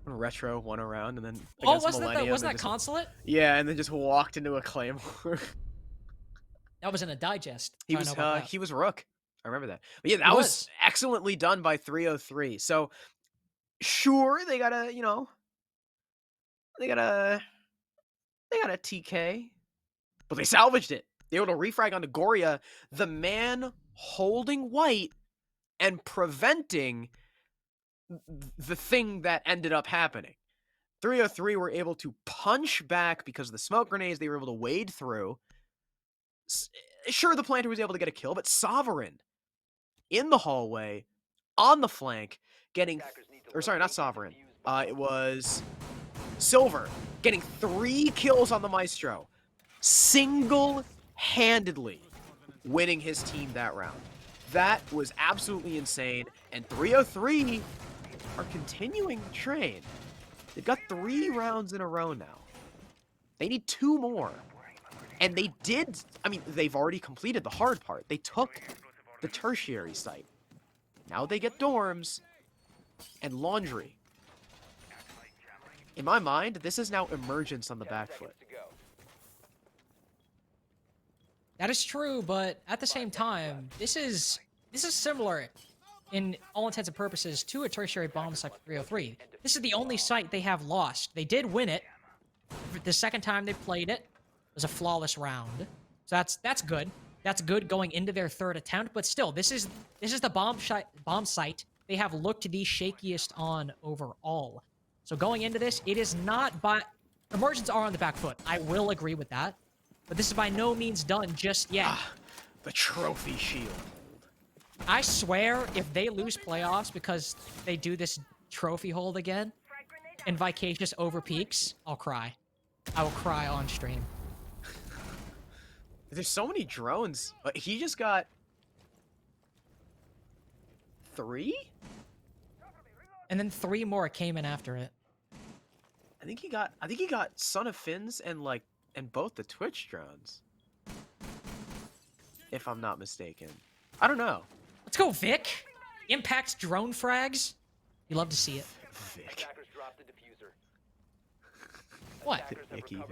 When Retro won a round and then Oh, against wasn't Millennium, that they just- Consulate? Yeah, and then just walked into a Claymore. That was in a digest. he I was know about that. he was Rook. I remember that. But yeah, It that was was. excellently done by 303. So sure, they got a, they got a TK, but they salvaged it. They were able to refrag onto Goria, the man holding white and preventing the thing that ended up happening. 303 were able to punch back because of the smoke grenades they were able to wade through. Sure, the planter was able to get a kill, but Sovereign in the hallway, on the flank, getting, or sorry, not Sovereign. It was Silver getting 3 kills on the Maestro, single-handedly winning his team that round. That was absolutely insane, and 303 are continuing the train. They've got 3 rounds in a row now. They need 2 more. And they did, I mean, they've already completed the hard part. They took the tertiary site. Now they get dorms and laundry. In my mind, this is now Emergence on the back foot. That is true, but at the same time, this is similar in all intents and purposes to a tertiary bomb site for 303. This is the only site they have lost. They did win it. The second time they played it was a flawless round. So that's good. That's good going into their third attempt, but still, this is the bomb site they have looked the shakiest on overall. So going into this, it is not by Emergence are on the back foot. I will agree with that. But this is by no means done just yet. The trophy shield. I swear, if they lose playoffs because they do this trophy hold again, and Vicacious overpeaks, I'll cry. I will cry on stream. There's so many drones. He just got 3? And then 3 more came in after it. I think he got Son of Fins and both the Twitch drones. If I'm not mistaken. I don't know. Let's go, Vic. Impact drone frags. You love to see it. Vic. What? Vicky.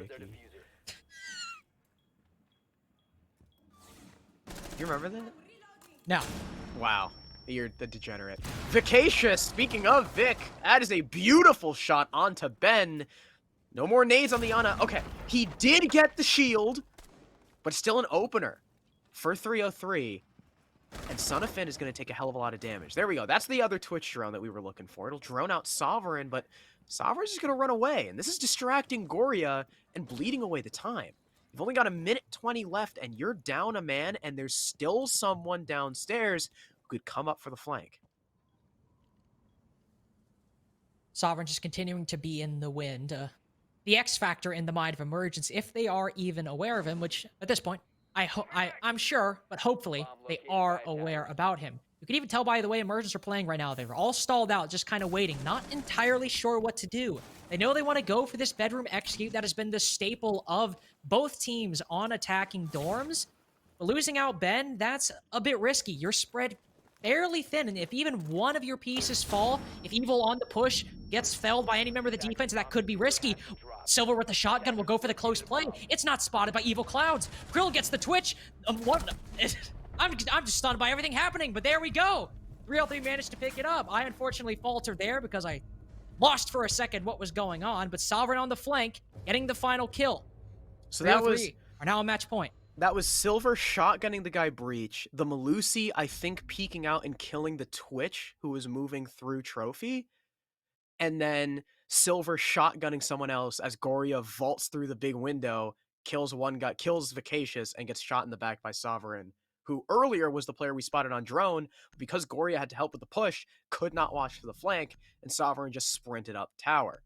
You remember that? No. Wow. You're the degenerate. Vicacious, speaking of Vic, that is a beautiful shot onto Ben. No more nades on the Ana. Okay, he did get the shield, but still an opener for 303. And Son of Finn is going to take a hell of a lot of damage. There we go. That's the other Twitch drone that we were looking for. It'll drone out Sovereign, but Sovereign's just going to run away. And this is distracting Goria and bleeding away the time. You've only got a minute 20 left, and you're down a man, and there's still someone downstairs who could come up for the flank. Sovereign just continuing to be in the wind. The X factor in the mind of Emergence, if they are even aware of him, which at this point, I'm sure, but hopefully they are aware about him. You can even tell by the way Emergence are playing right now. They're all stalled out, just kind of waiting, not entirely sure what to do. They know they want to go for this bedroom execute that has been the staple of both teams on attacking dorms. But losing out Ben, that's a bit risky. You're spread fairly thin, and if even one of your pieces fall, if Evil on the push gets felled by any member of the defense, that could be risky. Silver with the shotgun will go for the close play. It's not spotted by Evil Clouds. Krill gets the twitch. I'm just stunned by everything happening, but there we go. 303 managed to pick it up. I unfortunately faltered there because I lost for a second what was going on, but Sovereign on the flank, getting the final kill. So that was... are now a match point. That was Silver shotgunning the guy Breach, the Malusi, I think, peeking out and killing the Twitch, who was moving through Trophy, and then Silver shotgunning someone else as Goria vaults through the big window, kills one guy, kills Vicacious, and gets shot in the back by Sovereign, who earlier was the player we spotted on drone, because Goria had to help with the push, could not watch to the flank, and Sovereign just sprinted up tower.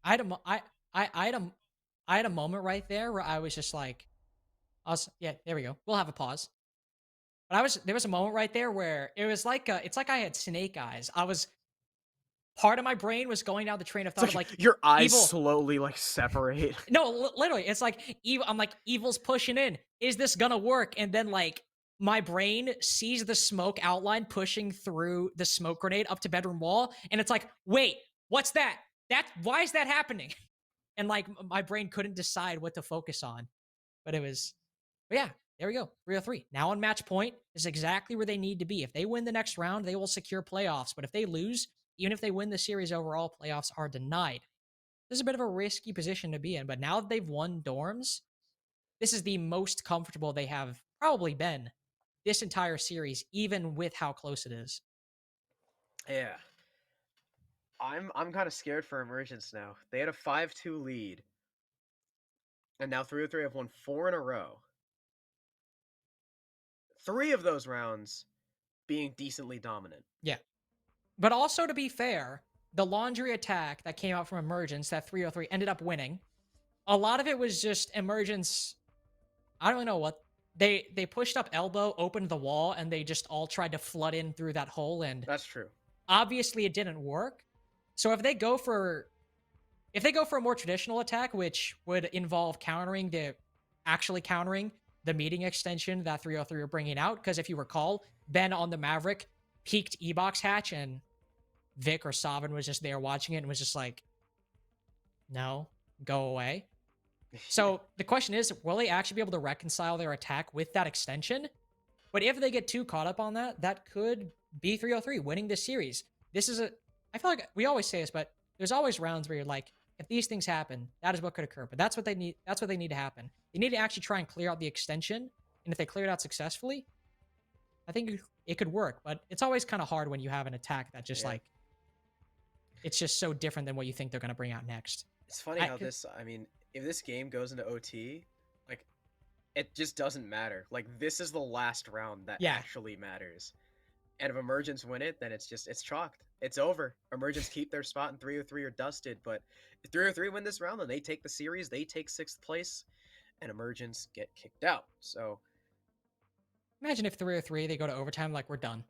I had a moment right there where I was just like, yeah, there we go. We'll have a pause. But there was a moment right there where it was like, it's like I had snake eyes. Part of my brain was going down the train of thought of like your eyes Evil slowly separate. No, literally, it's like I'm like, Evil's pushing in. Is this gonna work? And then my brain sees the smoke outline pushing through the smoke grenade up to bedroom wall, and it's like, wait, what's that? Why is that happening? And my brain couldn't decide what to focus on. But yeah, there we go, 303. Now on match point is exactly where they need to be. If they win the next round, they will secure playoffs. But if they lose, even if they win the series overall, playoffs are denied. This is a bit of a risky position to be in. But now that they've won dorms, this is the most comfortable they have probably been this entire series, even with how close it is. Yeah. I'm kind of scared for Emergence now. They had a 5-2 lead. And now 303 have won 4 in a row. 3 of those rounds being decently dominant. Yeah. But also, to be fair, the laundry attack that came out from Emergence, that 303, ended up winning. A lot of it was just Emergence. I don't really know what. They pushed up elbow, opened the wall, and they just all tried to flood in through that hole. And That's true. obviously it didn't work. So if they go for a more traditional attack, which would involve actually countering the meeting extension that 303 are bringing out, because if you recall, Ben on the Maverick peeked E-Box hatch and Vic or Savin was just there watching it and was just like, no, go away. So the question is, will they actually be able to reconcile their attack with that extension? But if they get too caught up on that, that could be 303 winning this series. I feel like we always say this, but there's always rounds where you're like, if these things happen, that is what could occur. But that's what they need. That's what they need to happen. They need to actually try and clear out the extension. And if they clear it out successfully, I think it could work. But it's always kind of hard when you have an attack that just like, it's just so different than what you think they're going to bring out next. It's funny how if this game goes into OT, like, it just doesn't matter. Like, this is the last round that actually matters. And if Emergence win it, then it's chalked. It's over. Emergence keep their spot, and 303 are dusted. But if 303 win this round, then they take the series, they take 6th place, and Emergence get kicked out. So imagine if 303 they go to overtime, like, we're done,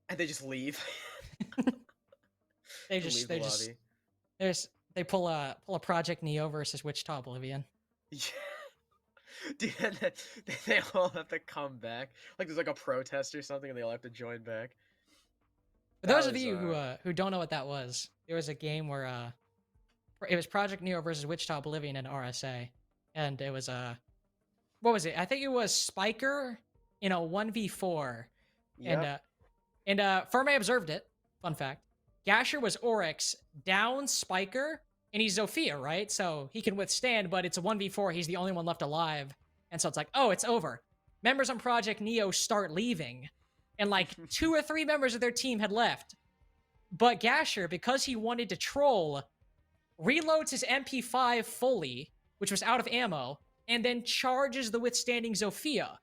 and they just leave. They pull a Project Neo versus Wichita Oblivion. Yeah. Dude, they all have to come back. Like, there's like a protest or something, and they all have to join back. For those of you who don't know what that was, there was a game where it was Project Neo versus Wichita Oblivion in RSA, and it was what was it? I think it was Spiker in a 1v4, Yep. and Ferme observed it. Fun fact: Gasher was Oryx, down Spiker, and he's Zofia, right? So he can withstand, but it's a 1v4. He's the only one left alive. And so it's like, oh, it's over. Members on Project Neo start leaving. And like 2 or 3 members of their team had left. But Gasher, because he wanted to troll, reloads his MP5 fully, which was out of ammo, and then charges the withstanding Zofia.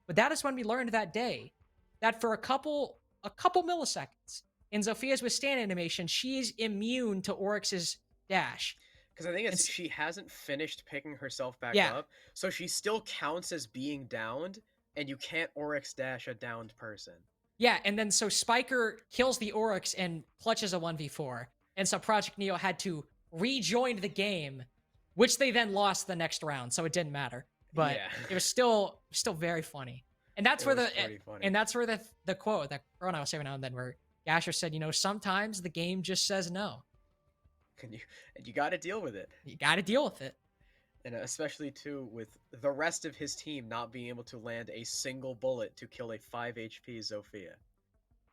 But that is when we learned that day that for a couple milliseconds in Zofia's withstand animation, she's immune to Oryx's dash. Because I think she hasn't finished picking herself back up, so she still counts as being downed, and you can't Oryx dash a downed person. Yeah, and then so Spiker kills the Oryx and clutches a 1v4, and so Project Neo had to rejoin the game, which they then lost the next round, so it didn't matter. But it was still very funny. And that's where the quote that Corona was saying now and then, where Gasher said, sometimes the game just says no. And you got to deal with it. You got to deal with it. And especially, too, with the rest of his team not being able to land a single bullet to kill a 5 HP Zofia.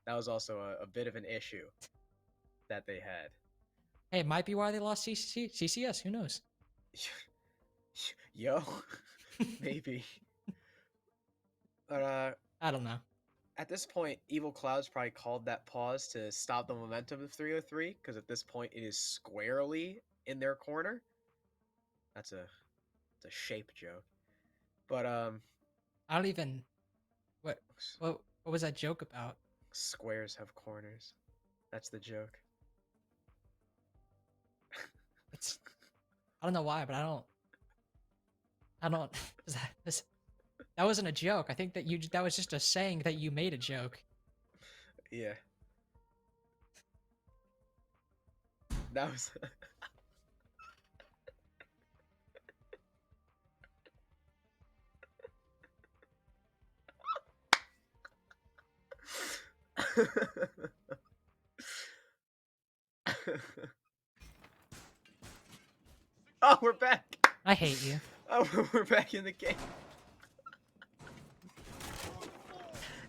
That was also a bit of an issue that they had. Hey, it might be why they lost CCS. Who knows? Yo, maybe. But, I don't know. At this point, Evil Cloud's probably called that pause to stop the momentum of 303, because at this point it is squarely in their corner. It's a shape joke. But I don't even what was that joke about? Squares have corners. That's the joke. I don't know why, but I don't that wasn't a joke. I think that was just a saying that you made a joke. Yeah. That was Oh, we're back. I hate you. Oh, we're back in the game.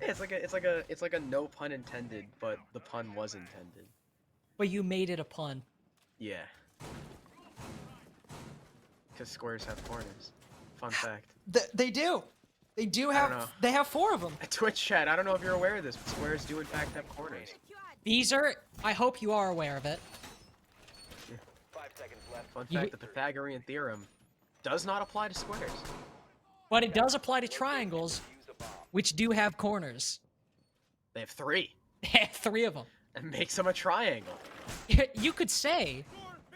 It's like a no pun intended, but the pun was intended. But you made it a pun. Yeah. Because squares have corners. Fun fact. They do. They do I don't know. have. They have 4 of them. Twitch chat, I don't know if you're aware of this, but squares do in fact have corners. Beezer, I hope you are aware of it. 5 seconds left. Fun fact, the Pythagorean theorem does not apply to squares. But it does apply to triangles, Use a bomb. which do have corners. They have 3. They have 3 of them. That makes them a triangle. You could say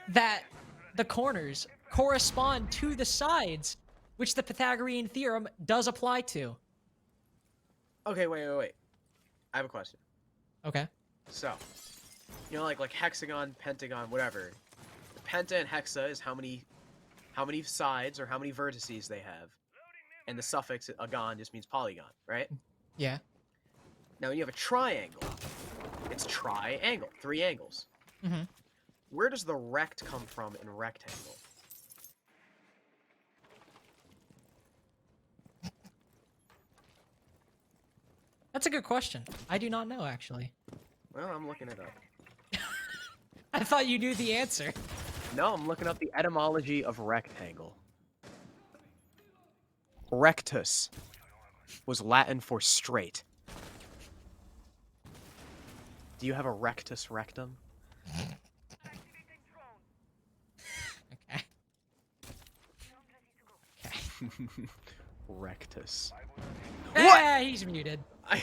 that the corners correspond to the sides, which the Pythagorean theorem does apply to. Okay, wait. I have a question. Okay. So, you know, like hexagon, pentagon, whatever. The penta and hexa is how many sides or how many vertices they have, and the suffix agon just means polygon, right? Yeah. Now, when you have a triangle, it's triangle, 3 angles. Mm-hmm. Where does the rect come from in rectangle? That's a good question. I do not know, actually. Well, I'm looking it up. I thought you knew the answer. No, I'm looking up the etymology of rectangle. Rectus was Latin for straight. Do you have a rectus rectum? Okay. Rectus. Ah, he's muted. I...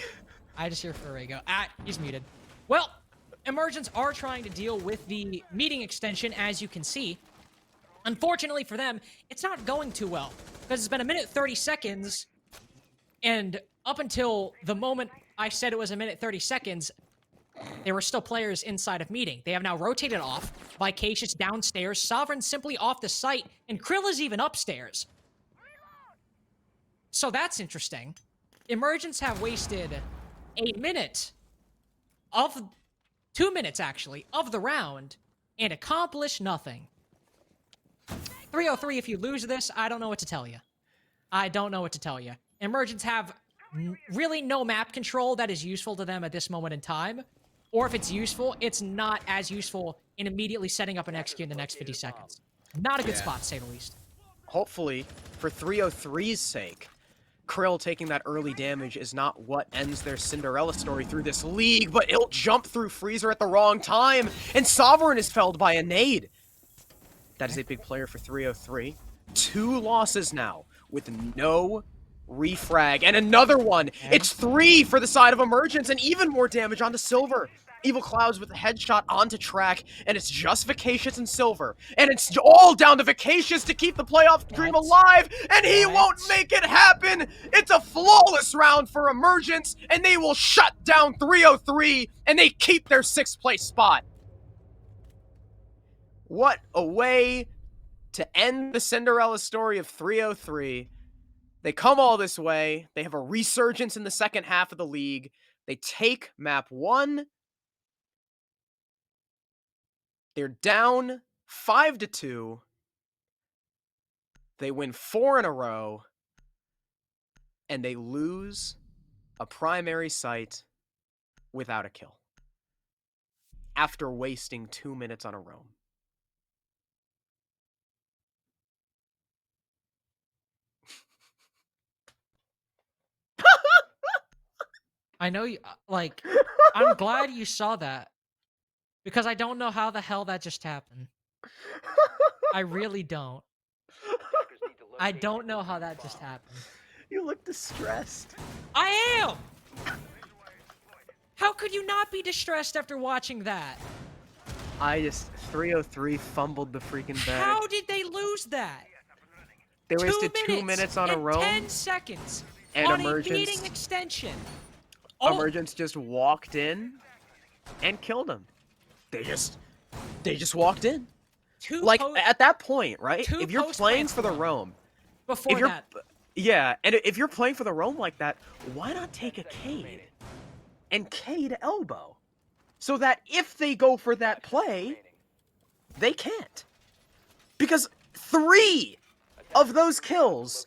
I just hear Ferrego. Ah, he's muted. Well, Emergence are trying to deal with the meeting extension, as you can see. Unfortunately for them, it's not going too well, because it's been 1 minute 30 seconds, and up until the moment I said it was 1 minute 30 seconds, there were still players inside of meeting. They have now rotated off. Vicacious downstairs, Sovereign simply off the site, and Krill is even upstairs. So that's interesting. Emergence have wasted 1 minute of 2 minutes, actually, of the round and accomplished nothing. 303, if you lose this, I don't know what to tell you. I don't know what to tell you. Emergence have really no map control that is useful to them at this moment in time. Or if it's useful, it's not as useful in immediately setting up and executing the next 50 seconds. Not a good spot, to say the least. Hopefully, for 303's sake, Krill taking that early damage is not what ends their Cinderella story through this league, but he'll jump through Freezer at the wrong time, and Sovereign is felled by a nade. That is a big player for 303. 2 losses now, with no refrag, and another one. It's 3 for the side of Emergence, and even more damage onto Silver. Evil Clouds with a headshot onto track, and it's just Vacacious and Silver. And it's all down to Vacacious to keep the playoff dream alive, and he won't make it happen! It's a flawless round for Emergence, and they will shut down 303, and they keep their 6th place spot. What a way to end the Cinderella story of 303. They come all this way. They have a resurgence in the second half of the league. They take map 1. They're down 5-2. They win 4 in a row. And they lose a primary site without a kill. After wasting 2 minutes on a roam. I know you, like, I'm glad you saw that. Because I don't know how the hell that just happened. I really don't. I don't know how that just happened. You look distressed. I am! How could you not be distressed after watching that? 303 fumbled the freaking bag. How did they lose that? They wasted 2 minutes on a roam. 10 seconds And on Emergence, a meeting extension. Oh, Emergence just walked in and killed him. They just walked in. Like, at that point, right? If you're playing for the roam, before that, yeah, and if you're playing for the roam like that, why not take a Cade and Cade elbow? So that if they go for that play, they can't. Because 3 of those kills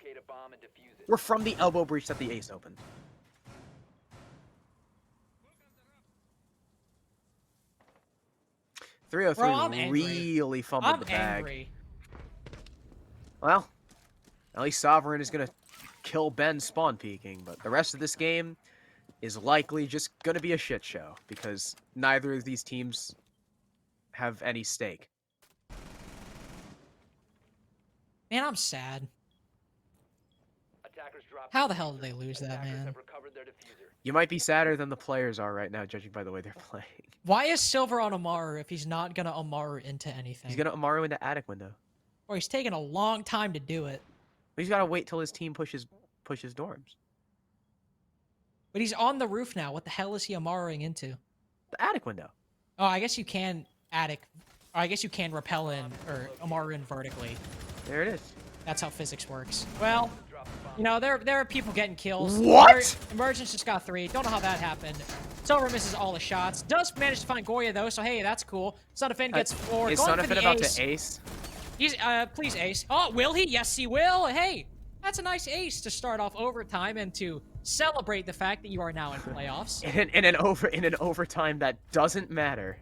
were from the elbow breach that the ace opened. 303 Bro, I'm angry. really fumbled I'm the bag. angry. Well, at least Sovereign is gonna kill Ben spawn peeking, but the rest of this game is likely just gonna be a shit show because neither of these teams have any stake. Man, I'm sad. Attackers dropped How the the hell did diffuser. they lose that, Attackers man? have recovered their diffuser. You might be sadder than the players are right now, judging by the way they're playing. Why is Silver on Amaru if he's not gonna Amaru into anything? He's gonna Amaru into attic window. Or he's taking a long time to do it. He's gotta wait till his team pushes dorms. But he's on the roof now. What the hell is he Amaruing into? The attic window. Oh, I guess you can attic. Or I guess you can rappel in or Amaru in vertically. There it is. That's how physics works. Well, you know, there are people getting kills. What? Emergence just got 3. Don't know how that happened. Silver misses all the shots. Does manage to find Goya though, so hey, that's cool. Son of Finn gets 4. Is Going Son of for Finn the about ace. to ace? He's please ace. Oh, will he? Yes, he will. Hey, that's a nice ace to start off overtime and to celebrate the fact that you are now in playoffs. In an overtime that doesn't matter.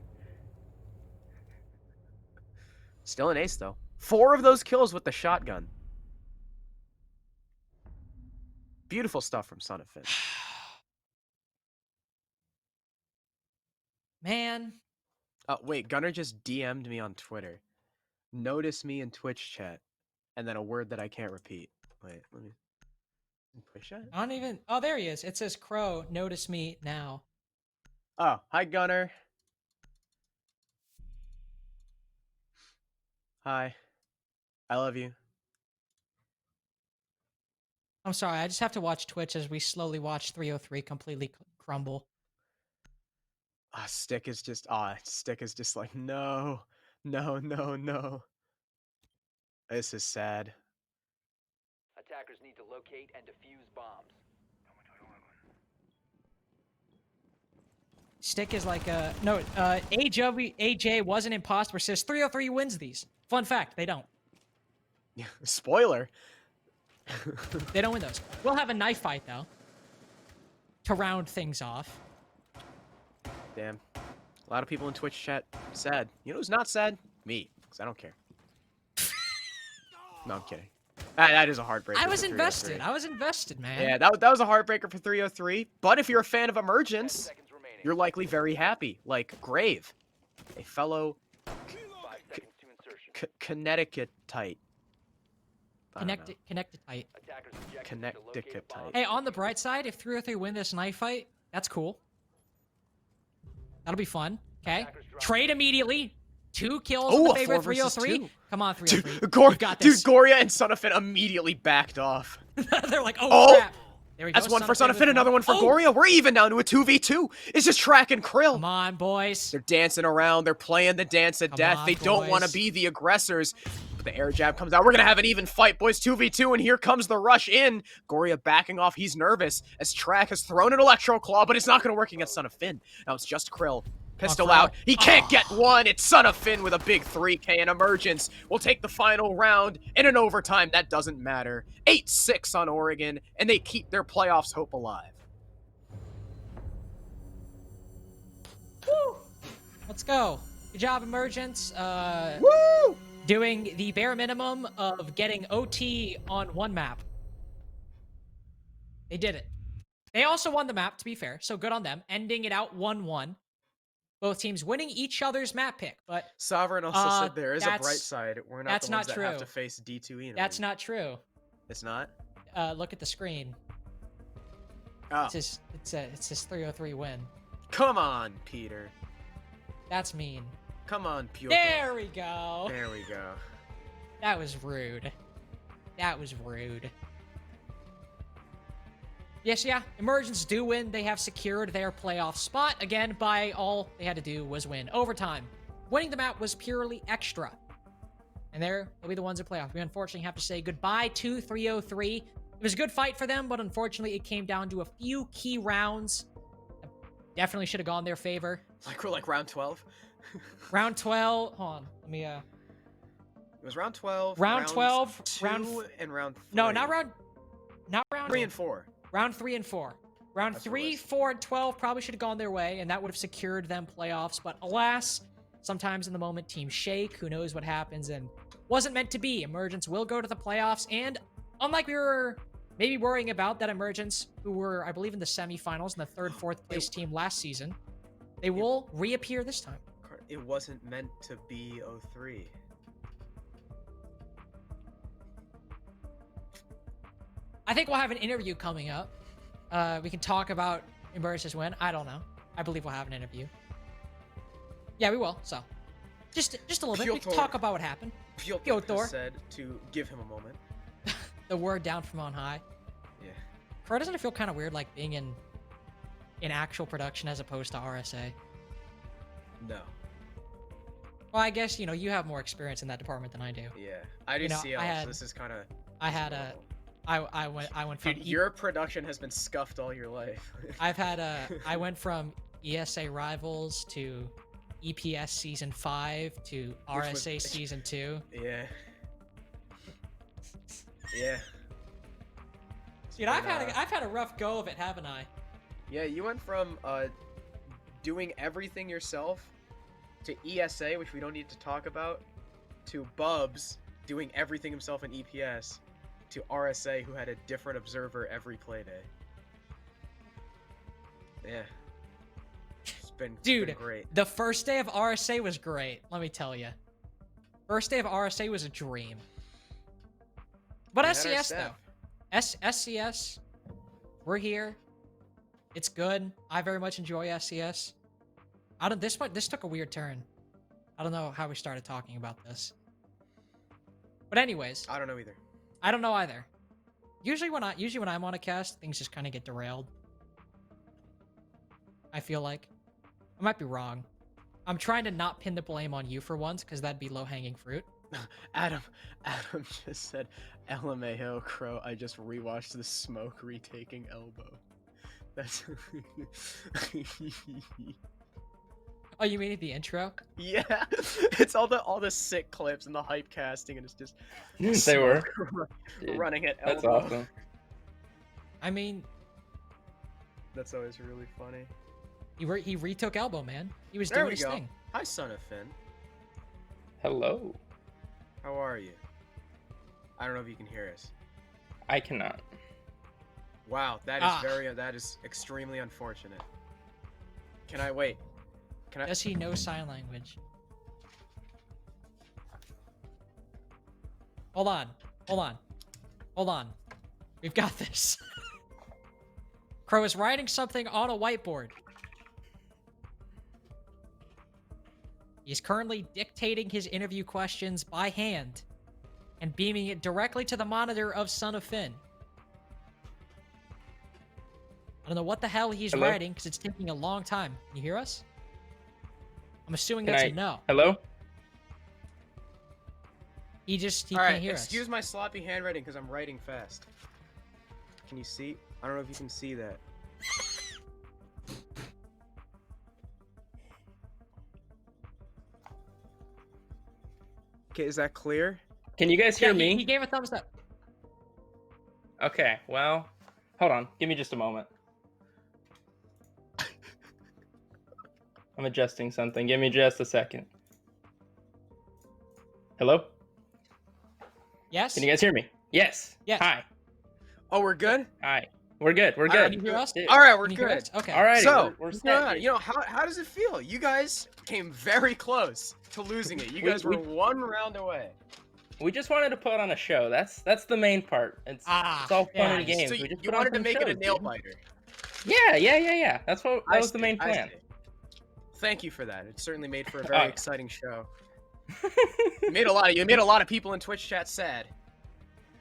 Still an ace though. 4 of those kills with the shotgun. Beautiful stuff from Son of Finn. Man, Wait, Gunnar just DM'd me on Twitter. Notice me in Twitch chat. And then a word that I can't repeat. Wait, let me push it. I don't even. Oh, there he is. It says Crow. Notice me now. Oh, hi Gunnar. Hi. I love you. I'm sorry. I just have to watch Twitch as we slowly watch 303 completely crumble. Stick is just like no. This is sad. Attackers need to locate and defuse bombs. Stick is like a no. AJ was an imposter. Says 303 wins these. Fun fact: they don't. Spoiler. They don't win those. We'll have a knife fight though to round things off. Damn. A lot of people in Twitch chat sad. You know who's not sad? Me, because I don't care. No, I'm kidding. That is a heartbreaker. I was for 303. invested. I was invested, man. Yeah, that was a heartbreaker for 303. But if you're a fan of 10 Emergence, seconds remaining. you're likely very happy. Like Grave, a fellow 5 seconds to insertion. Connecticutite. I don't know. Connected tight. Attackers objective is to locate a Connecticut bomb. type. Hey, on the bright side, if 303 win this knife fight, that's cool. That'll be fun. Okay. Trade immediately. 2 kills in Oh, the a favor 4 of versus 303. 2. Come on, Dude, 303. You got this. Goria and Son of Finn immediately backed off. They're like, oh, Oh! crap. There we go. That's one for Son of with Finn, another one for Oh! Goria. We're even down to a 2v2. It's just Track and Krill. Come on, boys. They're dancing around. They're playing the dance of Come death. on, They don't want to boys. be the aggressors. But the air jab comes out. We're going to have an even fight, boys. 2v2, and here comes the rush in. Goria backing off. He's nervous as Track has thrown an Electro Claw, but it's not going to work against Son of Finn. Now it's just Krill. Pistol Krill. out. He can't get one. It's Son of Finn with a big 3K and Emergence. We'll take the final round in an overtime. That doesn't matter. 8-6 on Oregon, and they keep their playoffs hope alive. Woo! Let's go. Good job, Emergence. Woo! Doing the bare minimum of getting OT on one map. They did it. They also won the map, to be fair, so good on them. Ending it out 1-1. Both teams winning each other's map pick, but Sovereign also said there is a bright that's- side. We're not that's the ones not that have true. to face D2E. that's not true. It's not? Look at the screen. Oh. It's his 303 win. Come on, Peter. That's mean. Come on, Piotr. There we go. There we go. That was rude. That was rude. Yes, yeah. Emergence do win. They have secured their playoff spot. Again, by all they had to do was win overtime. Winning the map was purely extra. And they'll be the ones in playoff. We unfortunately have to say goodbye to 303. It was a good fight for them, but unfortunately it came down to a few key rounds. That definitely should have gone their favor. Like we're like round 12. Round 12. Hold on. Let me, It was round 12. Round 12, 2 and round 3. No, not round 3 and 4. Round 3 and 4. Round That's what it 3, was. 4, and 12 probably should have gone their way, and that would have secured them playoffs. But alas, sometimes in the moment, teams shake. Who knows what happens? And wasn't meant to be. Emergence will go to the playoffs. And unlike we were maybe worrying about that Emergence, who were, I believe, in the semifinals and the third, fourth place team last season, they will reappear this time. It wasn't meant to be 03. I think we'll have an interview coming up. We can talk about Emergence's win. I don't know. I believe we'll have an interview. Yeah, we will. So, just a little bit. We can talk about what happened. Piotr said to give him a moment. The word down from on high. Yeah. Crow, doesn't it feel kind of weird, like being in actual production as opposed to RSA? No. Well, I guess you have more experience in that department than I do. Yeah, I do CL, so this is kind of. I went from. Dude, your production has been scuffed all your life. I went from ESA Rivals to EPS Season 5 to RSA Season 2. Yeah. Yeah. Dude, I've had a rough go of it, haven't I? Yeah, you went from doing everything yourself to ESA, which we don't need to talk about, to Bubs doing everything himself in EPS, to RSA, who had a different observer every Playday. Yeah. It's been great. The first day of RSA was great, let me tell you. First day of RSA was a dream. But SCS, though. SCS, we're here. It's good. I very much enjoy SCS. This took a weird turn. I don't know how we started talking about this. But anyways. I don't know either. I don't know either. Usually when I'm on a cast, things just kind of get derailed. I feel like. I might be wrong. I'm trying to not pin the blame on you for once, because that'd be low-hanging fruit. Adam just said, LMAO, Crow, I just rewatched the Smoke retaking elbow. That's... Oh, you mean at the intro? Yeah, it's all the sick clips and the hype casting, and it's just they were running at elbow. That's awesome. I mean, that's always really funny. He retook elbow, man. He was there doing we his go. thing. Hi, son of Finn. Hello. How are you? I don't know if you can hear us. I cannot. Wow, that is extremely unfortunate. Can I wait? Does he know sign language? Hold on. We've got this. Crow is writing something on a whiteboard. He's currently dictating his interview questions by hand and beaming it directly to the monitor of Son of Finn. I don't know what the hell he's writing because it's taking a long time. Can you hear us? I'm assuming that's a no. Hello? He can't hear us. Excuse my sloppy handwriting because I'm writing fast. Can you see? I don't know if you can see that. Okay, is that clear? Can you guys hear me? He gave a thumbs up. Okay, well, hold on. Give me just a moment. I'm adjusting something. Give me just a second. Hello? Yes? Can you guys hear me? Yes. Yes. Hi. Oh, we're good? Hi. We're good. We're Can good. you hear us? All right, we're Can you hear good. us? Okay. All right. So, we're set. how does it feel? You guys came very close to losing it. You guys were one round away. We just wanted to put on a show. That's the main part. It's all fun and games. So we just you put on wanted to some make it a shows, nail dude. biter. Yeah. That was the main I plan. see. Thank you for that. It certainly made for a very exciting show. You made a lot of people in Twitch chat sad.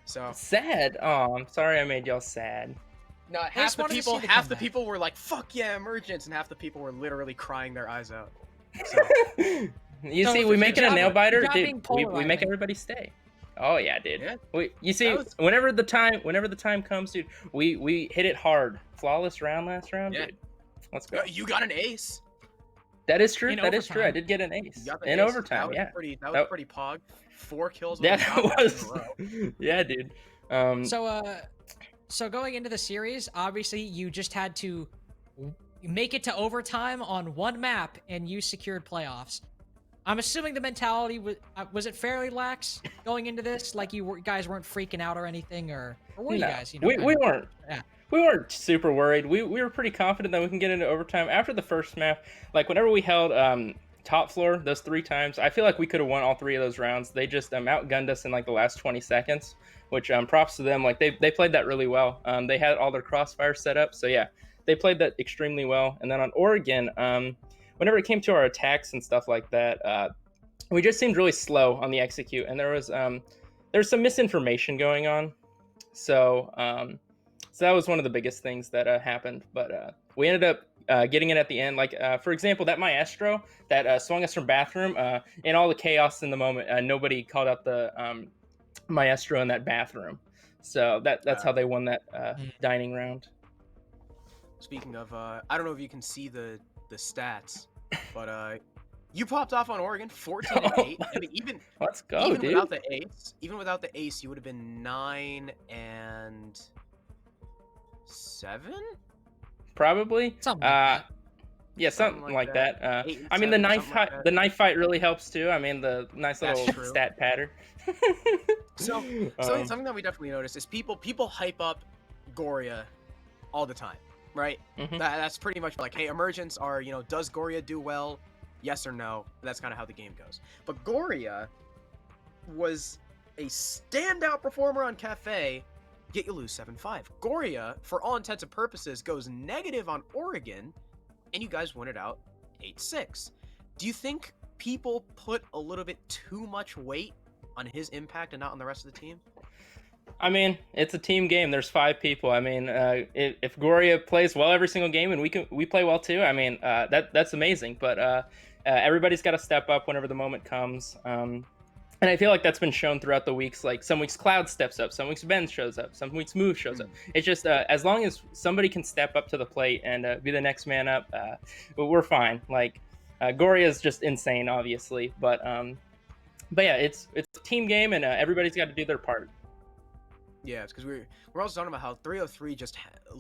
So Sad. Oh, I'm sorry I made y'all sad. no, half the people were like, "Fuck yeah, Emergence," and half the people were literally crying their eyes out. So, You So see, if we your make it a job- nail biter, your job dude. being We make polarizing. everybody stay. Oh yeah, dude. Yeah. You see, That was- whenever the time comes, dude, we hit it hard. Flawless round last round, Yeah. dude. Let's go. you got an ace. That is true. In That is true. I overtime. did get an ace You got the in ace. overtime. That Yeah. was pretty pog. 4 kills. With Yeah, a that shot was. in a row. Yeah, dude. So going into the series, obviously you just had to make it to overtime on one map and you secured playoffs. I'm assuming the mentality was it fairly lax going into this? Like guys weren't freaking out or anything, or were you No, guys? we weren't. Yeah. We weren't super worried. We were pretty confident that we can get into overtime after the first map. Like whenever we held top floor those 3 times, I feel like we could have won all 3 of those rounds. They just outgunned us in like the last 20 seconds, which props to them. Like they played that really well. They had all their crossfire set up, so yeah, they played that extremely well. And then on Oregon, whenever it came to our attacks and stuff like that, we just seemed really slow on the execute, and there was some misinformation going on. So that was one of the biggest things that happened. But we ended up getting it at the end. Like for example, that maestro that swung us from bathroom. In all the chaos in the moment, nobody called out the maestro in that bathroom. So that's how they won that dining round. Speaking of, I don't know if you can see the stats, but you popped off on Oregon 14-8. I mean, Let's go, even dude. without the ace, you would have been 9-7. Probably. Something like that. Yeah, something like that. I mean, the knife fight really helps too. I mean, the nice little stat pattern. So something that we definitely noticed is people hype up Goria all the time, right? Mhm. That's pretty much like, hey, Emergence are, does Goria do well? Yes or no? That's kind of how the game goes. But Goria was a standout performer on Kafe, yet you lose 7-5. Goria, for all intents and purposes, goes negative on Oregon, and you guys win it out 8-6. Do you think people put a little bit too much weight on his impact and not on the rest of the team? I mean, it's a team game. There's 5 people. I mean, if Goria plays well every single game and we play well too, I mean, that's amazing. But everybody's got to step up whenever the moment comes. And I feel like that's been shown throughout the weeks. Like some weeks Cloud steps up, some weeks Ben shows up, some weeks Move shows up. It's just as long as somebody can step up to the plate and be the next man up, we're fine. Like Goria is just insane, obviously, but yeah, it's a team game and everybody's got to do their part. Yeah, it's because we're also talking about how 303 just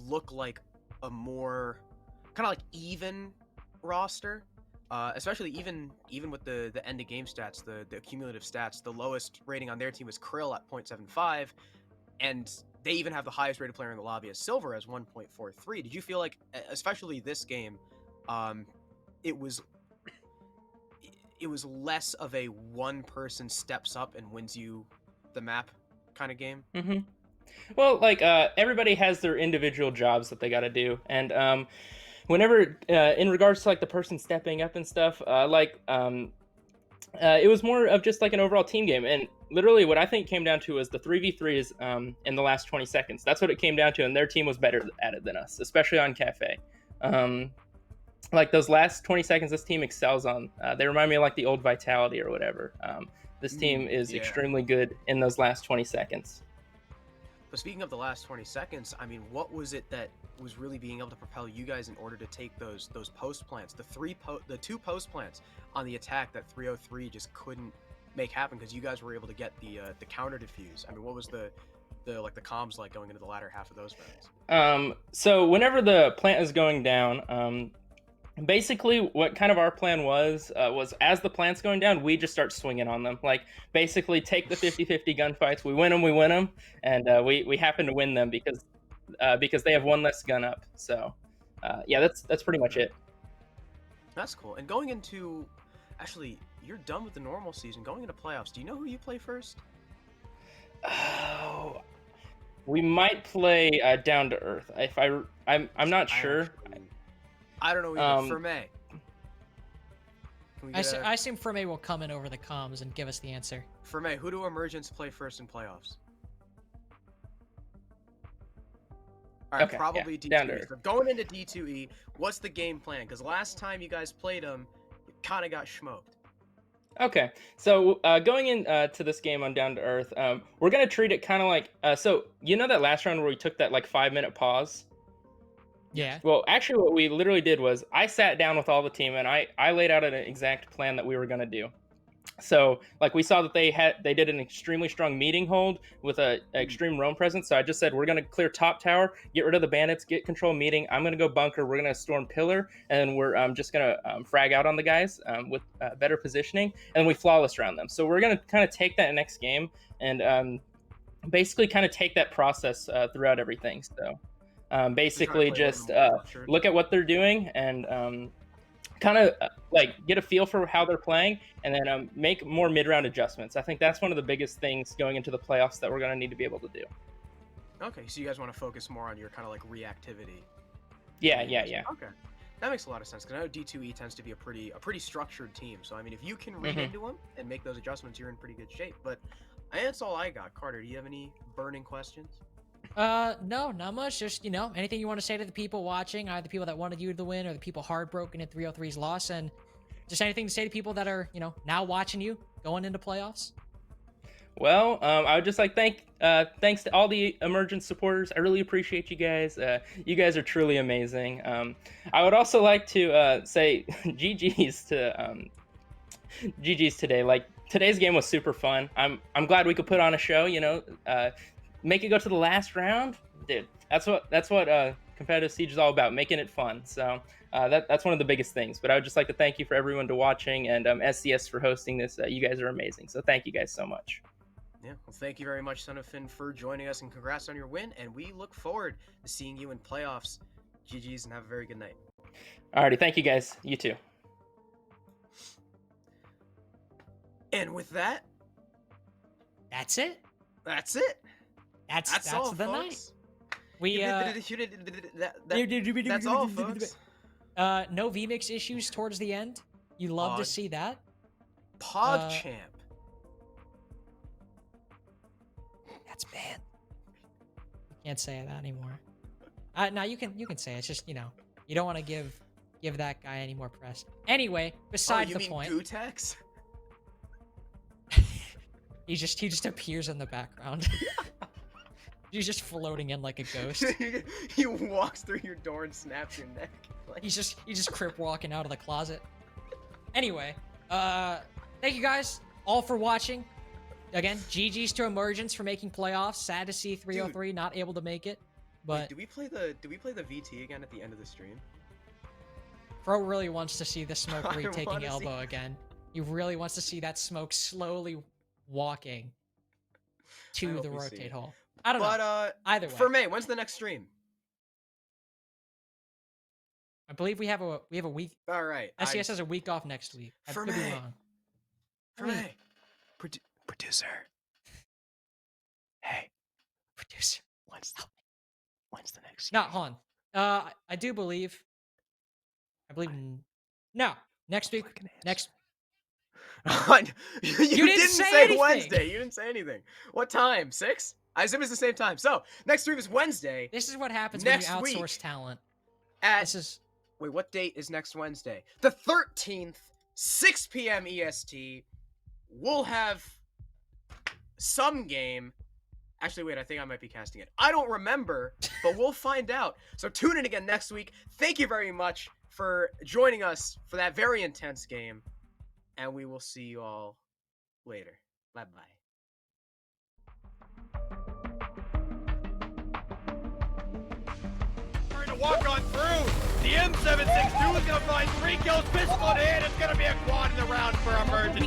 look like a more kind of like even roster. Especially even with the end of game stats, the cumulative stats, the lowest rating on their team was Krill at 0.75, and they even have the highest rated player in the lobby as Silver as 1.43. Did you feel like, especially this game, it was less of a one person steps up and wins you the map kind of game? Mm-hmm. Well, like everybody has their individual jobs that they got to do, and whenever in regards to like the person stepping up and stuff, it was more of just like an overall team game. And literally what I think came down to was the 3v3s in the last 20 seconds. That's what it came down to, and their team was better at it than us, especially on Kafe. Like those last 20 seconds this team excels on. They remind me of like the old Vitality or whatever. This team is extremely good in those last 20 seconds. But speaking of the last 20 seconds, I mean, what was it that was really being able to propel you guys in order to take those post plants, the 2 post plants on the attack that 303 just couldn't make happen because you guys were able to get the counter defuse? I mean, what was the comms like going into the latter half of those rounds? So whenever the plant is going down, basically what kind of our plan was as the plant's going down, we just start swinging on them. Like basically take the 50-50 gunfights. We win them, and we happen to win them because they have one less gun up. So yeah, that's pretty much it. That's cool. And going into, actually, you're done with the normal season. Going into playoffs, do you know who you play first? Oh, we might play Down to Earth. I'm not sure. I don't know either. For May. I assume Ferme will come in over the comms and give us the answer. For May, who do Emergence play first in playoffs? All right, okay, probably yeah, D2E. So going into D2E, what's the game plan? Because last time you guys played them, you kind of got smoked. Okay, so going in to this game on Down to Earth, we're gonna treat it kind of like so you know that last round where we took that like 5-minute pause. Yeah. Well, actually, what we literally did was I sat down with all the team and I laid out an exact plan that we were gonna do. So like we saw that they did an extremely strong meeting hold with a extreme roam presence. So I just said we're gonna clear top tower, get rid of the bandits, get control meeting. I'm gonna go bunker. We're gonna storm pillar, and we're just gonna frag out on the guys with better positioning, and then we flawless round them. So we're gonna kind of take that next game and basically kind of take that process throughout everything. So basically just look at what they're doing and kind of like get a feel for how they're playing, and then make more mid-round adjustments. I think that's one of the biggest things going into the playoffs that we're going to need to be able to do. Okay, so you guys want to focus more on your kind of like reactivity. Yeah. Okay, that makes a lot of sense because I know D2E tends to be a pretty structured team. So I mean, if you can read into them and make those adjustments, you're in pretty good shape. But that's all I got. Carter, do you have any burning questions? No, not much. Just, anything you want to say to the people watching, either the people that wanted you to win or the people heartbroken at 303's loss, and just anything to say to people that are, now watching you going into playoffs? Well, I would just like thanks to all the Emergence supporters. I really appreciate you guys. You guys are truly amazing. I would also like to say GG's today. Like, today's game was super fun. I'm glad we could put on a show. Make it go to the last round, dude. That's what competitive Siege is all about, making it fun. So that's one of the biggest things. But I would just like to thank you for everyone to watching, and SCS for hosting this. You guys are amazing. So thank you guys so much. Yeah, well, thank you very much, Son of Finn, for joining us, and congrats on your win. And we look forward to seeing you in playoffs. GG's, and have a very good night. Alrighty, thank you guys. You too. And with that, that's it. That's it. That's all, the folks. night. We that's all, folks. No VMix issues towards the end. You love to see that. PogChamp. That's banned. You can't say that anymore. No, you can say it. It's just, you don't want to give that guy any more press. Anyway, besides the point. Gutex? He just appears in the background. He's just floating in like a ghost. He walks through your door and snaps your neck. Like... He's just crip walking out of the closet. Anyway, thank you guys all for watching. Again, GG's to Emergence for making playoffs. Sad to see 303 not able to make it. But wait, do we play the VT again at the end of the stream? Bro really wants to see the smoke retaking elbow again. He really wants to see that smoke slowly walking to the rotate hole. I don't know. Either way. For May, when's the next stream? I believe we have a week. All right. SCS has a week off next week. I could be wrong. For May. Producer. Hey. Producer. When's the next stream? Not Han. I do believe. No. Next week. Next. you didn't say Wednesday. You didn't say anything. What time? 6? I assume it's the same time. So next stream is Wednesday. This is what happens when you outsource talent. Wait, what date is next Wednesday? The 13th, 6 p.m. EST. We'll have some game. Actually, wait, I think I might be casting it. I don't remember, but we'll find out. So tune in again next week. Thank you very much for joining us for that very intense game. And we will see you all later. Bye-bye. Trying to walk on through. The M762 is going to find 3 kills, pistol in hand. It's going to be a quad in the round for Emergence.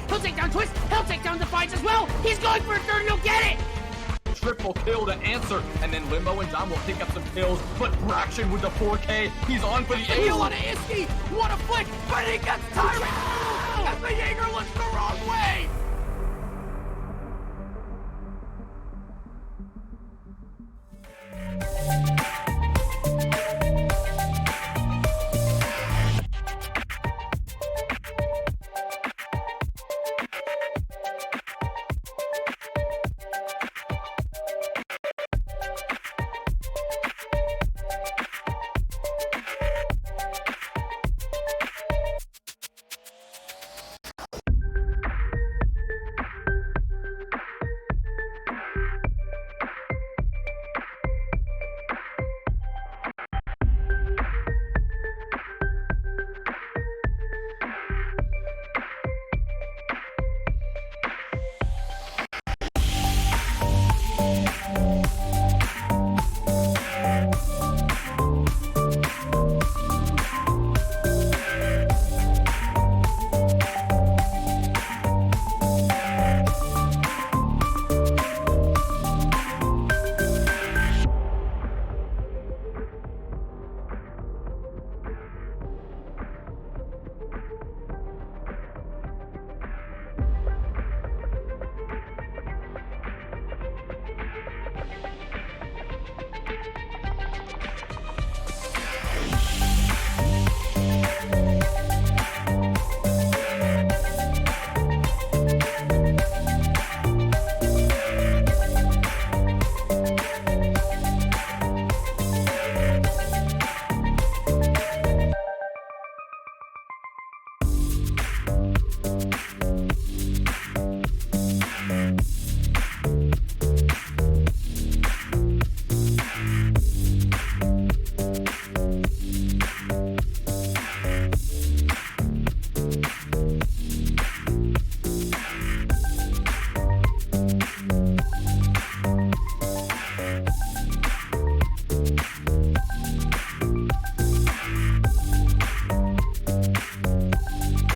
He'll take down Twist. He'll take down Defiance as well. He's going for a third and he'll get it. Triple kill to answer, and then Limbo and John will pick up some kills, but Braction with the 4K, he's on for the ace. Heal on Iski, what a flick, but he gets tired, and the Jaeger looks the wrong way.